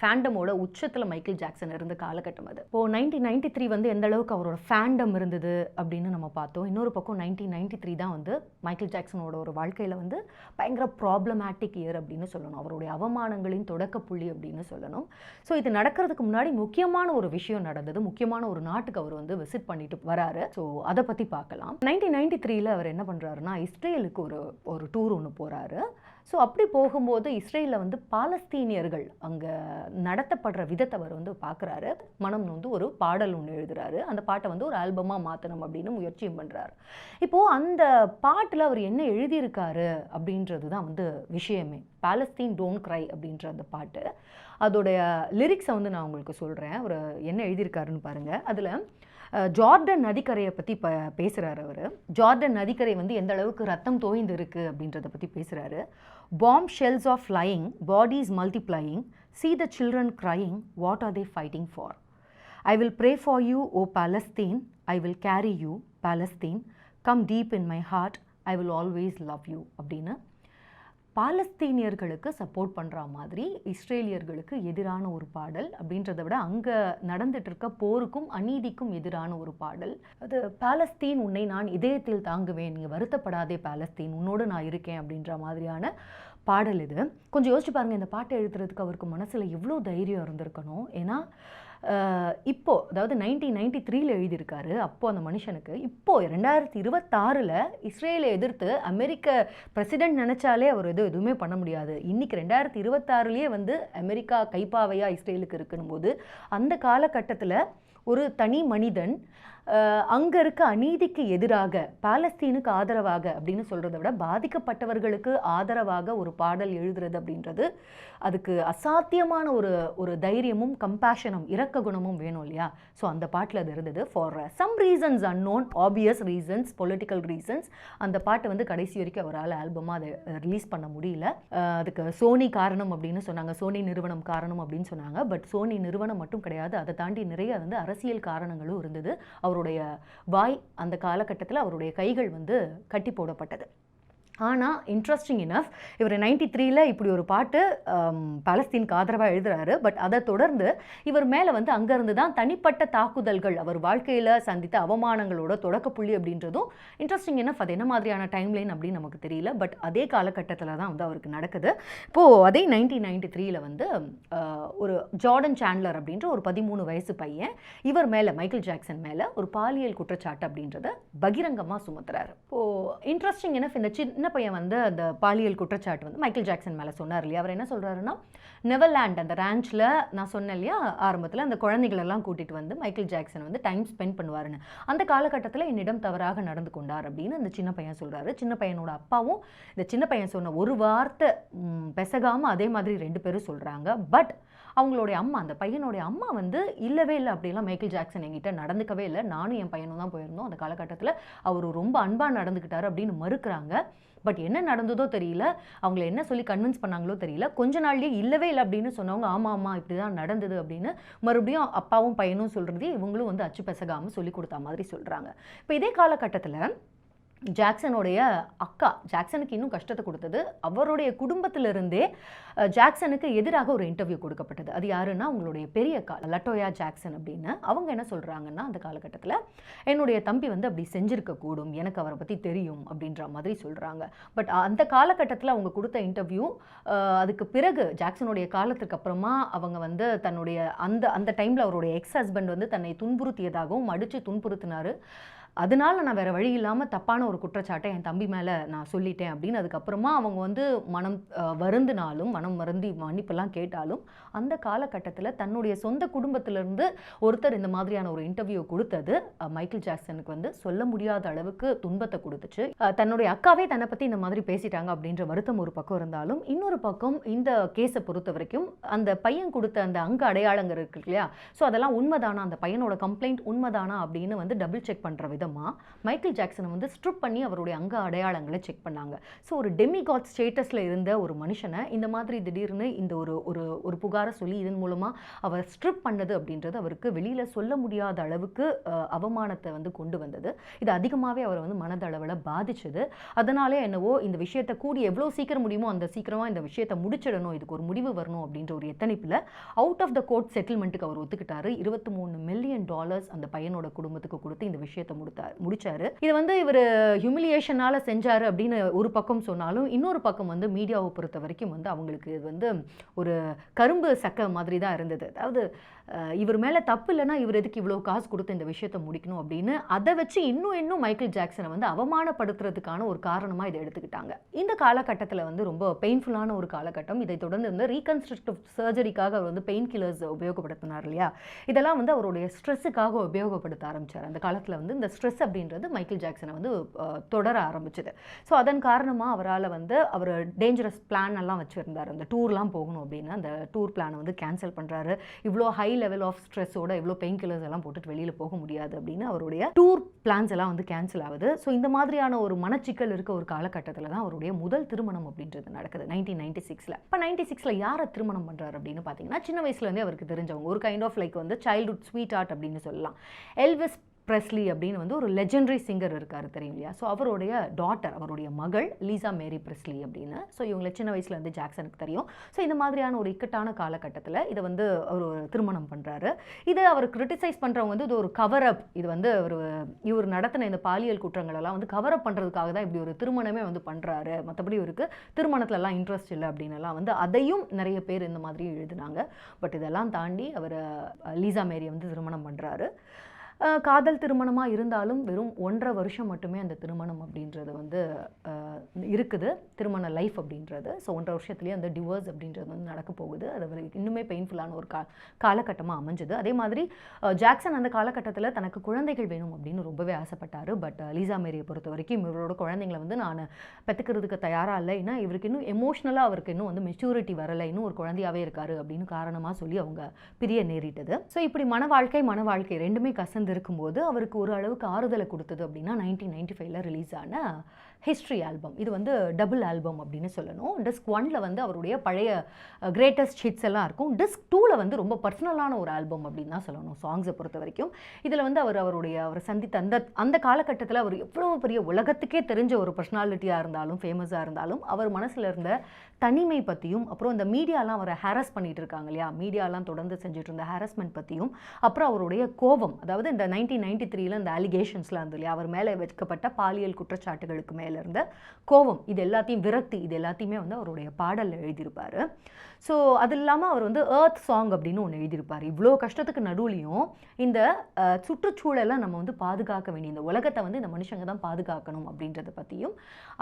ஃபேண்டமோட உச்சத்தில் மைக்கேல் ஜாக்சன் இருந்த காலகட்டம் அது. இப்போ 1993 வந்து எந்த அளவுக்கு அவரோட ஃபேண்டம் இருந்தது அப்படின்னு நம்ம பார்த்தோம். இன்னொரு பக்கம் 1993 தான் வந்து மைக்கேல் ஜாக்சனோட ஒரு வாழ்க்கையில் வந்து பயங்கர ப்ராப்ளமேட்டிக் இயர் அப்படின்னு சொல்லணும். அவருடைய அவமானங்களின் தொடக்க புள்ளி அப்படின்னு சொல்லணும். ஸோ இது நடக்கிறதுக்கு முன்னாடி முக்கியமான ஒரு விஷயம் நடந்தது. முக்கியமான ஒரு நாட்டுக்கு அவர் வந்து விசிட் பண்ணிட்டு வராரு. ஸோ அதை பற்றி பார்க்கலாம். 1993ல் அவர் என்ன பண்ணுறாருன்னா, இஸ்ரேலுக்கு ஒரு டூர் ஒன்று போகிறாரு. ஸோ அப்படி போகும்போது இஸ்ரேலில் வந்து பாலஸ்தீனியர்கள் அங்கே நடத்தப்படுற விதத்தை அவர் வந்து பார்க்குறாரு. மனம் வந்து ஒரு பாடல் ஒன்று எழுதுறாரு. அந்த பாட்டை வந்து ஒரு ஆல்பமாக மாற்றணும் அப்படின்னு முயற்சியும் பண்ணுறாரு. இப்போது அந்த பாட்டில் அவர் என்ன எழுதியிருக்காரு அப்படின்றது தான் வந்து விஷயமே. பாலஸ்தீன் டோன்ட் க்ரை அப்படின்ற அந்த பாட்டு, அதோடைய லிரிக்ஸை வந்து நான் உங்களுக்கு சொல்கிறேன். அவர் என்ன எழுதியிருக்காருன்னு பாருங்கள். அதில் ஜார்டன் நதிக்கரையை பற்றி பேசுகிறார் அவர். ஜார்டன் நதிக்கரை வந்து எந்த அளவுக்கு ரத்தம் தோய்ந்து இருக்குது அப்படின்றத பற்றி பேசுகிறாரு. Bomb shells of flying, bodies multiplying, see the children crying, what are they fighting for? I will pray for you, O Palestine, I will carry you, Palestine, come deep in my heart, I will always love you அப்படின்னு பாலஸ்தீனியர்களுக்கு support பண்ணுற மாதிரி இஸ்ரேலியர்களுக்கு எதிரான ஒரு பாடல் அப்படின்றத விட அங்கே நடந்துட்டு இருக்க போருக்கும் அநீதிக்கும் எதிரான ஒரு பாடல் அது. பாலஸ்தீன் உன்னை நான் இதயத்தில் தாங்குவேன், நீங்கள் வருத்தப்படாதே பாலஸ்தீன், உன்னோடு நான் இருக்கேன் அப்படின்ற மாதிரியான பாடல் இது. கொஞ்சம் யோசிச்சு பாருங்கள், இந்த பாட்டை எழுதுறதுக்கு அவருக்கு மனசில் எவ்வளோ தைரியம் இருந்திருக்கணும். ஏன்னா இப்போது, அதாவது 1993ல் எழுதியிருக்காரு. அப்போது அந்த மனுஷனுக்கு இப்போது 2026ல் இஸ்ரேலை எதிர்த்து அமெரிக்க பிரசிடென்ட் நினச்சாலே அவர் எதுவுமே பண்ண முடியாது. இன்றைக்கி 2026லேயே வந்து அமெரிக்கா கைப்பாவையாக இஸ்ரேலுக்கு இருக்கணும் போது, அந்த காலகட்டத்தில் ஒரு தனி மனிதன் அங்கே இருக்க அநீதிக்கு எதிராக, பாலஸ்தீனுக்கு ஆதரவாக அப்படின்னு சொல்கிறத விட பாதிக்கப்பட்டவர்களுக்கு ஆதரவாக ஒரு பாடல் எழுதுறது அப்படின்றது அதுக்கு அசாத்தியமான ஒரு தைரியமும் கம்பேஷனும் இரக்க குணமும் வேணும் இல்லையா. ஸோ அந்த பாட்டில் அது இருந்தது. For some reasons unknown, obvious reasons, political reasons அந்த பாட்டை வந்து கடைசி வரைக்கும் அவரால் ஆல்பமாக அதை ரிலீஸ் பண்ண முடியல. அதுக்கு சோனி காரணம் அப்படின்னு சொன்னாங்க, சோனி நிறுவனம் காரணம் அப்படின்னு சொன்னாங்க. பட் சோனி நிறுவனம் மட்டும் கிடையாது, அதை தாண்டி நிறைய வந்து அரசியல் காரணங்களும் இருந்தது. அவருடைய வாய் அந்த காலகட்டத்தில் அவருடைய கைகள் வந்து கட்டி போடப்பட்டது. ஆனால் இன்ட்ரெஸ்டிங் இனஃப் இவர் 93ல் இப்படி ஒரு பாட்டு பாலஸ்தீனுக்கு ஆதரவாக எழுதுறாரு. பட் அதை தொடர்ந்து இவர் மேலே வந்து அங்கேருந்து தான் தனிப்பட்ட தாக்குதல்கள், அவர் வாழ்க்கையில் சந்தித்த அவமானங்களோட தொடக்க புள்ளி அப்படின்றதும் இன்ட்ரெஸ்டிங் இனஃப். அது என்ன மாதிரியான டைம்லைன் அப்படின்னு நமக்கு தெரியல. பட் அதே காலகட்டத்தில் தான் வந்து அவருக்கு நடக்குது. இப்போது அதே 1993ல் வந்து ஒரு ஜார்டன் சாண்ட்லர் அப்படின்ற ஒரு 13 வயசு பையன் இவர் மேலே, மைக்கேல் ஜாக்சன் மேலே ஒரு பாலியல் குற்றச்சாட்டு அப்படின்றத பகிரங்கமாக சுமத்துறாரு. இப்போது இன்ட்ரெஸ்டிங் இனஃப் இந்த சின்ன பையன் வந்து அந்த பாலியல் குற்றச்சாட்டு வந்து மைக்கேல் ஜாக்சன் மேலே சொன்னார் இல்லையா. அவர் என்ன சொல்கிறாருன்னா, நெவர்லேண்ட் அந்த ரேஞ்சில் நான் சொன்னேன் இல்லையா ஆரம்பத்தில், அந்த குழந்தைகளெல்லாம் கூட்டிகிட்டு வந்து மைக்கேல் ஜாக்சன் வந்து டைம் ஸ்பெண்ட் பண்ணுவாருன்னு, அந்த காலகட்டத்தில் என்னிடம் தவறாக நடந்து கொண்டார் அப்படின்னு அந்த சின்ன பையன் சொல்கிறாரு. சின்ன பையனோட அப்பாவும் இந்த சின்ன பையன் சொன்ன ஒரு வார்த்தை பெசகாமல் அதே மாதிரி 2 பேரும் சொல்கிறாங்க. பட் அவங்களுடைய அம்மா, அந்த பையனுடைய அம்மா வந்து இல்லவே இல்லை, அப்படிலாம் மைக்கேல் ஜாக்சன் என்கிட்ட நடந்துக்கவே இல்லை, நானும் என் பையனும் தான் போயிருந்தோம், அந்த காலகட்டத்தில் அவர் ரொம்ப அன்பாக நடந்துக்கிட்டாரு அப்படின்னு மறுக்கிறாங்க. பட் என்ன நடந்ததோ தெரியல, அவங்கள என்ன சொல்லி கன்வின்ஸ் பண்ணாங்களோ தெரியல, கொஞ்ச நாள்லயே இல்லவே இல்லை அப்படின்னு சொன்னவங்க ஆமா இப்படி தான் நடந்தது அப்படின்னு மறுபடியும் அப்பாவும் பையனும் சொல்கிறதே இவங்களும் வந்து அச்சு பெசகாமல் சொல்லி கொடுத்த மாதிரி சொல்கிறாங்க. இப்போ இதே காலகட்டத்தில் ஜாக்சனுடைய அக்கா, ஜாக்சனுக்கு இன்னும் கஷ்டத்தை கொடுத்தது, அவருடைய குடும்பத்திலிருந்தே ஜாக்சனுக்கு எதிராக ஒரு இன்டர்வியூ கொடுக்கப்பட்டது. அது யாருன்னா அவங்களுடைய பெரிய அக்கா லட்டோயா ஜாக்சன் அப்படின்னு. அவங்க என்ன சொல்கிறாங்கன்னா, அந்த காலகட்டத்தில் என்னுடைய தம்பி வந்து அப்படி செஞ்சுருக்கக்கூடும், எனக்கு அவரை பற்றி தெரியும் அப்படின்ற மாதிரி சொல்கிறாங்க. பட் அந்த காலகட்டத்தில் அவங்க கொடுத்த இன்டர்வியூ, அதுக்கு பிறகு ஜாக்சனுடைய காலத்துக்கு அப்புறமா அவங்க வந்து தன்னுடைய அந்த டைமில் அவருடைய எக்ஸ் ஹஸ்பண்ட் வந்து தன்னை துன்புறுத்தியதாகவும் அடித்து துன்புறுத்தினார், அதனால நான் வேறு வழி இல்லாமல் தப்பான ஒரு குற்றச்சாட்டை என் தம்பி மேலே நான் சொல்லிட்டேன் அப்படின்னு. அதுக்கப்புறமா அவங்க வந்து மனம் வருந்தி மன்னிப்பெல்லாம் கேட்டாலும் அந்த காலகட்டத்தில் தன்னுடைய சொந்த குடும்பத்திலிருந்து ஒருத்தர் இந்த மாதிரியான ஒரு இன்டர்வியூ கொடுத்தது மைக்கேல் ஜாக்சனுக்கு வந்து சொல்ல முடியாத அளவுக்கு துன்பத்தை கொடுத்துச்சு. தன்னுடைய அக்காவே தன்னை பற்றி இந்த மாதிரி பேசிட்டாங்க அப்படின்ற வருத்தம் ஒரு பக்கம் இருந்தாலும், இன்னொரு பக்கம் இந்த கேஸை பொறுத்த வரைக்கும் அந்த பையன் கொடுத்த அந்த அங்க அடையாளங்கள் இருக்கு இல்லையா, ஸோ அதெல்லாம் உண்மைதானா, அந்த பையனோட கம்ப்ளைண்ட் உண்மைதானா அப்படின்னு வந்து டபுள் செக் பண்ணுற விதமாக மைக்கேல் ஜாக்சனை வந்து ஸ்ட்ரிப் பண்ணி அவருடைய அங்க அடையாளங்களை செக் பண்ணாங்க. ஸோ ஒரு டெமிகாட் ஸ்டேட்டஸில் இருந்த ஒரு மனுஷனை இந்த மாதிரி திடீர்னு இந்த ஒரு புகாரை சொல்லி இதன் மூலமாக அவர் ஸ்ட்ரிப் பண்ணது அப்படின்றது அவருக்கு வெளியில் சொல்ல முடியாத அளவுக்கு அவமானத்தை வந்து கொண்டு வந்தது. இது அதிகமாகவே அவரை வந்து மனதளவில் பாதிச்சது. அதனாலே என்னவோ இந்த விஷயத்தை கூடி எவ்வளோ சீக்கிரம் முடியுமோ அந்த சீக்கிரமாக இந்த விஷயத்தை முடிச்சிடணும், இதுக்கு ஒரு முடிவு வரணும் அப்படின்ற ஒரு எத்தனைப்பில் out of the court செட்டில்மெண்ட்டுக்கு our ஒத்துக்கிட்டாரு. $23 million அந்த பையனோட குடும்பத்துக்கு கொடுத்து இந்த விஷயத்தை முடிச்சாரு. இது வந்து இவர் ஹியூமிலியேஷனால செஞ்சாரு அப்படின்னு ஒரு பக்கம் சொன்னாலும், இன்னொரு பக்கம் வந்து மீடியாவை பொறுத்த வரைக்கும் வந்து அவங்களுக்கு இது வந்து ஒரு கரும்பு சக்க மாதிரி தான் இருந்தது. அதாவது இவர் மேலே தப்பு இல்லைன்னா இவர் எதுக்கு இவ்வளோ காசு கொடுத்து இந்த விஷயத்தை முடிக்கணும் அப்படின்னு அதை வச்சு இன்னும் மைக்கேல் ஜாக்சனை வந்து அவமானப்படுத்துறதுக்கான ஒரு காரணமாக இதை எடுத்துக்கிட்டாங்க. இந்த காலகட்டத்தில் வந்து ரொம்ப பெயின்ஃபுல்லான ஒரு காலகட்டம். இதை தொடர்ந்து வந்து ரீகன்ஸ்ட்ரக்டிவ் சர்ஜரிக்காக அவர் வந்து பெயின் கில்லர்ஸ் உபயோகப்படுத்தினார் இல்லையா, இதெல்லாம் வந்து அவருடைய ஸ்ட்ரெஸ்ஸுக்காக உபயோகப்படுத்த ஆரம்பித்தார். அந்த காலத்தில் வந்து இந்த ஸ்ட்ரெஸ் அப்படின்றது மைக்கேல் ஜாக்சனை வந்து தொடர ஆரம்பிச்சது. ஸோ அதன் காரணமாக அவரால் வந்து அவர் டேஞ்சரஸ் பிளான் எல்லாம் வச்சுருந்தார், அந்த டூர்லாம் போகணும் அப்படின்னு. அந்த டூர் பிளானை வந்து கேன்சல் பண்ணுறாரு. இவ்வளோ ஹை லெவல் ஆஃப் ஸ்ட்ரெஸ்ஸோட இவ்வளோ பெயின் கில்லர்ஸ் எல்லாம் போட்டுட்டு வெளியில் போக முடியாது அப்படின்னு அவருடைய டூர் பிளான்ஸ் எல்லாம் வந்து கேன்சல் ஆகுது. ஸோ இந்த மாதிரியான ஒரு மனச்சிக்கல் இருக்க ஒரு காலகட்டத்தில் தான் அவருடைய முதல் திருமணம் அப்படின்றது நடக்குது 1996. இப்போ 96 யாரை திருமணம் பண்ணுறாரு அப்படின்னு பார்த்தீங்கன்னா, சின்ன வயசுலேருந்தே அவருக்கு தெரிஞ்சவங்க, ஒரு கைண்ட் ஆஃப் லைக் வந்து சைல்ட்ஹுட் ஸ்வீட் ஆர்ட் அப்படின்னு சொல்லலாம், எல்விஸ் ப்ரெஸ்லி அப்படின்னு வந்து ஒரு லெஜெண்டரி சிங்கர் இருக்கார் தெரியும் இல்லையா. ஸோ அவருடைய டாட்டர், அவருடைய மகள் லீசா மேரி ப்ரெஸ்லி அப்படின்னு. ஸோ இவங்களை சின்ன வயசுலேருந்து ஜாக்சனுக்கு தெரியும். ஸோ இந்த மாதிரியான ஒரு இக்கட்டான காலகட்டத்தில் இதை வந்து அவர் திருமணம் பண்ணுறாரு. இதை அவர் கிரிட்டிசைஸ் பண்ணுறவங்க வந்து இது ஒரு கவர் அப், இது வந்து இவர் நடத்தின இந்த பாலியல் குற்றங்களெல்லாம் வந்து கவர் அப் பண்ணுறதுக்காக தான் இப்படி ஒரு திருமணமே வந்து பண்ணுறாரு, மற்றபடி இவருக்கு திருமணத்துலலாம் இன்ட்ரெஸ்ட் இல்லை அப்படின்னுலாம் வந்து அதையும் நிறைய பேர் இந்த மாதிரி எழுதினாங்க. பட் இதெல்லாம் தாண்டி அவர் லீசா மேரியை வந்து திருமணம் பண்ணுறாரு. காதல் திருமணமாக இருந்தாலும் வெறும் 1.5 வருஷம் மட்டுமே அந்த திருமணம் அப்படின்றது வந்து இருக்குது, திருமண லைஃப் அப்படின்றது. ஸோ 1.5 வருஷத்துலேயே அந்த டிவோர்ஸ் அப்படின்றது வந்து நடக்க போகுது. அது இன்னுமே பெயின்ஃபுல்லான ஒரு காலகட்டமாக அமைஞ்சுது. அதே மாதிரி ஜாக்சன் அந்த காலகட்டத்தில் தனக்கு குழந்தைகள் வேணும் அப்படின்னு ரொம்பவே ஆசைப்பட்டார். பட் லீசா மேரியை பொறுத்த வரைக்கும் இவரோட குழந்தைங்களை வந்து நான் பெற்றுக்கிறதுக்கு தயாராக இல்லை, ஏன்னா இவருக்கு இன்னும் எமோஷ்னலாக அவருக்கு இன்னும் வந்து மெச்சூரிட்டி வரலை, இன்னும் ஒரு குழந்தையாகவே இருக்காரு அப்படின்னு காரணமாக சொல்லி அவங்க பிரிய நேரிட்டது. ஸோ இப்படி மன வாழ்க்கை ரெண்டுமே கசந்து இருக்கும்போது அவருக்கு ஒரு அளவுக்கு ஆறுதலை கொடுத்தது அப்படின்னா 1995 ரிலீஸ் ஆன ஹிஸ்ட்ரி ஆல்பம். இது வந்து டபுள் ஆல்பம் அப்படின்னு சொல்லணும். டிஸ்க் 1 வந்து அவருடைய பழைய கிரேட்டஸ்ட் ஹிட்ஸ் எல்லாம் இருக்கும். டிஸ்க் 2 வந்து ரொம்ப பர்சனலான ஒரு ஆல்பம் அப்படின்னு தான் சொல்லணும் சாங்ஸை பொறுத்த வரைக்கும். இதில் வந்து அவர் சந்தித்த அந்த காலகட்டத்தில் அவர் எவ்வளோ பெரிய உலகத்துக்கே தெரிஞ்ச ஒரு பர்சனாலிட்டியாக இருந்தாலும் ஃபேமஸாக இருந்தாலும் அவர் மனசில் இருந்த தனிமை பற்றியும், அப்புறம் இந்த மீடியாலாம் அவரை ஹாரஸ் பண்ணிட்டு இருக்காங்க இல்லையா, மீடியாலாம் தொடர்ந்து செஞ்சுட்டு இருந்த ஹாரஸ்மெண்ட் பற்றியும், அப்புறம் அவருடைய கோபம், அதாவது இந்த 1993 இந்த அலிகேஷன்ஸ்லாம் இருந்து இல்லையா, அவர் மேலே வைக்கப்பட்ட பாலியல் குற்றச்சாட்டுகளுக்கு மேலே இருந்த கோபம், இது எல்லாத்தையும் விரக்தி, இது எல்லாத்தையுமே வந்து அவருடைய பாடலில் எழுதியிருப்பார். ஸோ அது இல்லாமல் அவர் வந்து ஏர்த் சாங் அப்படின்னு ஒன்று எழுதியிருப்பார். இவ்வளோ கஷ்டத்துக்கு நடுவுலையும் இந்த சுற்றுச்சூழலை நம்ம வந்து பாதுகாக்க வேண்டிய, இந்த உலகத்தை வந்து இந்த மனுஷங்க தான் பாதுகாக்கணும் அப்படின்றத பற்றியும்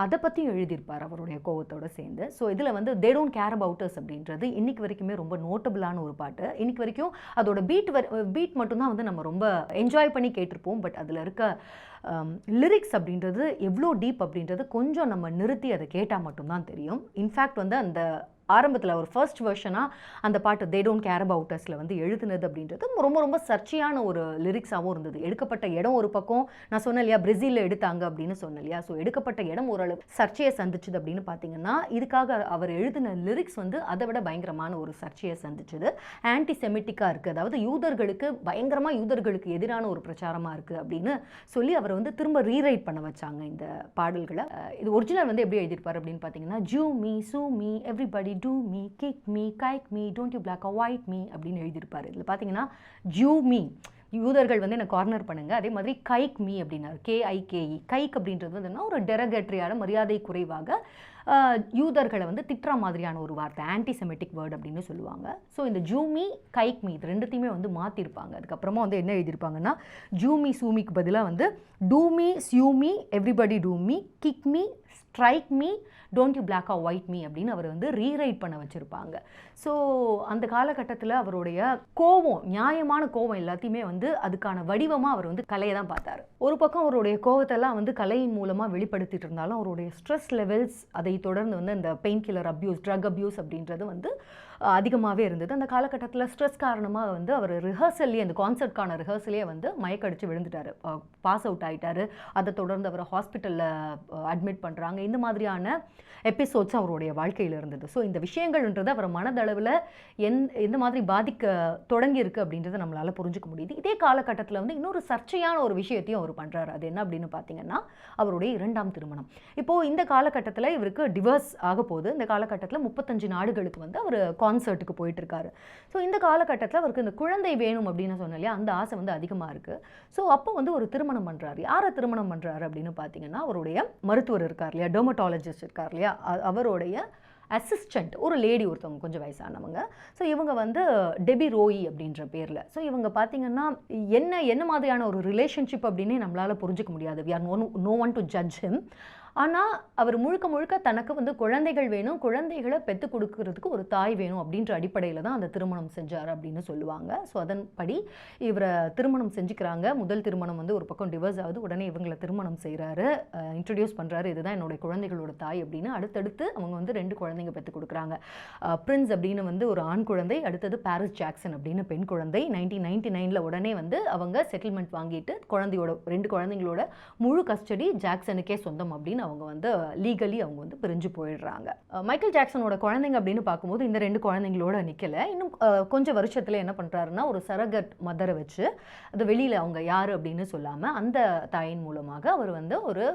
அதை பற்றியும் எழுதியிருப்பார் அவருடைய கோவத்தோடு சேர்ந்து. ஸோ இதில் வந்து they don't care about us அப்படின்றது இன்னைக்கு வரைக்குமே ரொம்ப நோட்டபுளான ஒரு பாட்டு. இன்னைக்கு வரைக்கும் அதோட பீட் மட்டும்தான் வந்து நம்ம ரொம்ப என்ஜாய் பண்ணி கேட்டிருப்போம். பட் அதில் இருக்க லிரிக்ஸ் அப்படின்றது எவ்வளோ டீப் அப்படின்றது கொஞ்சம் நம்ம நிறுத்தி அதை கேட்டால் மட்டும்தான் தெரியும். இன்ஃபேக்ட் வந்து அந்த ஆரம்பத்தில் ஒரு ஃபர்ஸ்ட் வெர்ஷனாக அந்த பாட்டு தே டோன்ட் கேர் அபவுட் அஸ்ல வந்து எழுதுனது அப்படின்றது ரொம்ப ரொம்ப சர்ச்சையான ஒரு லிரிக்ஸாகவும் இருந்தது. எடுக்கப்பட்ட இடம் ஒரு பக்கம், நான் சொன்னேன் இல்லையா பிரேசிலில் எடுத்தாங்க அப்படின்னு சொன்னேன் இல்லையா, ஸோ எடுக்கப்பட்ட இடம் ஓரளவு சர்ச்சையை சந்திச்சுது அப்படின்னு பார்த்தீங்கன்னா, இதுக்காக அவர் எழுதின லிரிக்ஸ் வந்து அதை விட பயங்கரமான ஒரு சர்ச்சையை சந்திச்சுது. ஆன்டி செமிட்டிக்காக இருக்குது, அதாவது யூதர்களுக்கு பயங்கரமாக யூதர்களுக்கு எதிரான ஒரு பிரச்சாரமாக இருக்குது அப்படின்னு சொல்லி அவரை வந்து திரும்ப ரீரைட் பண்ண வச்சாங்க இந்த பாடல்களை. இது ஒரிஜினல் வந்து எப்படி எழுதியிருப்பார் அப்படின்னு பார்த்தீங்கன்னா, ஜூ மீ சூ me everybody two me kick me கைக் me don't you black a white me அப்படின்னு எழுதியிருப்பார். இதில் பார்த்தீங்கன்னா ஜூ மீ யூதர்கள் வந்து என்ன கார்னர் பண்ணுங்க, அதே மாதிரி கைக் மீ அப்படின்னாரு, KIKE. கைக் அப்படின்றது வந்து ஒரு டெரகேட்ரியான மரியாதை குறைவாக யூதர்களை வந்து திட்டுற மாதிரியான ஒரு வார்த்தை, ஆன்டிசெமெட்டிக் வேர்டு அப்படின்னு சொல்லுவாங்க. ஸோ இந்த ஜூமி கைக் மீ இது ரெண்டுத்தையுமே வந்து மாற்றிருப்பாங்க. அதுக்கப்புறமா வந்து என்ன எழுதியிருப்பாங்கன்னா, ஜூமி சூமிக்கு பதிலாக வந்து டூமி சியூமி everybody டூமி kick me strike me don't you black R white me அப்படின்னு அவர் வந்து ரீரைட் பண்ண வச்சுருப்பாங்க. ஸோ அந்த காலகட்டத்தில் அவருடைய கோபம், நியாயமான கோபம் எல்லாத்தையுமே வந்து அதுக்கான வடிவமாக அவர் வந்து கலையை தான் பார்த்தார். ஒரு பக்கம் அவருடைய கோபத்தெல்லாம் வந்து கலையின் மூலமாக வெளிப்படுத்திட்டு இருந்தாலும் அவருடைய ஸ்ட்ரெஸ் லெவல்ஸ், அதை தொடர்ந்து வந்து அந்த painkiller abuse, drug abuse அப்படின்றது வந்து அதிகமாகவே இருந்தது. அந்த காலகட்டத்தில் ஸ்ட்ரெஸ் காரணமாக வந்து அவர் ரிஹர்சல்லே, அந்த கான்சர்ட்கான ரிஹர்சலே வந்து மயக்கடிச்சு விழுந்துட்டார், பாஸ் அவுட் ஆகிட்டார். அதை தொடர்ந்து அவரை ஹாஸ்பிட்டலில் அட்மிட் பண்ணுறாங்க. இந்த மாதிரியான எபிசோட்ஸ் அவருடைய வாழ்க்கையில் இருந்தது. ஸோ இந்த விஷயங்கள்ன்றது அவர் மனதளவில் எந்த மாதிரி பாதிக்க தொடங்கி இருக்குது அப்படின்றத நம்மளால் புரிஞ்சுக்க முடியுது. இதே காலகட்டத்தில் வந்து இன்னொரு சர்ச்சையான ஒரு விஷயத்தையும் அவர் பண்ணுறாரு. அது என்ன அப்படின்னு பார்த்தீங்கன்னா, அவருடைய 2ஆம் திருமணம். இப்போது இந்த காலகட்டத்தில் இவருக்கு டிவோர்ஸ் ஆக போகுது. இந்த காலகட்டத்தில் 35 நாடுகளுக்கு வந்து அவர் கான்சர்ட்டுக்கு போயிட்டுருக்காரு. ஸோ இந்த காலகட்டத்தில் அவருக்கு இந்த குழந்தை வேணும் அப்படின்னு சொன்ன இல்லையா, அந்த ஆசை வந்து அதிகமாக இருக்குது. ஸோ அப்போ வந்து ஒரு திருமணம் பண்ணுறாரு. யாரை திருமணம் பண்ணுறாரு அப்படின்னு பார்த்தீங்கன்னா, அவருடைய மருத்துவர் இருக்கார் இல்லையா, டெர்மட்டாலஜிஸ்ட் இருக்கார் இல்லையா, அவருடைய அசிஸ்டண்ட் ஒரு லேடி, ஒருத்தவங்க கொஞ்சம் வயசானவங்க. ஸோ இவங்க வந்து டெபி ரோயி அப்படின்ற பேரில். ஸோ இவங்க பார்த்தீங்கன்னா என்ன மாதிரியான ஒரு ரிலேஷன்ஷிப் அப்படின்னே நம்மளால் புரிஞ்சிக்க முடியாது. We are no one to judge him. ஆனால் அவர் முழுக்க முழுக்க தனக்கு வந்து குழந்தைகள் வேணும், குழந்தைகளை பெற்று கொடுக்கறதுக்கு ஒரு தாய் வேணும் அப்படின்ற அடிப்படையில் தான் அந்த திருமணம் செஞ்சார் அப்படின்னு சொல்லுவாங்க. ஸோ அதன்படி இவரை திருமணம் செஞ்சுக்கிறாங்க. முதல் திருமணம் வந்து ஒரு பக்கம் டிவோர்ஸ் ஆகுது. உடனே இவங்களை திருமணம் செய்கிறாரு, இன்ட்ரடியூஸ் பண்ணுறாரு, இதுதான் என்னுடைய குழந்தைகளோட தாய் அப்படின்னு. அடுத்தடுத்து அவங்க வந்து 2 குழந்தைங்க பெற்று கொடுக்குறாங்க. பிரின்ஸ் அப்படின்னு வந்து ஒரு ஆண் குழந்தை, அடுத்தது பாரிஸ் ஜாக்சன் அப்படின்னு பெண் குழந்தை. 1999 உடனே வந்து அவங்க செட்டில்மெண்ட் வாங்கிட்டு குழந்தையோட 2 குழந்தைங்களோட முழு கஸ்டடி ஜாக்சனுக்கே சொந்தம் அப்படின்னு அவங்க வந்து லீகலி அவங்க வந்து பிரிஞ்சு போயிடுறாங்க. மைக்கேல் ஜாக்சனோட குழந்தைங்க அப்படின்னு பார்க்கும்போது இந்த 2 குழந்தைங்களோட நிற்கலை. இன்னும் கொஞ்சம் வருஷத்தில் என்ன பண்ணுறாருன்னா, ஒரு சரகட் மதரை வச்சு, அது வெளியில் அவங்க யார் அப்படின்னு சொல்லாமல் அந்த தாயின் மூலமாக அவர் வந்து ஒரு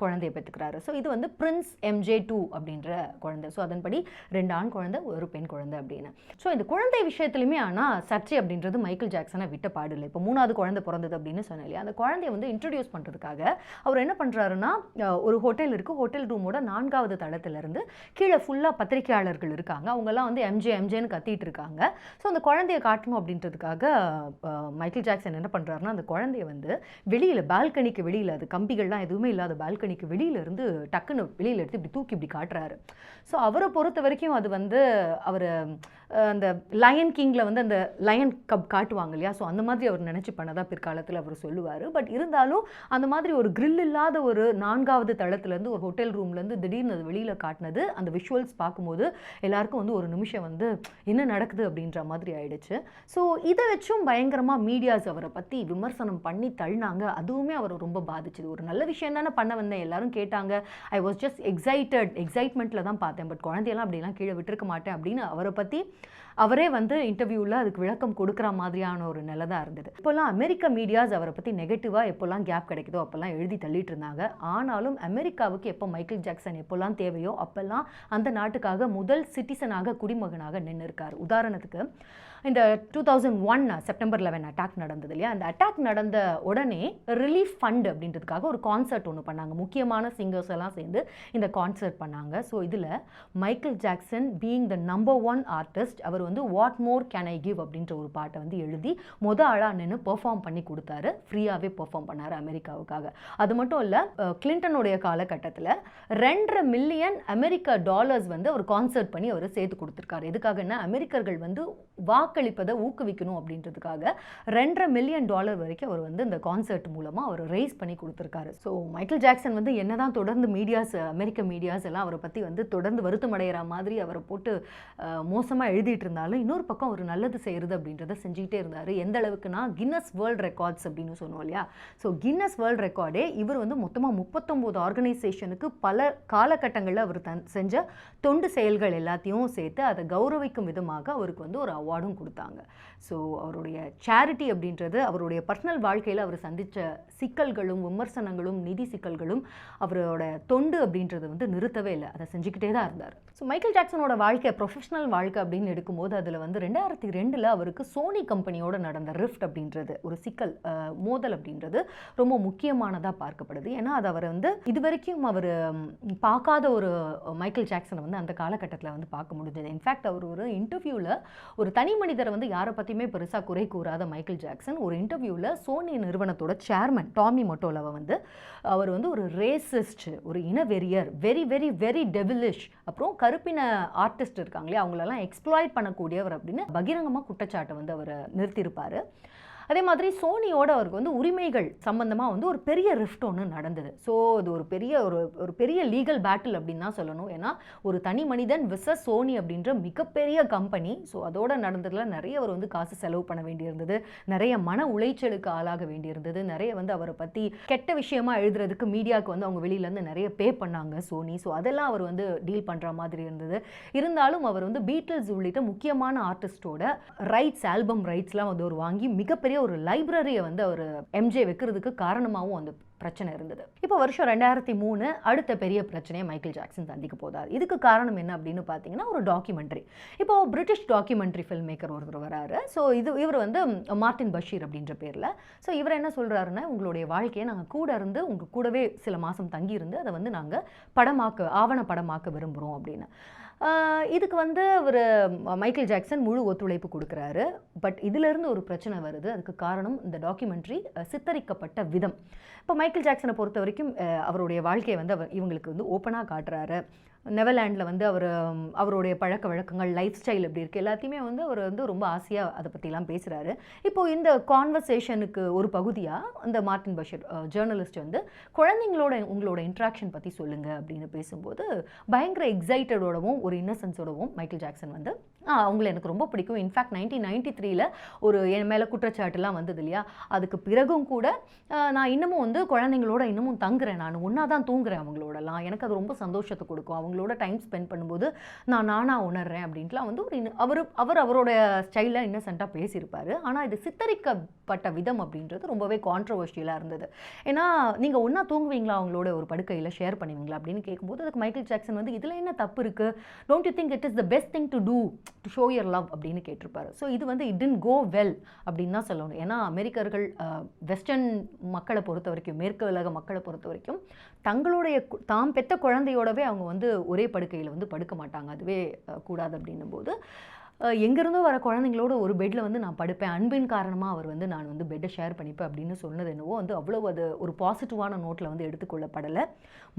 குழந்தையை பெற்றுக்கிறாரு. ஸோ இது வந்து பிரின்ஸ் MJ2 அப்படின்ற குழந்தை. ஸோ அதன்படி 2 ஆண் குழந்தை, ஒரு பெண் குழந்தை அப்படின்னு. ஸோ இந்த குழந்தை விஷயத்துலையுமே ஆனால் சர்ச்சை அப்படின்றது மைக்கேல் ஜாக்சனை விட்ட பாடு இல்லை. இப்போ 3ஆவது குழந்தை பிறந்தது அப்படின்னு சொன்னேன் இல்லையா, அந்த குழந்தையை வந்து இன்ட்ரடியூஸ் பண்ணுறதுக்காக அவர் என்ன பண்ணுறாருன்னா, ஒரு ஹோட்டல் இருக்குது, ஹோட்டல் ரூமோட 4வது தளத்திலிருந்து கீழே ஃபுல்லாக பத்திரிகையாளர்கள் இருக்காங்க. அவங்கெல்லாம் வந்து எம்ஜேன்னு கத்திட்டு இருக்காங்க. ஸோ அந்த குழந்தையை காட்டணும் அப்படின்றதுக்காக மைக்கேல் ஜாக்சன் என்ன பண்ணுறாருன்னா, அந்த குழந்தைய வந்து வெளியில் பால்கனிக்கு வெளியில், அது கம்பிகள்லாம் எதுவுமே இல்லாத பால்கனிக்கு வெளியிலேருந்து டக்குன்னு வெளியில் எடுத்து இப்படி தூக்கி இப்படி காட்டுறாரு. ஸோ அவரை பொறுத்த வரைக்கும் அது வந்து அவர் அந்த லயன் கிங்கில் வந்து அந்த லயன் கப் காட்டுவாங்க இல்லையா, ஸோ அந்த மாதிரி அவர் நினச்சி பண்ணதாக பிற்காலத்தில் அவர் சொல்லுவார். பட் இருந்தாலும் அந்த மாதிரி ஒரு கிரில் இல்லாத ஒரு 4வது தளத்துலேருந்து ஒரு ஹோட்டல் ரூம்லேருந்து திடீர்னு அது வெளியில் காட்டினது, அந்த விஷுவல்ஸ் பார்க்கும்போது எல்லாருக்கும் வந்து ஒரு நிமிஷம் வந்து என்ன நடக்குது அப்படின்ற மாதிரி ஆயிடுச்சு. ஸோ இதை வச்சும் பயங்கரமாக மீடியாஸ் அவரை பற்றி விமர்சனம் பண்ணி தள்ளினாங்க. அதுவுமே அவரை ரொம்ப பாதிச்சுது. ஒரு நல்ல விஷயம் தானே பண்ண வந்தேன், எல்லாரும் கேட்டாங்க, ஐ வாஸ் ஜஸ்ட் எக்ஸைட்மெண்ட்டில் தான் பார்த்தேன், பட் குழந்தையெல்லாம் அப்படிலாம் கீழே விட்டுருக்க மாட்டேன் அப்படின்னு அவரை பற்றி அவரே வந்து இன்டர்வியூவில் அதுக்கு விளக்கம் கொடுக்குற மாதிரியான ஒரு நிலை தான் இருந்தது. இப்போல்லாம் அமெரிக்க மீடியாஸ் அவரை பற்றி நெகட்டிவாக எப்போல்லாம் கேப் கிடைக்குதோ அப்போல்லாம் எழுதி தள்ளிட்டு இருந்தாங்க. ஆனாலும் அமெரிக்காவுக்கு எப்போ மைக்கேல் ஜாக்சன் எப்போல்லாம் தேவையோ அப்போல்லாம் அந்த நாட்டுக்காக முதல் சிட்டிசனாக, குடிமகனாக நின்று இருக்கார். உதாரணத்துக்கு இந்த 2001 செப்டம்பர் 11 அட்டாக் நடந்தது இல்லையா, அந்த அட்டாக் நடந்த உடனே ரிலீஃப் ஃபண்ட் அப்படின்றதுக்காக ஒரு கான்சர்ட் ஒன்று பண்ணாங்க. முக்கியமான சிங்கர்ஸ் எல்லாம் சேர்ந்து இந்த கான்சர்ட் பண்ணாங்க. ஸோ இதில் Michael Jackson being the number 1 artist, அவர் வந்து what more can I give அப்படின்ற ஒரு பாட்டை வந்து எழுதி ஆளாக நின்று பெர்ஃபார்ம் பண்ணி கொடுத்தாரு. ஃப்ரீயாகவே பெர்ஃபார்ம் பண்ணார் அமெரிக்காவுக்காக. அது மட்டும் இல்லை, கிளின்டனுடைய காலகட்டத்தில் 2.5 மில்லியன் அமெரிக்க டாலர்ஸ் வந்து அவர் கான்சர்ட் பண்ணி அவர் சேர்த்து கொடுத்துருக்காரு. எதுக்காகன்னா, அமெரிக்கர்கள் வந்து வாக்கு வாக்களிப்பதை ஊக்குவிக்கணும் அப்படின்றதுக்காக $2.5 மில்லியன் வரைக்கும் அவர் வந்து இந்த கான்சர்ட் மூலமாக அவர் ரைஸ் பண்ணி கொடுத்துருக்காரு. ஸோ மைக்கேல் ஜாக்சன் வந்து என்னதான் தொடர்ந்து மீடியாஸ், அமெரிக்க மீடியாஸ் எல்லாம் அவரை பற்றி வந்து தொடர்ந்து வருத்தம் அடைகிற மாதிரி அவரை போட்டு மோசமாக எழுதிட்டு இருந்தாலும், இன்னொரு பக்கம் அவர் நல்லது செய்கிறது அப்படின்றத செஞ்சுக்கிட்டே இருந்தார். எந்த அளவுக்குன்னா கின்னஸ் வேர்ல்ட் ரெக்கார்ட்ஸ் அப்படின்னு சொன்னோம் இல்லையா, ஸோ கின்னஸ் வேர்ல்ட் ரெக்கார்டே இவர் வந்து மொத்தமாக 39 ஆர்கனைசேஷனுக்கு பல காலகட்டங்களில் அவர் செஞ்ச தொண்டு செயல்கள் எல்லாத்தையும் சேர்த்து அதை கௌரவிக்கும் விதமாக அவருக்கு வந்து ஒரு அவார்டும் கொடுத்தாங்க. ஸோ அவருடைய சேரிட்டி அப்படின்றது அவருடைய பர்சனல் வாழ்க்கையில் அவர் சந்தித்த சிக்கல்களும் விமர்சனங்களும் நிதி சிக்கல்களும் அவரோட தொண்டு அப்படின்றது வந்து நிறுத்தவே இல்லை, அதை செஞ்சுக்கிட்டே தான் இருந்தார். ஸோ மைக்கேல் ஜாக்சனோட வாழ்க்கை, ப்ரொஃபஷனல் வாழ்க்கை அப்படின்னு எடுக்கும்போது அதில் வந்து 2002 அவருக்கு சோனி கம்பெனியோட நடந்த ரிஃப்ட் அப்படின்றது ஒரு சிக்கல், மோதல் அப்படின்றது ரொம்ப முக்கியமானதாக பார்க்கப்படுது. ஏன்னா அது அவர் வந்து இது வரைக்கும் அவர் பார்க்காத ஒரு மைக்கேல் ஜாக்சனை வந்து அந்த காலகட்டத்தில் வந்து பார்க்க முடிஞ்சது. இன்ஃபேக்ட் அவர் ஒரு இன்டர்வியூவில் ஒரு தனி மனிதரை வந்து யாரை பற்றியுமே பெருசாக குறை கூறாத மைக்கேல் ஜாக்சன் ஒரு இன்டர்வியூவில் சோனி நிறுவனத்தோட சேர்மன் டாமி மொட்டோலாவை வந்து அவர் வந்து ஒரு ரேசிஸ்ட், ஒரு இனவெறியர், வெரி வெரி வெரி டெவிலிஷ், அப்புறம் கருப்பின ஆர்டிஸ்ட் இருக்காங்களே அவங்களெல்லாம் எக்ஸ்ப்ளாய்ட் பண்ணக்கூடியவர் அப்படின்னு பகிரங்கமாக குற்றச்சாட்டை வந்து அவர் நிறுத்தியிருப்பார். அதே மாதிரி சோனியோட அவருக்கு வந்து உரிமைகள் சம்பந்தமாக வந்து ஒரு பெரிய ரிஃப்ட் ஒன்று நடந்தது. ஸோ இது ஒரு பெரிய லீகல் பேட்டில் அப்படின்னு தான் சொல்லணும். ஏன்னா ஒரு தனி மனிதன் விசஸ் சோனி அப்படின்ற மிகப்பெரிய கம்பெனி. ஸோ அதோட நடந்ததுல நிறைய அவர் வந்து காசு செலவு பண்ண வேண்டியிருந்தது, நிறைய மன உளைச்சலுக்கு ஆளாக வேண்டியிருந்தது, நிறைய வந்து அவரை பற்றி கெட்ட விஷயமா எழுதுறதுக்கு மீடியாவுக்கு வந்து அவங்க வெளியிலேருந்து நிறைய பே பண்ணாங்க சோனி. ஸோ அதெல்லாம் அவர் வந்து டீல் பண்ணுற மாதிரி இருந்தது. இருந்தாலும் அவர் வந்து பீட்டில்ஸ் உள்ளிட்ட முக்கியமான ஆர்டிஸ்டோட ரைட்ஸ், ஆல்பம் ரைட்ஸ்லாம் வந்து ஒரு வாங்கி மிகப்பெரிய ஒரு லைப்ரரியை வந்து அவர் எம்ஜே வைக்கிறதுக்கு காரணமாகவும் அந்த பிரச்சனை இருந்தது. இப்போ வருஷம் 2003 அடுத்த பெரிய பிரச்சனையை மைக்கேல் ஜாக்சன் சந்திக்க போதார். இதுக்கு காரணம் என்ன அப்படின்னு பார்த்தீங்கன்னா ஒரு டாக்குமெண்ட்ரி. இப்போ பிரிட்டிஷ் டாக்குமெண்ட்ரி ஃபில்ம் மேக்கர் ஒருத்தர் வராரு. ஸோ இவர் வந்து மார்டின் பஷீர் அப்படின்ற பேரில். ஸோ இவர் என்ன சொல்கிறாருன்னா, உங்களுடைய வாழ்க்கையை நாங்கள் கூட இருந்து உங்கள் கூடவே சில மாதம் தங்கியிருந்து அதை வந்து நாங்கள் ஆவண படமாக்க விரும்புகிறோம் அப்படின்னு. இதுக்கு வந்து ஒரு மைக்கேல் ஜாக்சன் முழு ஒத்துழைப்பு கொடுக்குறாரு. பட் இதிலிருந்து ஒரு பிரச்சனை வருது. அதுக்கு காரணம் இந்த டாக்குமெண்ட்ரி சித்தரிக்கப்பட்ட விதம். இப்போ மைக்கேல் ஜாக்சனை பொறுத்த வரைக்கும் அவருடைய வாழ்க்கையை வந்து இவங்களுக்கு வந்து ஓப்பனாக காட்டுறாரு. நெதர்லாண்டில் வந்து அவருடைய பழக்க வழக்கங்கள், லைஃப் ஸ்டைல் எப்படி இருக்குது எல்லாத்தையுமே வந்து அவர் வந்து ரொம்ப ஆசையாக அதை பற்றிலாம் பேசுகிறாரு. இப்போது இந்த கான்வர்சேஷனுக்கு ஒரு பகுதியாக அந்த மார்டின் பஷீர் ஜேர்னலிஸ்ட் வந்து குழந்தைங்களோட உங்களோட இன்ட்ராக்ஷன் பற்றி சொல்லுங்கள் அப்படின்னு பேசும்போது பயங்கர எக்ஸைட்டடோடவும் ஒரு இன்னசென்ஸோடவும் மைக்கேல் ஜாக்சன் வந்து அவங்கள எனக்கு ரொம்ப பிடிக்கும். இன்ஃபேக்ட் 1993 ஒரு என் மேலே குற்றச்சாட்டுலாம் வந்தது இல்லையா, அதுக்கு பிறகும் கூட நான் இன்னமும் வந்து குழந்தைங்களோட இன்னமும் தங்குறேன், நான் ஒன்றா தான் தூங்குறேன் அவங்களோடலாம், எனக்கு அது ரொம்ப சந்தோஷத்தை கொடுக்கும், அவங்களோட டைம் ஸ்பெண்ட் பண்ணும்போது நானாக உணர்றேன் அப்படின்ட்டுலாம் வந்து அவரோட ஸ்டைலில் இன்னசென்ட்டாக பேசியிருப்பார். ஆனால் இது சித்தரிக்கப்பட்ட விதம் அப்படின்றது ரொம்பவே கான்ட்ரவர்ஷியலாக இருந்தது. ஏன்னா நீங்கள் ஒன்றா தூங்குவீங்களா அவங்களோட ஒரு படுக்கையில் ஷேர் பண்ணுவீங்களா அப்படின்னு கேட்கும்போது அதுக்கு மைக்கேல் ஜாக்சன் வந்து இதில் என்ன தப்பு இருக்குது, don't you think it is the best thing to do to show your love அப்படின்னு கேட்டிருப்பாரு. ஸோ இது வந்து இட் டிட்ன்ட் கோ வெல் அப்படின்னு தான் சொல்லணும். ஏன்னா அமெரிக்கர்கள் வெஸ்டர்ன் மக்களை பொறுத்த வரைக்கும், மேற்கு உலக மக்களை பொறுத்த வரைக்கும் தங்களுடைய தாம் பெற்ற குழந்தையோடவே அவங்க வந்து ஒரே படுக்கையில் வந்து படுக்க மாட்டாங்க, அதுவே கூடாது அப்படின்னும் போது எங்கேருந்தோ வர குழந்தைங்களோட ஒரு பெட்டில் வந்து நான் படுப்பேன், அன்பின் காரணமாக அவர் வந்து நான் வந்து பெட்டை ஷேர் பண்ணிப்பேன் அப்படின்னு சொன்னது என்னவோ வந்து அவ்வளோ அது ஒரு பாசிட்டிவான நோட்டில் வந்து எடுத்துக்கொள்ளப்படலை.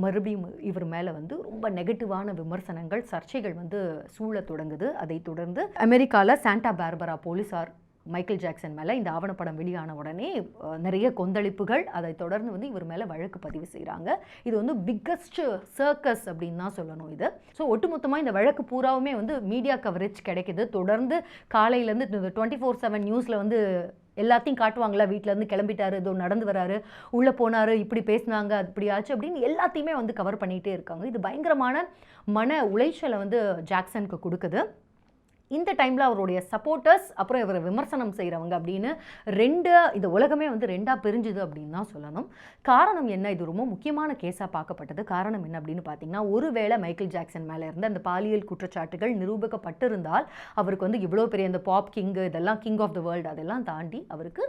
மறுபடியும் இவர் மேலே வந்து ரொம்ப நெகட்டிவான விமர்சனங்கள், சர்ச்சைகள் வந்து சூழ தொடங்குது. அதை தொடர்ந்து அமெரிக்காவில் சாண்டா பார்பரா போலீஸார் மைக்கேல் ஜாக்சன் மேலே இந்த ஆவணப்படம் வெளியான உடனே நிறைய கொந்தளிப்புகள், அதை தொடர்ந்து வந்து இவர் மேலே வழக்கு பதிவு செய்கிறாங்க. இது வந்து பிக்கஸ்ட் சர்க்கஸ் அப்படின்னு தான் சொல்லணும் இது. ஸோ ஒட்டுமொத்தமாக இந்த வழக்கு பூராவுமே வந்து மீடியா கவரேஜ் கிடைக்கிது. தொடர்ந்து காலையிலேருந்து 24/7 நியூஸில் வந்து எல்லாத்தையும் காட்டுவாங்களா, வீட்டிலேருந்து கிளம்பிட்டாரு, இதோ நடந்து வராரு, உள்ளே போனார், இப்படி பேசினாங்க, இப்படி ஆச்சு அப்படின்னு எல்லாத்தையுமே வந்து கவர் பண்ணிகிட்டே இருக்காங்க. இது பயங்கரமான மன உளைச்சலை வந்து ஜாக்சனுக்கு கொடுக்குது. இந்த டைமில் அவருடைய சப்போர்ட்டர்ஸ் அப்புறம் இவரை விமர்சனம் செய்கிறவங்க அப்படின்னு இந்த உலகமே வந்து ரெண்டாக பிரிஞ்சுது அப்படின்னு தான் சொல்லணும். காரணம் என்ன, இது ரொம்ப முக்கியமான கேஸாக பார்க்கப்பட்டது. காரணம் என்ன அப்படின்னு பார்த்தீங்கன்னா, ஒருவேளை மைக்கேல் ஜாக்சன் மேலே இருந்த அந்த பாலியல் குற்றச்சாட்டுகள் நிரூபிக்கப்பட்டிருந்தால் அவருக்கு வந்து இவ்வளோ பெரிய இந்த பாப் கிங்கு, இதெல்லாம் கிங் ஆஃப் த வேர்ல்டு, அதெல்லாம் தாண்டி அவருக்கு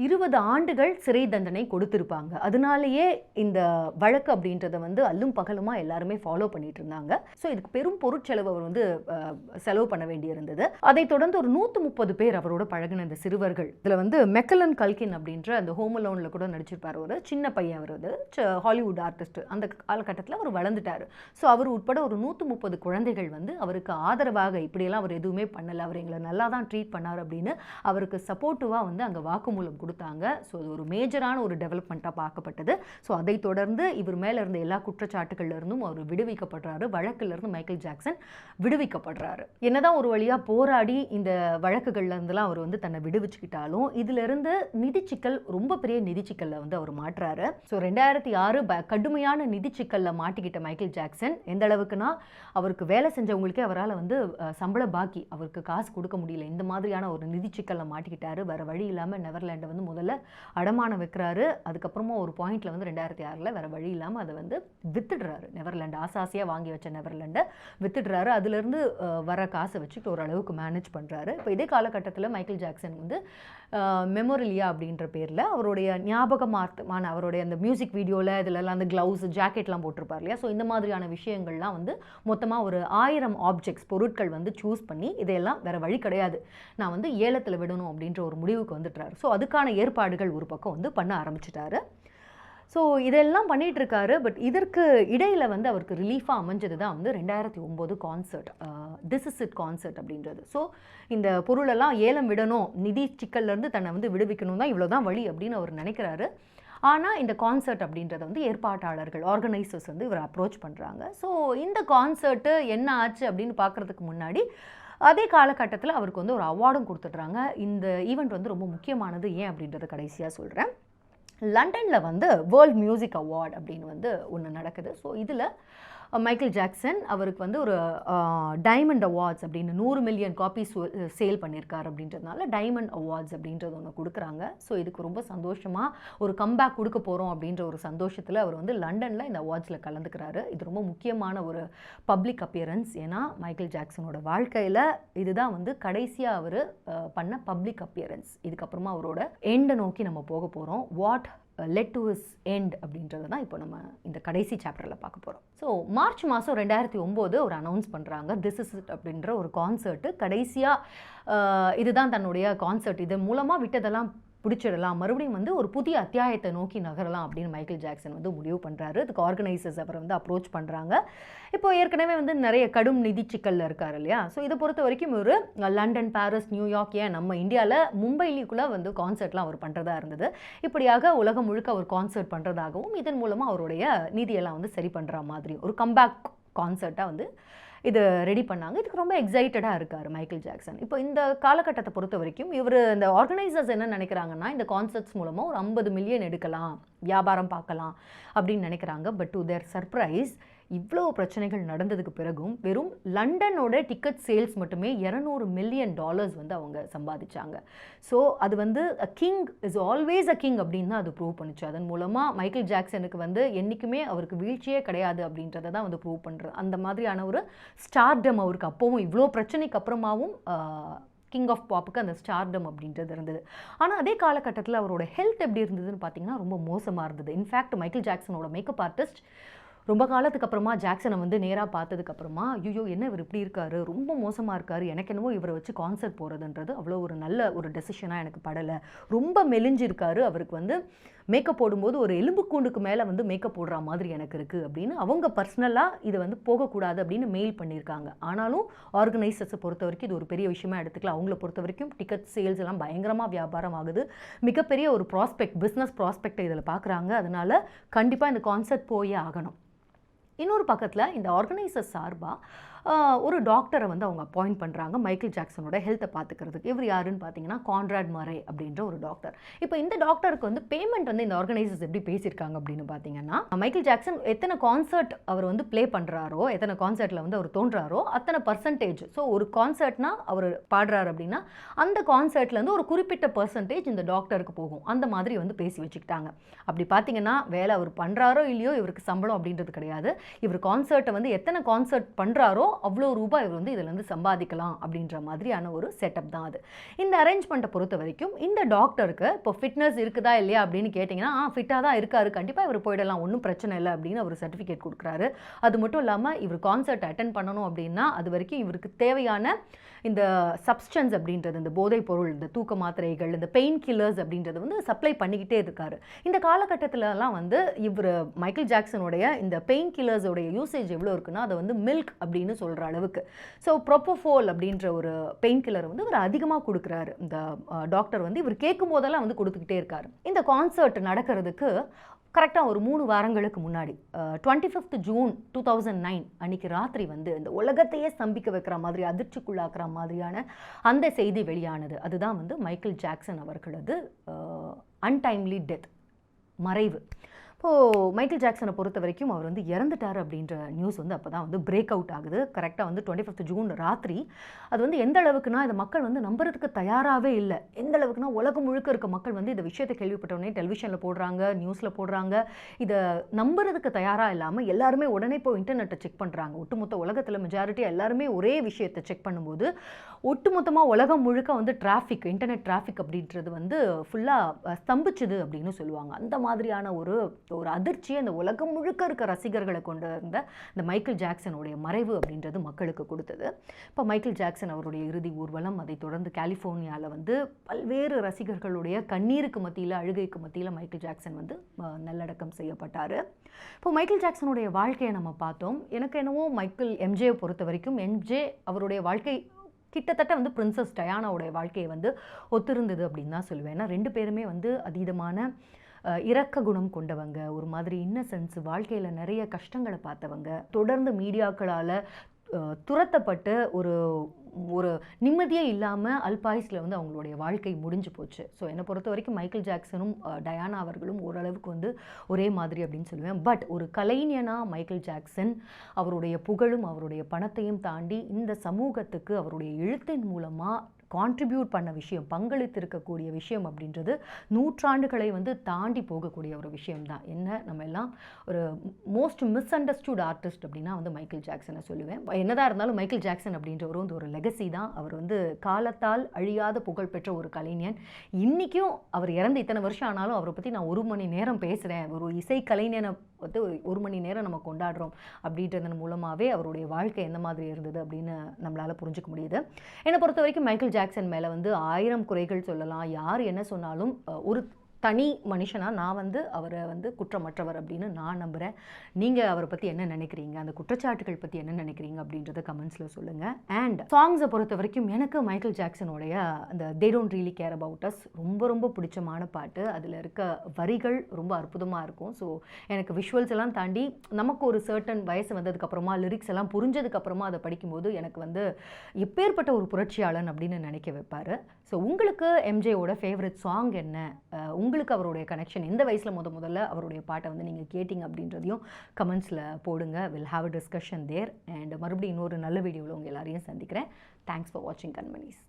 20 ஆண்டுகள் சிறை தண்டனை கொடுத்திருப்பாங்க. அதனாலேயே இந்த வழக்கு அப்படின்றத வந்து அல்லும் பகலுமா எல்லாருமே ஃபாலோ பண்ணிட்டு இருந்தாங்க. ஸோ இதுக்கு பெரும் பொருட்செலவு அவர் வந்து செலவு பண்ண வேண்டியிருந்தது. அதைத் தொடர்ந்து ஒரு 130 பேர் அவரோட பழகின இந்த சிறுவர்கள், இதில் வந்து மெக்கலன் கல்கின் அப்படின்ற அந்த ஹோம் அலோன்ல கூட நடிச்சிருப்பார். ஒரு சின்ன பையன், அவர் வந்து ஹாலிவுட் ஆர்டிஸ்ட். அந்த காலகட்டத்தில் அவர் வளர்ந்துட்டார். ஸோ அவர் உட்பட ஒரு 130 குழந்தைகள் வந்து அவருக்கு ஆதரவாக, இப்படியெல்லாம் அவர் எதுவுமே பண்ணலை, அவர் எங்களை நல்லா தான் ட்ரீட் பண்ணார் அப்படின்னு அவருக்கு சப்போர்ட்டிவாக வந்து அங்கே வாக்குமூலம் கொடுத்தாங்க. ஸோ அது ஒரு மேஜரான ஒரு டெவலப்மெண்ட்டாக பார்க்கப்பட்டது. ஸோ அதை தொடர்ந்து இவர் மேலே இருந்த எல்லா குற்றச்சாட்டுகள்ல இருந்தும் அவர் விடுவிக்கப்படுறாரு. வழக்கிலிருந்து மைக்கேல் ஜாக்சன் விடுவிக்கப்படுறாரு. என்னதான் ஒரு வழியாக போராடி இந்த வழக்குகள்ல இருந்தெல்லாம் அவர் வந்து தன்னை விடுவிச்சுக்கிட்டாலும் இதிலிருந்து நிதிச்சிக்கல், ரொம்ப பெரிய நிதிச்சிக்கல்ல வந்து அவர் மாட்டுறாரு. ஸோ 2006 கடுமையான நிதிச்சிக்கல்ல மாட்டிக்கிட்ட மைக்கேல் ஜாக்சன் எந்த அளவுக்குன்னா, அவருக்கு வேலை செஞ்சவங்களுக்கே அவரால் வந்து சம்பள பாக்கி, அவருக்கு காசு கொடுக்க முடியல, இந்த மாதிரியான ஒரு நிதிச்சிக்கல்ல மாட்டிக்கிட்டாரு. வேற வழி இல்லாமல் நெதர்லாண்டை வந்து முதல்ல அடமானம் வைக்கிறாரு. அதுக்கப்புறமா ஒரு பாயிண்ட்ல வந்து 2006 வேற வழி இல்லாமல் அதை வந்து வித்துடுறாரு. நெதர்லாண்டு, ஆசாசியாக வாங்கி வச்ச நெதர்லாண்டை வித்துடுறாரு. அதுலேருந்து வர காசை வச்சுட்டு ஓரளவுக்கு மேனேஜ் பண்ணுறாரு. இப்போ இதே காலகட்டத்தில் மைக்கேல் ஜாக்சன் வந்து மெமோரிலியா அப்படின்ற பேரில் அவருடைய ஞாபகமார்த்தமான அவருடைய அந்த மியூசிக் வீடியோவில் இதிலெல்லாம் அந்த க்ளவுஸ் ஜாக்கெட்லாம் போட்டிருப்பார் இல்லையா. ஸோ இந்த மாதிரியான விஷயங்கள்லாம் வந்து மொத்தமாக ஒரு 1000 ஆப்ஜெக்ட்ஸ், பொருட்கள் வந்து சூஸ் பண்ணி இதையெல்லாம் வேற வழி கிடையாது, நான் வந்து ஏலத்தில் விடணும் அப்படின்ற ஒரு முடிவுக்கு வந்துட்டார். ஸோ அதுக்கான ஏற்பாடுகள் ஒரு பக்கம் வந்து பண்ண ஆரம்பிச்சிட்டாரு. ஸோ இதெல்லாம் பண்ணிகிட்டு இருக்காரு. பட் இதற்கு இடையில் வந்து அவருக்கு ரிலீஃபாக அமைஞ்சது தான் வந்து 2009 concert, this is it concert அப்படின்றது. ஸோ இந்த பொருளெல்லாம் ஏலம் விடணும், நிதி சிக்கல்லேருந்து தன்னை வந்து விடுவிக்கணும் தான், இவ்வளோ தான் வழி அப்படின்னு அவர் நினைக்கிறாரு. ஆனால் இந்த கான்சர்ட் அப்படின்றத வந்து ஏற்பாட்டாளர்கள், ஆர்கனைசர்ஸ் வந்து இவர் அப்ரோச் பண்ணுறாங்க. ஸோ இந்த கான்சர்ட்டு என்ன ஆச்சு அப்படின்னு பார்க்குறதுக்கு முன்னாடி அதே காலகட்டத்தில் அவருக்கு வந்து ஒரு அவார்டும் கொடுத்துட்றாங்க. இந்த ஈவெண்ட் வந்து ரொம்ப முக்கியமானது ஏன் அப்படின்றத கடைசியாக சொல்கிறேன். லண்டனில் வந்து வேர்ல்ட் மியூசிக் அவார்ட் அப்படின்னு வந்து ஒன்று நடக்குது. ஸோ இதில் மைக்கேல் ஜாக்சன் அவருக்கு வந்து ஒரு டைமண்ட் அவார்ட்ஸ் அப்படின்னு 100 மில்லியன் காப்பீஸ் சேல் பண்ணியிருக்காரு அப்படின்றதுனால டைமண்ட் அவார்ட்ஸ் அப்படின்றது ஒன்று கொடுக்குறாங்க. ஸோ இதுக்கு ரொம்ப சந்தோஷமாக ஒரு கம்பேக் கொடுக்க போகிறோம் அப்படின்ற ஒரு சந்தோஷத்தில் அவர் வந்து லண்டனில் இந்த அவார்ட்ஸில் கலந்துக்கிறாரு. இது ரொம்ப முக்கியமான ஒரு பப்ளிக் அப்பியரன்ஸ். ஏன்னா மைக்கேல் ஜாக்சனோட வாழ்க்கையில் இதுதான் வந்து கடைசியாக அவர் பண்ண பப்ளிக் அப்பியரன்ஸ். இதுக்கப்புறமா அவரோட எண்டை நோக்கி நம்ம போக போகிறோம். What led to his end அப்படின்றது தான் இப்போ நம்ம இந்த கடைசி சாப்டரில் பார்க்க போகிறோம். ஸோ மார்ச் மாதம் 2009 ஒரு அனௌன்ஸ் பண்ணுறாங்க, திஸ் இஸ் இட் அப்படின்ற ஒரு கான்சர்ட்டு. கடைசியாக இதுதான் தன்னுடைய கான்சர்ட், இது மூலமாக விட்டதெல்லாம் பிடிச்சிடலாம், மறுபடியும் வந்து ஒரு புதிய அத்தியாயத்தை நோக்கி நகரலாம் அப்படின்னு மைக்கேல் ஜாக்சன் வந்து முடிவு பண்ணுறாரு. அதுக்கு ஆர்கனைசர்ஸ் அவரை வந்து அப்ரோச் பண்ணுறாங்க. இப்போ ஏற்கனவே வந்து நிறைய கடும் நிதி சிக்கலில் இருக்கார் இல்லையா. ஸோ இதை பொறுத்த வரைக்கும் ஒரு லண்டன், பாரிஸ், நியூயார்க், ஏன் நம்ம இந்தியாவில் மும்பைலிக்குள்ளே வந்து கான்சர்ட்லாம் அவர் பண்ணுறதா இருந்தது. இப்படியாக உலகம் முழுக்க அவர் கான்சர்ட் பண்ணுறதாகவும் இதன் மூலமாக அவருடைய நிதியெல்லாம் வந்து சரி பண்ணுற மாதிரி ஒரு கம்பேக் கான்சர்ட்டாக வந்து இது ரெடி பண்ணாங்க. இதுக்கு ரொம்ப எக்ஸைட்டடாக இருக்கார் மைக்கேல் ஜாக்சன். இப்போ இந்த காலகட்டத்தை பொறுத்த வரைக்கும் இவர் இந்த ஆர்கனைசர்ஸ் என்ன நினைக்கிறாங்கன்னா, இந்த கான்சர்ட்ஸ் மூலமாக ஒரு 50 மில்லியன் எடுக்கலாம், வியாபாரம் பார்க்கலாம் அப்படின்னு நினைக்கிறாங்க. பட் டு தேர் சர்ப்ரைஸ், இவ்வளோ பிரச்சனைகள் நடந்ததுக்கு பிறகும் வெறும் லண்டனோட டிக்கெட் சேல்ஸ் மட்டுமே $200 மில்லியன் வந்து அவங்க சம்பாதிச்சாங்க. ஸோ அது வந்து அ king is always a king அப்படின்னு தான் அது ப்ரூவ் பண்ணுச்சு. அதன் மூலமாக மைக்கேல் ஜாக்சனுக்கு வந்து என்றைக்குமே அவருக்கு வீழ்ச்சியே கிடையாது அப்படின்றத தான் வந்து ப்ரூவ் பண்ணுறது. அந்த மாதிரியான ஒரு ஸ்டார்டம் அவருக்கு அப்போவும், இவ்வளோ பிரச்சனைக்கு அப்புறமாவும் கிங் ஆஃப் பாப்புக்கு அந்த ஸ்டார்டம் அப்படின்றது இருந்தது. ஆனால் அதே காலகட்டத்தில் அவரோட ஹெல்த் எப்படி இருந்ததுன்னு பார்த்தீங்கன்னா ரொம்ப மோசமாக இருந்தது. இன்ஃபேக்ட் மைக்கேல் ஜாக்சனோட மேக்கப் ஆர்டிஸ்ட் ரொம்ப காலத்துக்கு அப்புறமா ஜாக்சனை வந்து நேராக பார்த்ததுக்கப்புறமா, ஐயோ என்ன இவர் இப்படி இருக்காரு, ரொம்ப மோசமாக இருக்காரு, எனக்கு என்னவோ இவரை வச்சு கான்சர்ட் போகிறதுன்றது அவ்வளோ ஒரு நல்ல ஒரு டெசிஷனாக எனக்கு படலை, ரொம்ப மெலிஞ்சிருக்காரு, அவருக்கு வந்து மேக்கப் போடும்போது ஒரு எலும்புக்கூண்டுக்கு மேலே வந்து மேக்கப் போடுற மாதிரி எனக்கு இருக்குது அப்படின்னு அவங்க பர்சனலாக இதை வந்து போகக்கூடாது அப்படின்னு மெயில் பண்ணியிருக்காங்க. ஆனாலும் ஆர்கனைசர்ஸை பொறுத்த வரைக்கும் இது ஒரு பெரிய விஷயமா எடுத்துக்கலாம். அவங்கள பொறுத்த வரைக்கும் டிக்கெட் சேல்ஸ் எல்லாம் பயங்கரமாக வியாபாரம் ஆகுது, மிகப்பெரிய ஒரு ப்ராஸ்பெக்ட், பிஸ்னஸ் ப்ராஸ்பெக்டை இதில் பார்க்குறாங்க. அதனால கண்டிப்பாக இந்த கான்சர்ட் போயே ஆகணும். இன்னொரு பக்கத்தில் இந்த ஆர்கனைசர் சார்பாக ஒரு டாக்டரை வந்து அவங்க அப்பாயிண்ட் பண்ணுறாங்க மைக்கேல் ஜாக்சனோட ஹெல்த்தை பார்த்துக்கிறதுக்கு. இவர் யாருன்னு பார்த்தீங்கன்னா கான்ராட் மரே அப்படின்ற ஒரு டாக்டர். இப்போ இந்த டாக்டருக்கு வந்து பேமெண்ட் வந்து இந்த ஆர்கனைசர்ஸ் எப்படி பேசியிருக்காங்க அப்படின்னு பார்த்தீங்கன்னா, மைக்கேல் ஜாக்சன் எத்தனை கான்சர்ட் அவர் வந்து ப்ளே பண்ணுறாரோ, எத்தனை கான்சர்ட்டில் வந்து அவர் தோன்றாரோ அத்தனை பர்சன்டேஜ், ஸோ ஒரு கான்சர்ட்னா அவர் பாடுறாரு அப்படின்னா அந்த கான்சர்ட்லேருந்து ஒரு குறிப்பிட்ட பர்சன்டேஜ் இந்த டாக்டருக்கு போகும். அந்த மாதிரி வந்து பேசி வச்சுக்கிட்டாங்க. அப்படி பார்த்தீங்கன்னா வேலை அவர் பண்ணுறாரோ இல்லையோ இவருக்கு சம்பளம் அப்படின்றது கிடையாது. இவர் கான்சர்ட்டை வந்து எத்தனை கான்சர்ட் பண்ணுறாரோ அவ்வளோ ரூபாய் இவர் வந்து இதுலேருந்து சம்பாதிக்கலாம் அப்படின்ற மாதிரியான ஒரு செட்டப் தான் அது. இந்த அரேஞ்ச்மெண்ட்டை பொறுத்த வரைக்கும் இந்த டாக்டருக்கு இப்போ ஃபிட்னஸ் இருக்குதா இல்லையா அப்படின்னு கேட்டிங்கன்னா ஃபிட்டாக தான் இருக்காரு, கண்டிப்பாக இவர் போயிடலாம், ஒன்றும் பிரச்சனை இல்லை அப்படின்னு அவர் சர்டிஃபிகேட் கொடுக்குறாரு. அது மட்டும் இல்லாமல் இவர் கான்சர்ட் அட்டென்ட் பண்ணணும் அப்படின்னா அது வரைக்கும் இவருக்கு தேவையான இந்த சப்ஸ்டன்ஸ் அப்படின்றது, இந்த போதைப் பொருள், இந்த தூக்க மாத்திரைகள், இந்த பெயின் கில்லர்ஸ் அப்படின்றது வந்து சப்ளை பண்ணிக்கிட்டே இருக்காரு. இந்த காலகட்டத்திலலாம் வந்து இவர் மைக்கேல் ஜாக்சனுடைய இந்த பெயின் கில்லர்ஸோடைய யூசேஜ் எவ்வளோ இருக்குன்னா அதை வந்து மில்க் அப்படின்னு சொல்கிற அளவுக்கு. ஸோ ப்ரோப்போஃபோல் அப்படின்ற ஒரு பெயின் கில்லர் வந்து இவர் அதிகமாக கொடுக்குறாரு. இந்த டாக்டர் வந்து இவர் கேட்கும் போதெல்லாம் வந்து கொடுத்துக்கிட்டே இருக்காரு. இந்த கான்சர்ட் நடக்கிறதுக்கு கரெக்டாக ஒரு 3 வாரங்களுக்கு முன்னாடி 25th June 2009 அன்றைக்கி ராத்திரி வந்து இந்த உலகத்தையே ஸ்தம்பிக்க வைக்கிற மாதிரி, அதிர்ச்சிக்குள்ளாக்குற மாதிரியான அந்த செய்தி வெளியானது. அதுதான் வந்து மைக்கேல் ஜாக்சன் அவர்களது அன்டைம்லி டெத், மறைவு. இப்போது மைக்கேல் ஜாக்சனை பொறுத்த வரைக்கும் அவர் வந்து இறந்துட்டார் அப்படின்ற நியூஸ் வந்து அப்போ தான் வந்து பிரேக் அவுட் ஆகுது. கரெக்டாக வந்து 25th June ராத்திரி. அது வந்து எந்த அளவுக்குனா இதை மக்கள் வந்து நம்புறதுக்கு தயாராகவே இல்லை. எந்த அளவுக்குனா உலகம் முழுக்க இருக்க மக்கள் வந்து இந்த விஷயத்தை கேள்விப்பட்டோடனே டெலிவிஷனில் போடுறாங்க, நியூஸில் போடுறாங்க. இதை நம்புறதுக்கு தயாராக இல்லாமல் எல்லாருமே உடனே இப்போ இன்டர்நெட்டை செக் பண்ணுறாங்க. ஒட்டுமொத்த உலகத்தில் மெஜாரிட்டியாக எல்லாருமே ஒரே விஷயத்தை செக் பண்ணும்போது ஒட்டுமொத்தமாக உலகம் முழுக்க வந்து டிராஃபிக், இன்டர்நெட் டிராஃபிக் அப்படின்றது வந்து ஃபுல்லாக ஸ்தம்பிச்சுது அப்படின்னு சொல்லுவாங்க. அந்த மாதிரியான ஒரு அதிர்ச்சியை அந்த உலகம் முழுக்க இருக்க ரசிகர்களை கொண்டு இருந்த இந்த மைக்கேல் ஜாக்சனுடைய மறைவு அப்படின்றது மக்களுக்கு கொடுத்தது. இப்போ மைக்கேல் ஜாக்சன் அவருடைய இறுதி ஊர்வலம், அதை தொடர்ந்து கலிஃபோர்னியாவில் வந்து பல்வேறு ரசிகர்களுடைய கண்ணீருக்கு மத்தியில், அழுகைக்கு மத்தியில் மைக்கேல் ஜாக்சன் வந்து நல்லடக்கம் செய்யப்பட்டார். இப்போ மைக்கேல் ஜாக்சனுடைய வாழ்க்கையை நம்ம பார்த்தோம். எனக்கு என்னவோ எம்ஜேயை பொறுத்த வரைக்கும் எம்ஜே அவருடைய வாழ்க்கை கிட்டத்தட்ட வந்து பிரின்சஸ் டயானாவுடைய வாழ்க்கையை வந்து ஒத்திருந்தது அப்படின்னு தான் சொல்லுவேன். ஏன்னா 2 பேருமே வந்து அதீதமான இரக்க குணம் கொண்டவங்க, ஒரு மாதிரி இன்னசென்ஸ், வாழ்க்கையில் நிறைய கஷ்டங்களை பார்த்தவங்க, தொடர்ந்து மீடியாக்களால் துரத்தப்பட்டு ஒரு நிம்மதியே இல்லாமல் அல்பாயுஸில் வந்து அவங்களுடைய வாழ்க்கை முடிஞ்சு போச்சு. ஸோ என்னை பொறுத்த வரைக்கும் மைக்கேல் ஜாக்சனும் டயானா அவர்களும் ஓரளவுக்கு வந்து ஒரே மாதிரி அப்படின்னு சொல்லுவேன். பட் ஒரு கலைஞனாக மைக்கேல் ஜாக்சன் அவருடைய புகழும் அவருடைய பணத்தையும் தாண்டி இந்த சமூகத்துக்கு அவருடைய எழுத்தின் மூலமாக கான்ட்ரிபியூட் பண்ண விஷயம், பங்களித்திருக்கக்கூடிய விஷயம் அப்படின்றது நூற்றாண்டுகளை வந்து தாண்டி போகக்கூடிய ஒரு விஷயம்தான். என்ன நம்ம எல்லாம் ஒரு மோஸ்ட் மிஸ் அண்டர்ஸ்டுட் ஆர்டிஸ்ட் அப்படின்னா வந்து மைக்கேல் ஜாக்சனை சொல்லுவேன். என்னதான் இருந்தாலும் மைக்கேல் ஜாக்சன் அப்படின்றவர் வந்து ஒரு லெகசி தான். அவர் வந்து காலத்தால் அழியாத புகழ்பெற்ற ஒரு கலைஞன். இன்றைக்கும் அவர் இறந்து இத்தனை வருஷம் ஆனாலும் அவரை பற்றி நான் 1 மணி நேரம் பேசுகிறேன், ஒரு இசை கலைஞனை வந்து 1 மணி நேரம் நம்ம கொண்டாடுறோம் அப்படின்றதன் மூலமாகவே அவருடைய வாழ்க்கை எந்த மாதிரி இருந்தது அப்படின்னு நம்மளால் புரிஞ்சுக்க முடியுது. என்னை பொறுத்த வரைக்கும் மைக்கேல் ஜாக்சன் மேலே வந்து 1000 குறைகள் சொல்லலாம். யார் என்ன சொன்னாலும் ஒரு தனி மனுஷனாக நான் வந்து அவரை வந்து குற்றமற்றவர் அப்படின்னு நான் நம்புகிறேன். நீங்கள் அவரை பற்றி என்ன நினைக்கிறீங்க, அந்த குற்றச்சாட்டுகள் பற்றி என்ன நினைக்கிறீங்க அப்படின்றத கமெண்ட்ஸில் சொல்லுங்கள். அண்ட் சாங்ஸை பொறுத்த வரைக்கும் எனக்கு மைக்கேல் ஜாக்சனுடைய அந்த they don't really care about us ரொம்ப பிடிச்சமான பாட்டு. அதில் இருக்க வரிகள் ரொம்ப அற்புதமாக இருக்கும். ஸோ எனக்கு விஷுவல்ஸ் எல்லாம் தாண்டி நமக்கு ஒரு சர்டன் வயசு வந்ததுக்கப்புறமா லிரிக்ஸ் எல்லாம் புரிஞ்சதுக்கப்புறமா அதை படிக்கும்போது எனக்கு வந்து எப்பேற்பட்ட ஒரு புரட்சியாளன் அப்படின்னு நினைக்க வைப்பார். ஸோ உங்களுக்கு எம்ஜேயோட ஃபேவரட் சாங் என்ன, உங்களுக்கு அவருடைய கனெக்ஷன் எந்த வயசில் முதல்ல அவருடைய பாட்டை வந்து நீங்கள் கேட்டிங்க அப்படின்றதையும் கமெண்ட்ஸில் போடுங்க. Will have a discussion there. And மறுபடியும் இன்னொரு நல்ல வீடியோவில் உங்கள் எல்லாரையும் சந்திக்கிறேன். தேங்க்ஸ் ஃபார் வாட்சிங் கண்மணிஸ்.